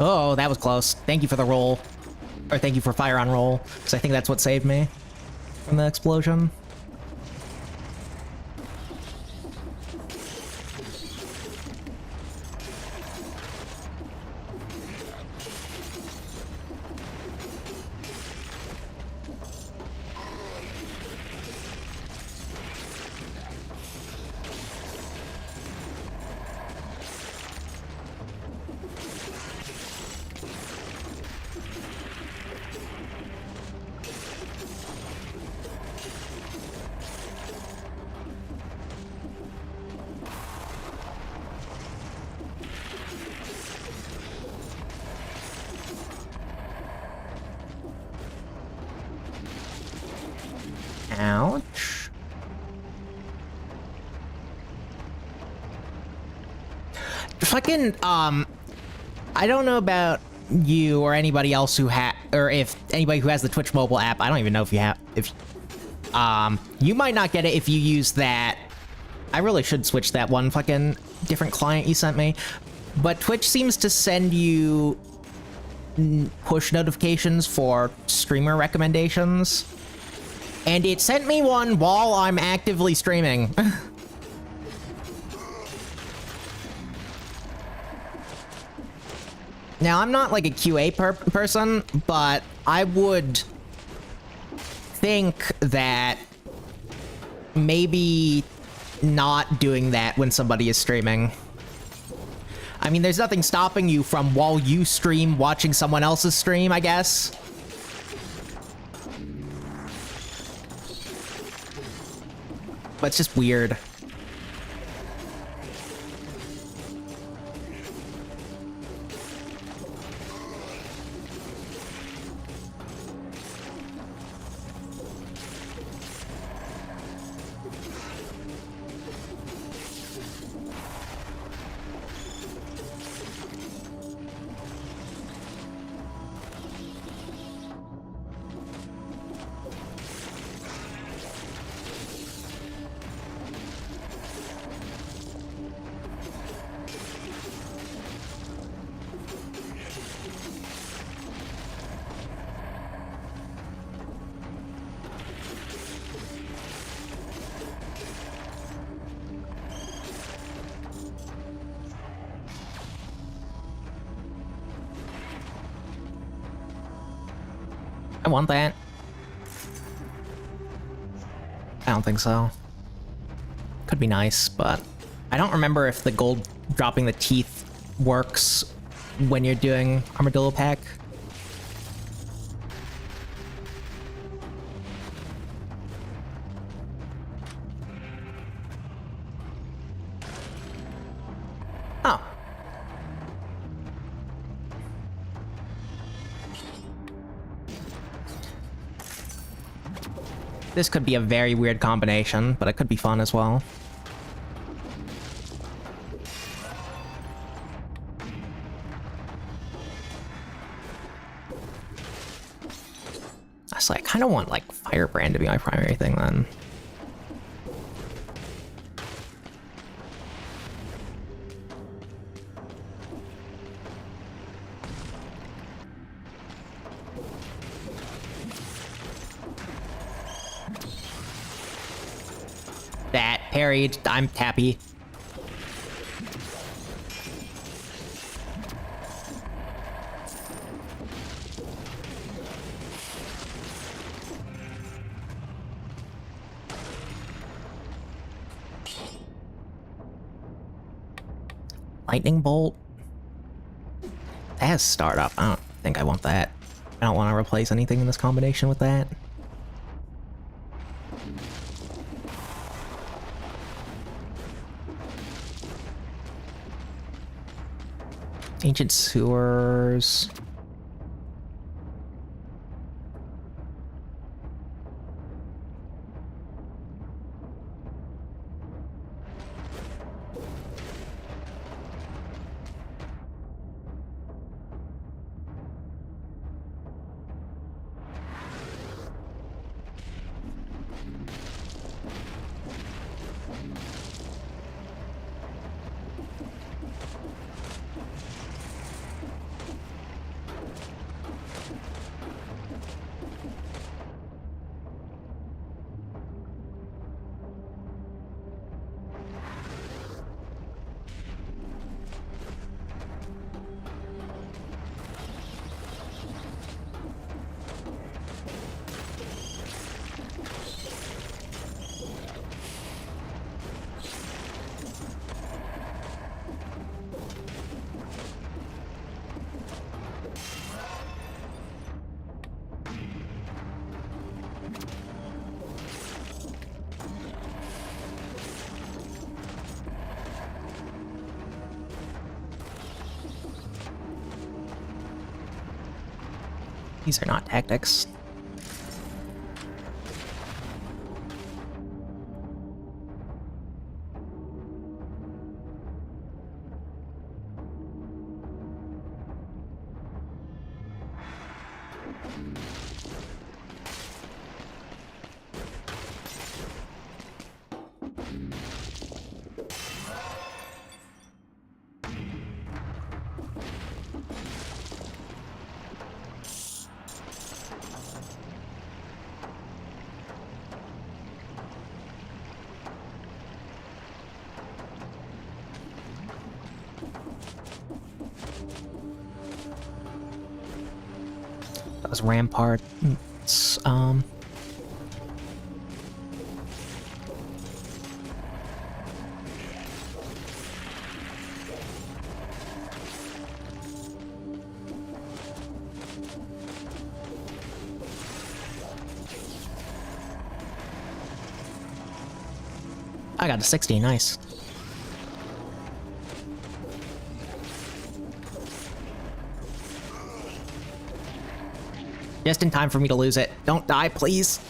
Oh, that was close. Thank you for the roll. Or thank you for fire on roll, because I think that's what saved me from the explosion. Ouch. Fucking, I don't know about you or anybody else who or if anybody who has the Twitch mobile app. I don't even know if you have, you might not get it if you use that. I really should switch that one fucking different client you sent me. But Twitch seems to send you push notifications for streamer recommendations. And it sent me one while I'm actively streaming. Now, I'm not like a QA person, but I would think that maybe not doing that when somebody is streaming. I mean, there's nothing stopping you from, while you stream, watching someone else's stream, I guess. But it's just weird. I want that. I don't think so. Could be nice, but I don't remember if the gold dropping the teeth works when you're doing Armadillo Pack. Oh. This could be a very weird combination, but it could be fun as well. So I kind of want, like, Firebrand to be my primary thing, then. That parried. I'm happy. Lightning Bolt? That has startup. I don't think I want that. I don't want to replace anything in this combination with that. Ancient Sewers. These are not tactics. That was Rampart. I got a 60, nice. Just in time for me to lose it. Don't die, please.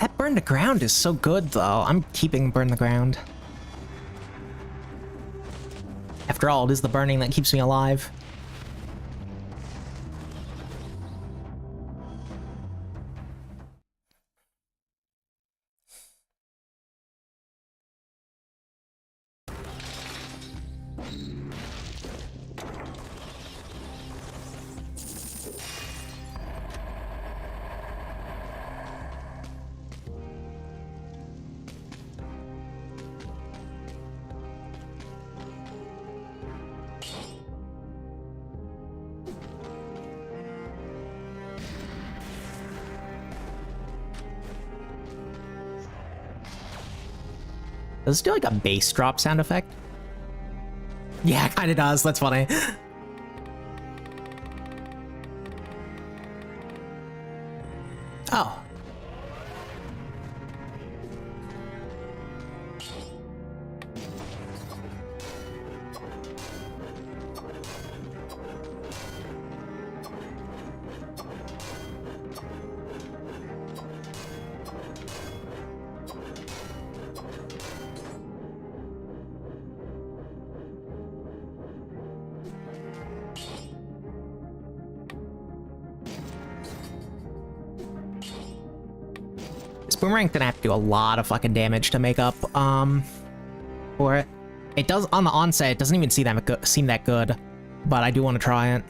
That Burn the Ground is so good, though. I'm keeping Burn the Ground. After all, it is the burning that keeps me alive. Does it do like a bass drop sound effect? Yeah, it kind of does. That's funny. Oh. This boomerang's gonna have to do a lot of fucking damage to make up, for it. It does, on the onset, it doesn't even seem that good, but I do want to try it.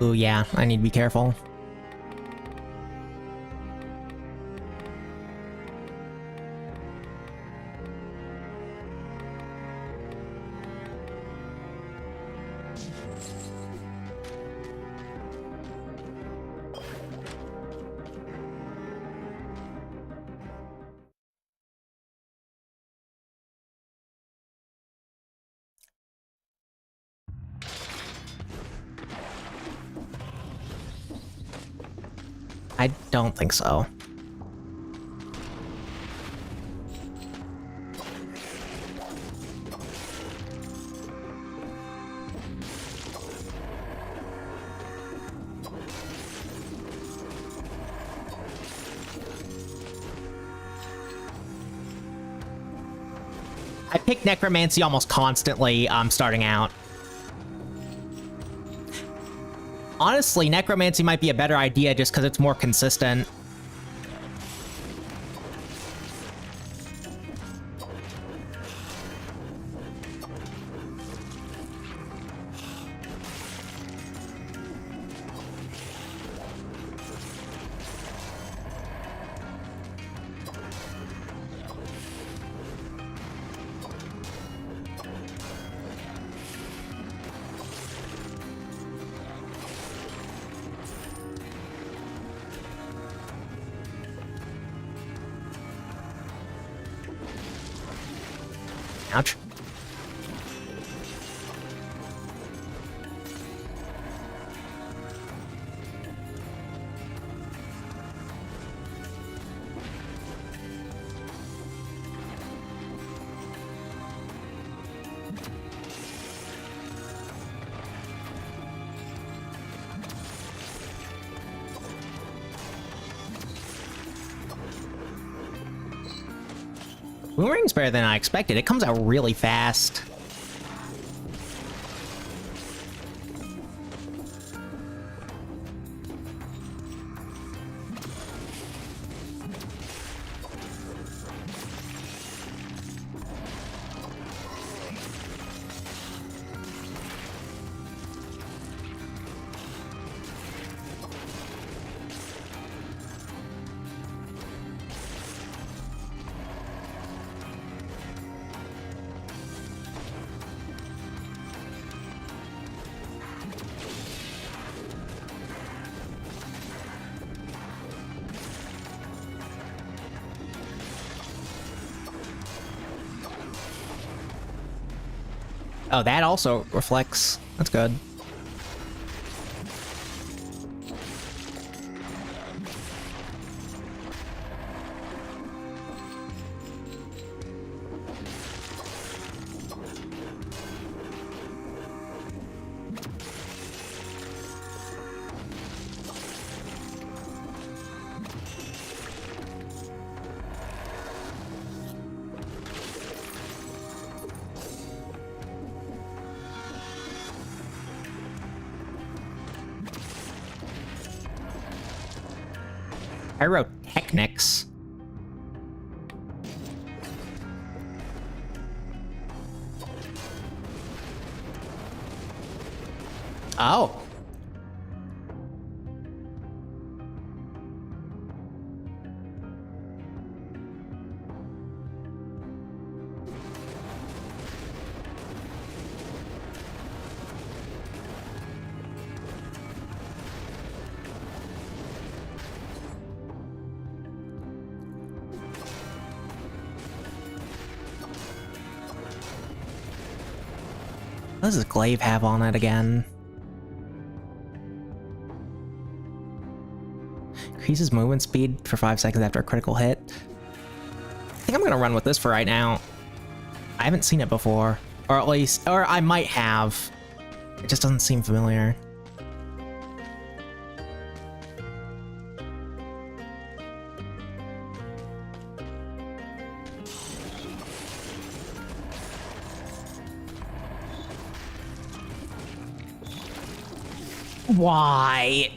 Ooh, yeah, I need to be careful. I don't think so. I pick Necromancy almost constantly, starting out. Honestly, Necromancy might be a better idea just because it's more consistent. Ouch. Boomerang's better than I expected. It comes out really fast. Oh, that also reflects. That's good. Pyrotechnics. Oh. What does this glaive have on it again? Increases movement speed for 5 seconds after a critical hit. I think I'm gonna run with this for right now. I haven't seen it before. Or at least, or I might have. It just doesn't seem familiar. Why?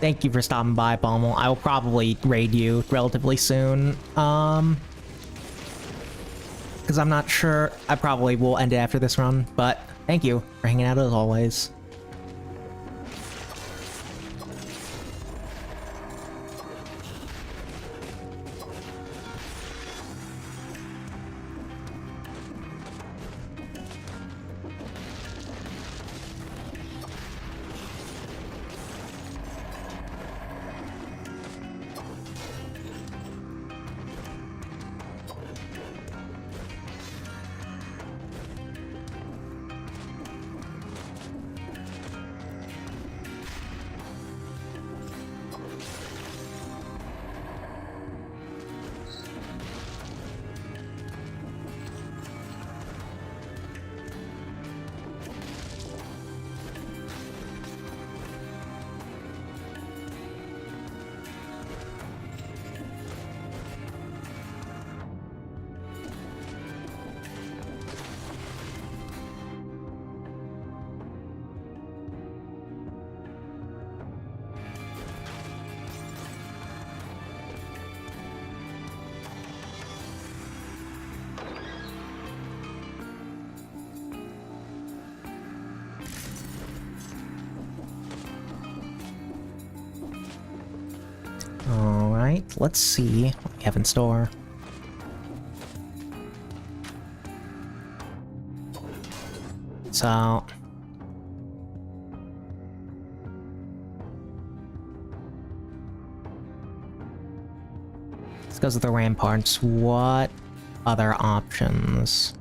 Thank you for stopping by, Pommel. I will probably raid you relatively soon. Because I'm not sure. I probably will end it after this run, but thank you for hanging out as always. Alright, let's see what we have in store. So... this goes with the ramparts. What other options?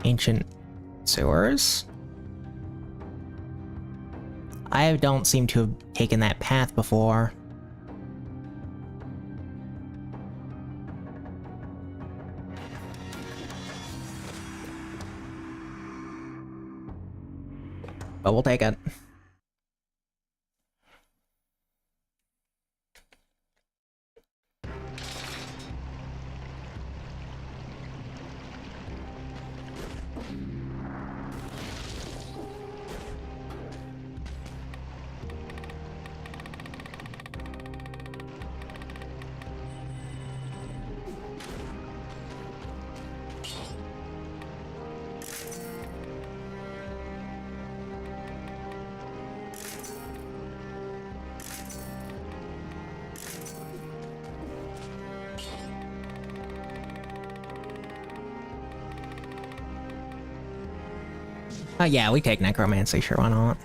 Ancient sewers? I don't seem to have taken that path before. But we'll take it. Yeah, we take necromancy, sure, why not?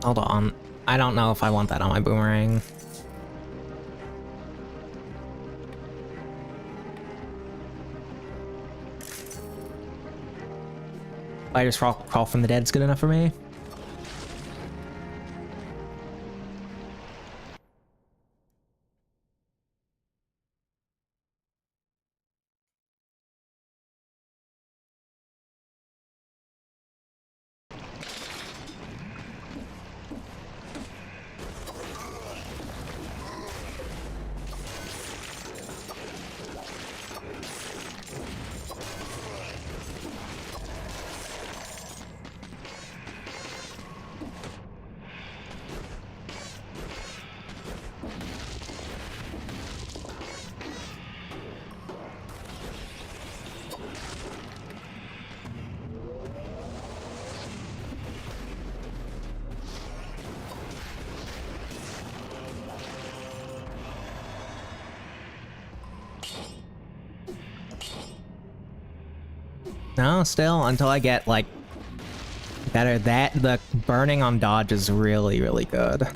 Hold on. I don't know if I want that on my boomerang. I just crawl from the dead is good enough for me. No, still, until I get, like, better. The burning on dodge is really, really good.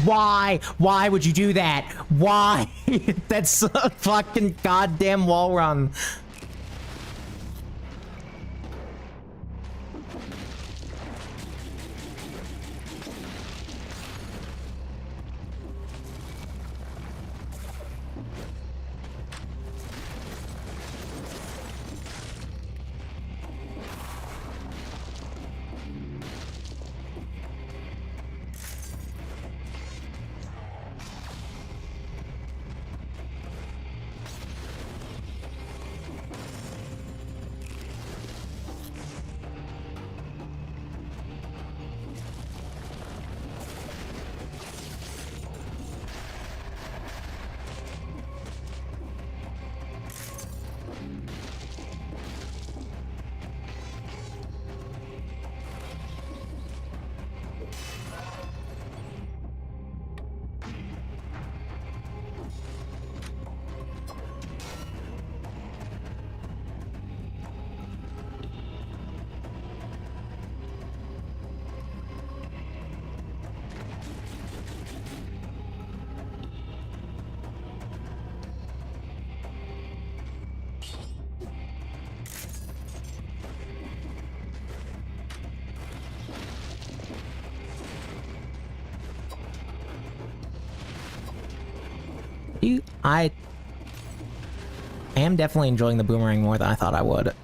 Why? Why would you do that? Why? That's a fucking goddamn wall run. I am definitely enjoying the boomerang more than I thought I would.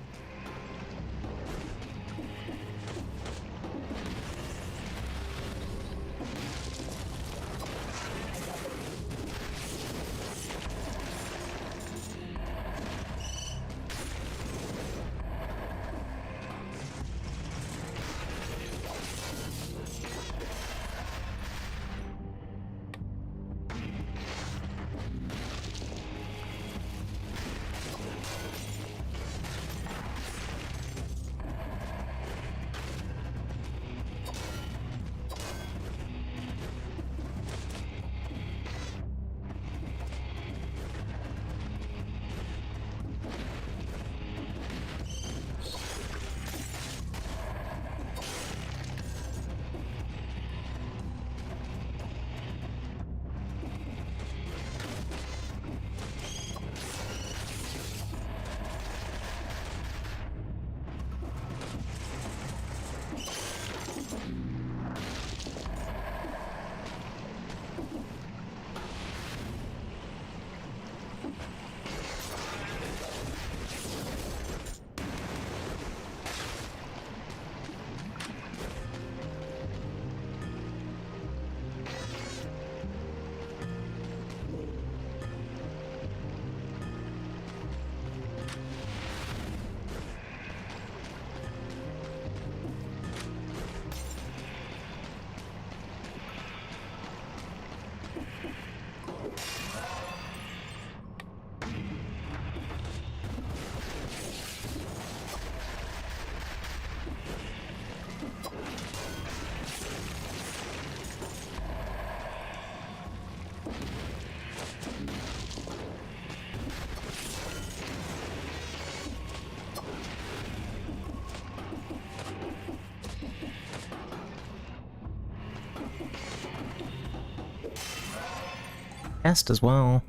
chest as well.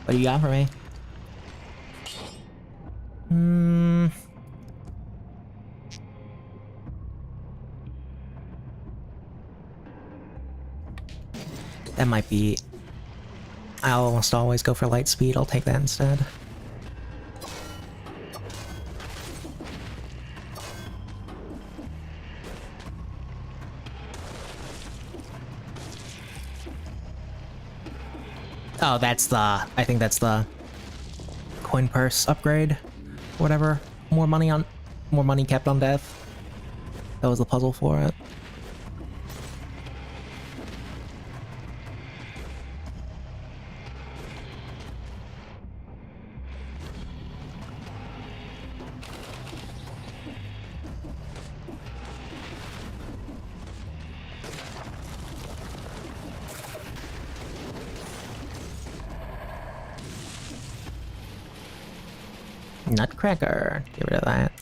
What do you got for me? That might be... I'll almost always go for light speed, I'll take that instead. Oh, that's the... I think that's the coin purse upgrade. Whatever. More money kept on death. That was the puzzle for it. Nutcracker. Get rid of that.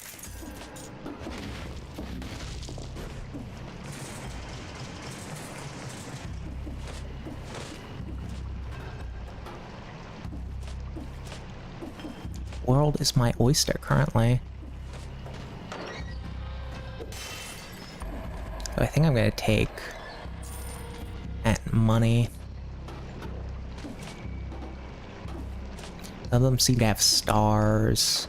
World is my oyster currently. So I think I'm gonna take that money. None of them seem to have stars.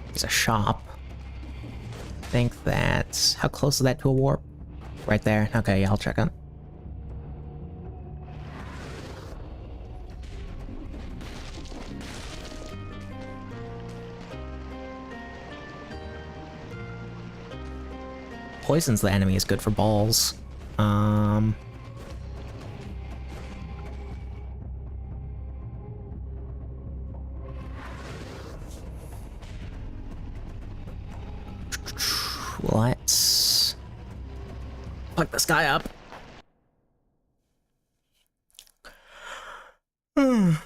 There's a shop. I think that's... How close is that to a warp? Right there. Okay, yeah, I'll check it. Poisons the enemy is good for balls. Let's fuck this guy up. And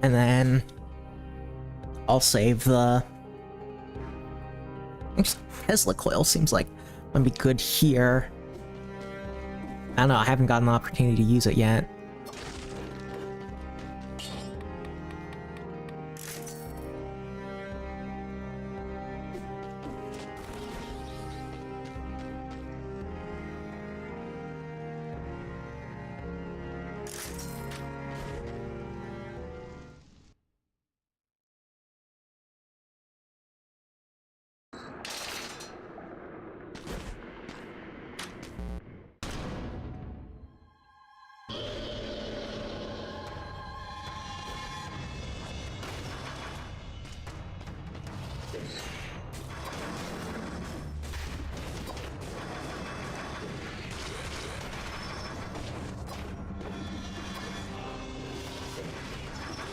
then I'll save the Tesla coil. Seems like might be good here. I don't know, I haven't gotten the opportunity to use it yet.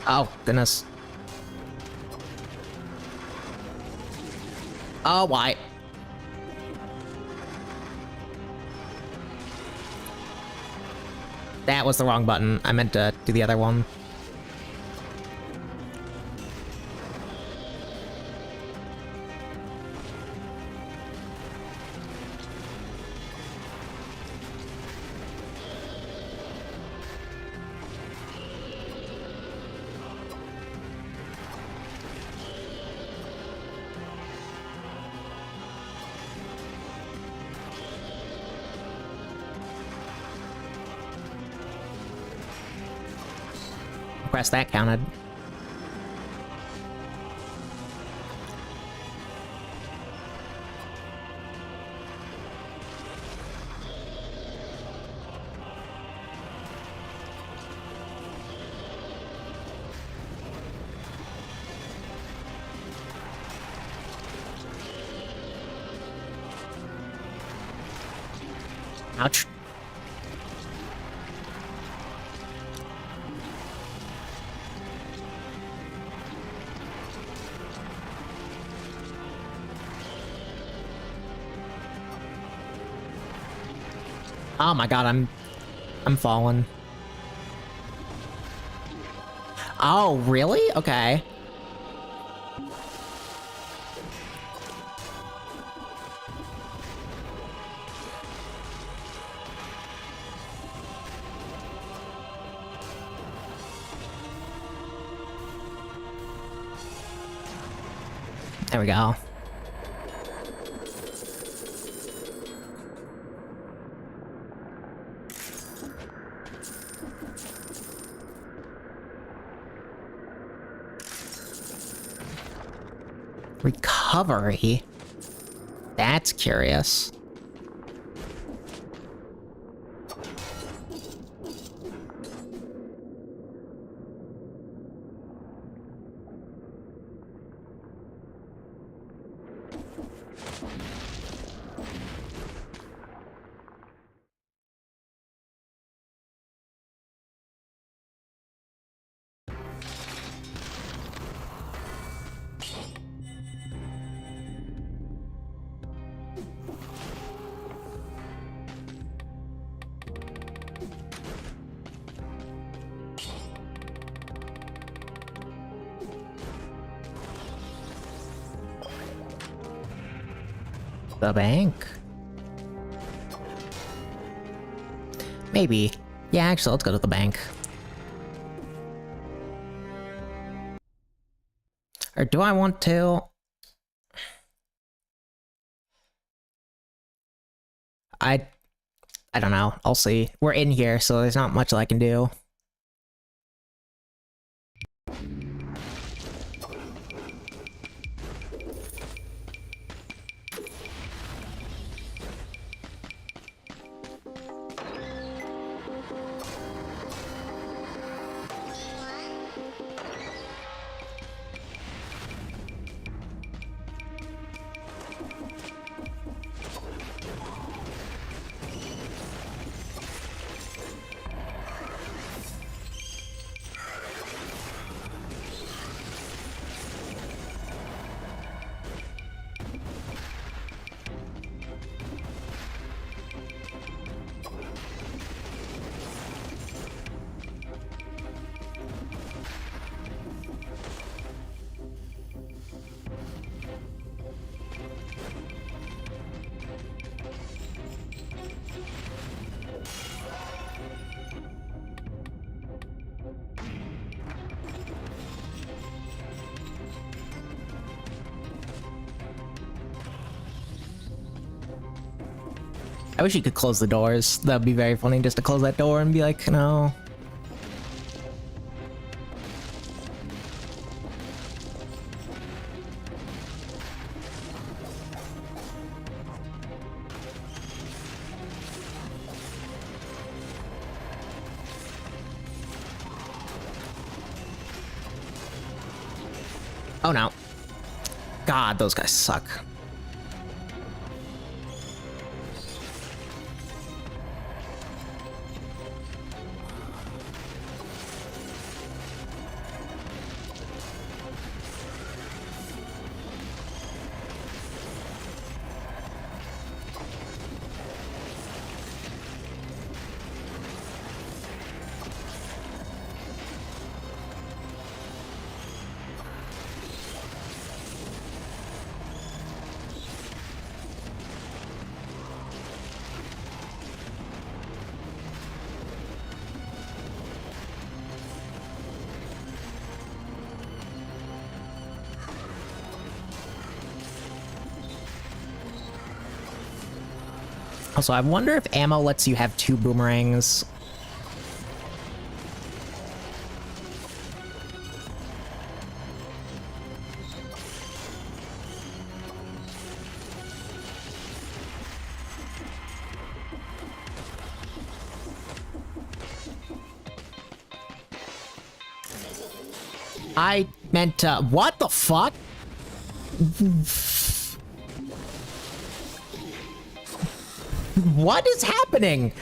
Oh, goodness. Oh, why? That was the wrong button. I meant to do the other one. Press that counted. Ouch. Oh my god, I'm falling. Oh, really? Okay. There we go. Recovery? That's curious. The bank? Maybe. Yeah, actually, let's go to the bank. Or do I want to? I don't know. I'll see. We're in here, so there's not much that I can do. I wish you could close the doors. That'd be very funny just to close that door and be like, no. Oh no. God, those guys suck. Also, I wonder if ammo lets you have 2 boomerangs. I meant to... What the fuck? What is happening?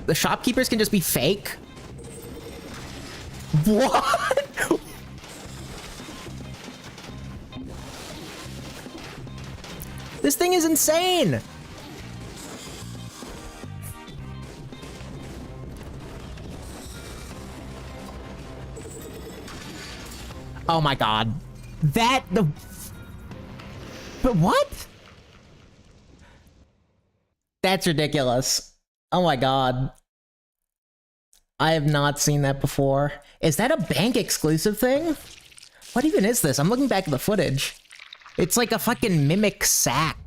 The shopkeepers can just be fake? What? This thing is insane! Oh my god. But what? That's ridiculous. Oh my god. I have not seen that before. Is that a bank exclusive thing? What even is this? I'm looking back at the footage. It's like a fucking mimic sack.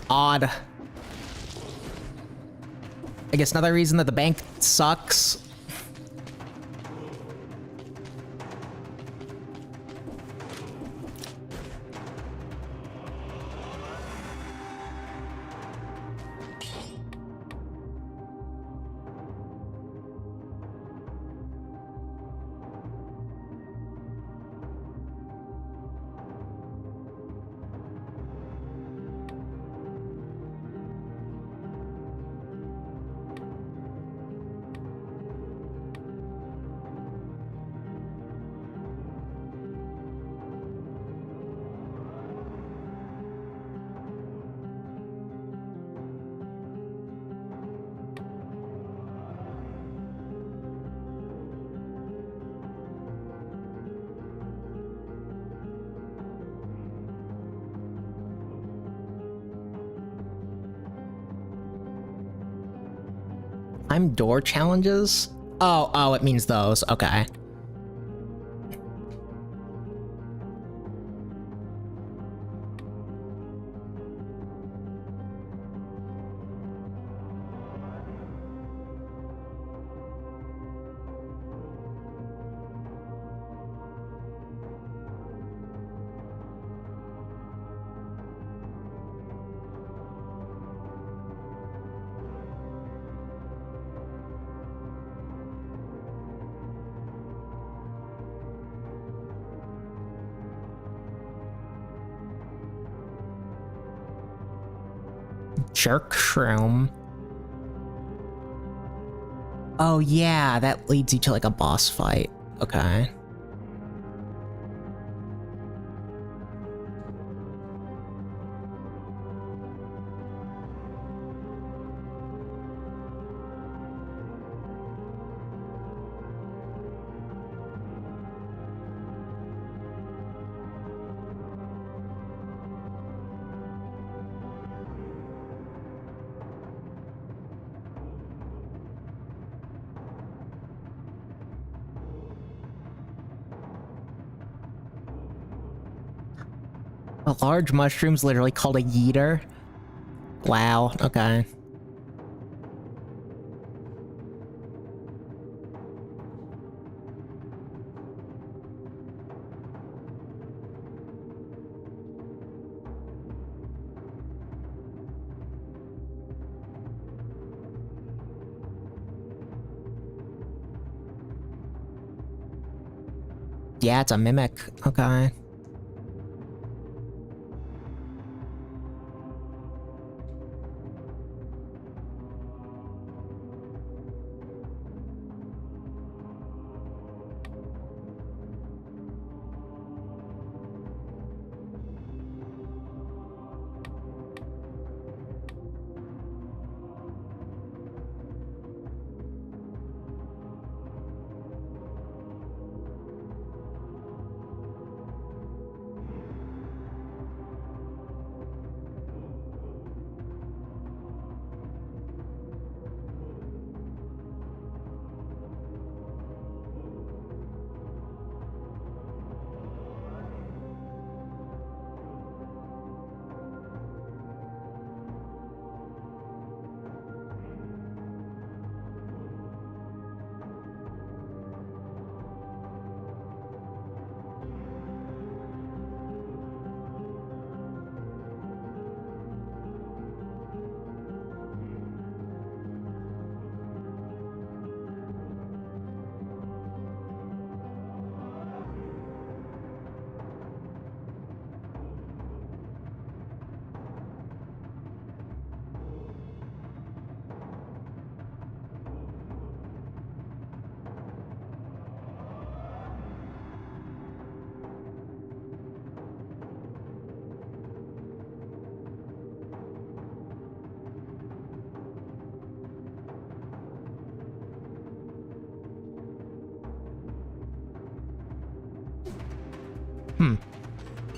Odd. I guess another reason that the bank sucks. I'm door challenges? Oh, it means those. Okay. Jerk shroom. Oh yeah, that leads you to like a boss fight. Okay. A large mushroom's literally called a yeeter? Wow, okay. Yeah, it's a mimic. Okay.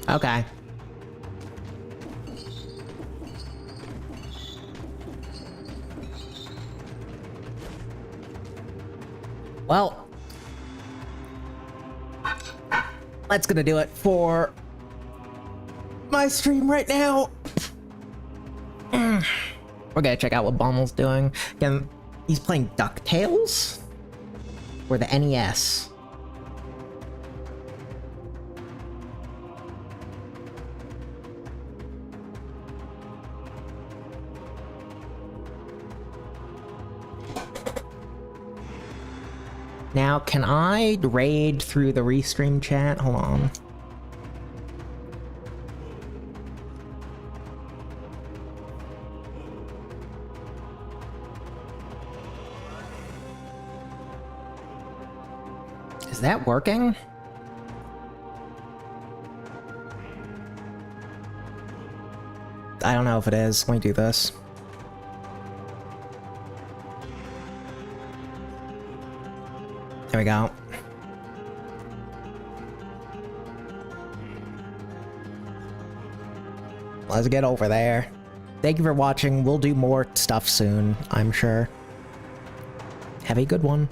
Okay. Well, that's gonna do it for my stream right now. We're gonna check out what Bommel's doing. Again, he's playing DuckTales for the NES. Now, can I raid through the restream chat? Hold on. Is that working? I don't know if it is. Let me do this. There we go. Let's get over there. Thank you for watching. We'll do more stuff soon, I'm sure. Have a good one.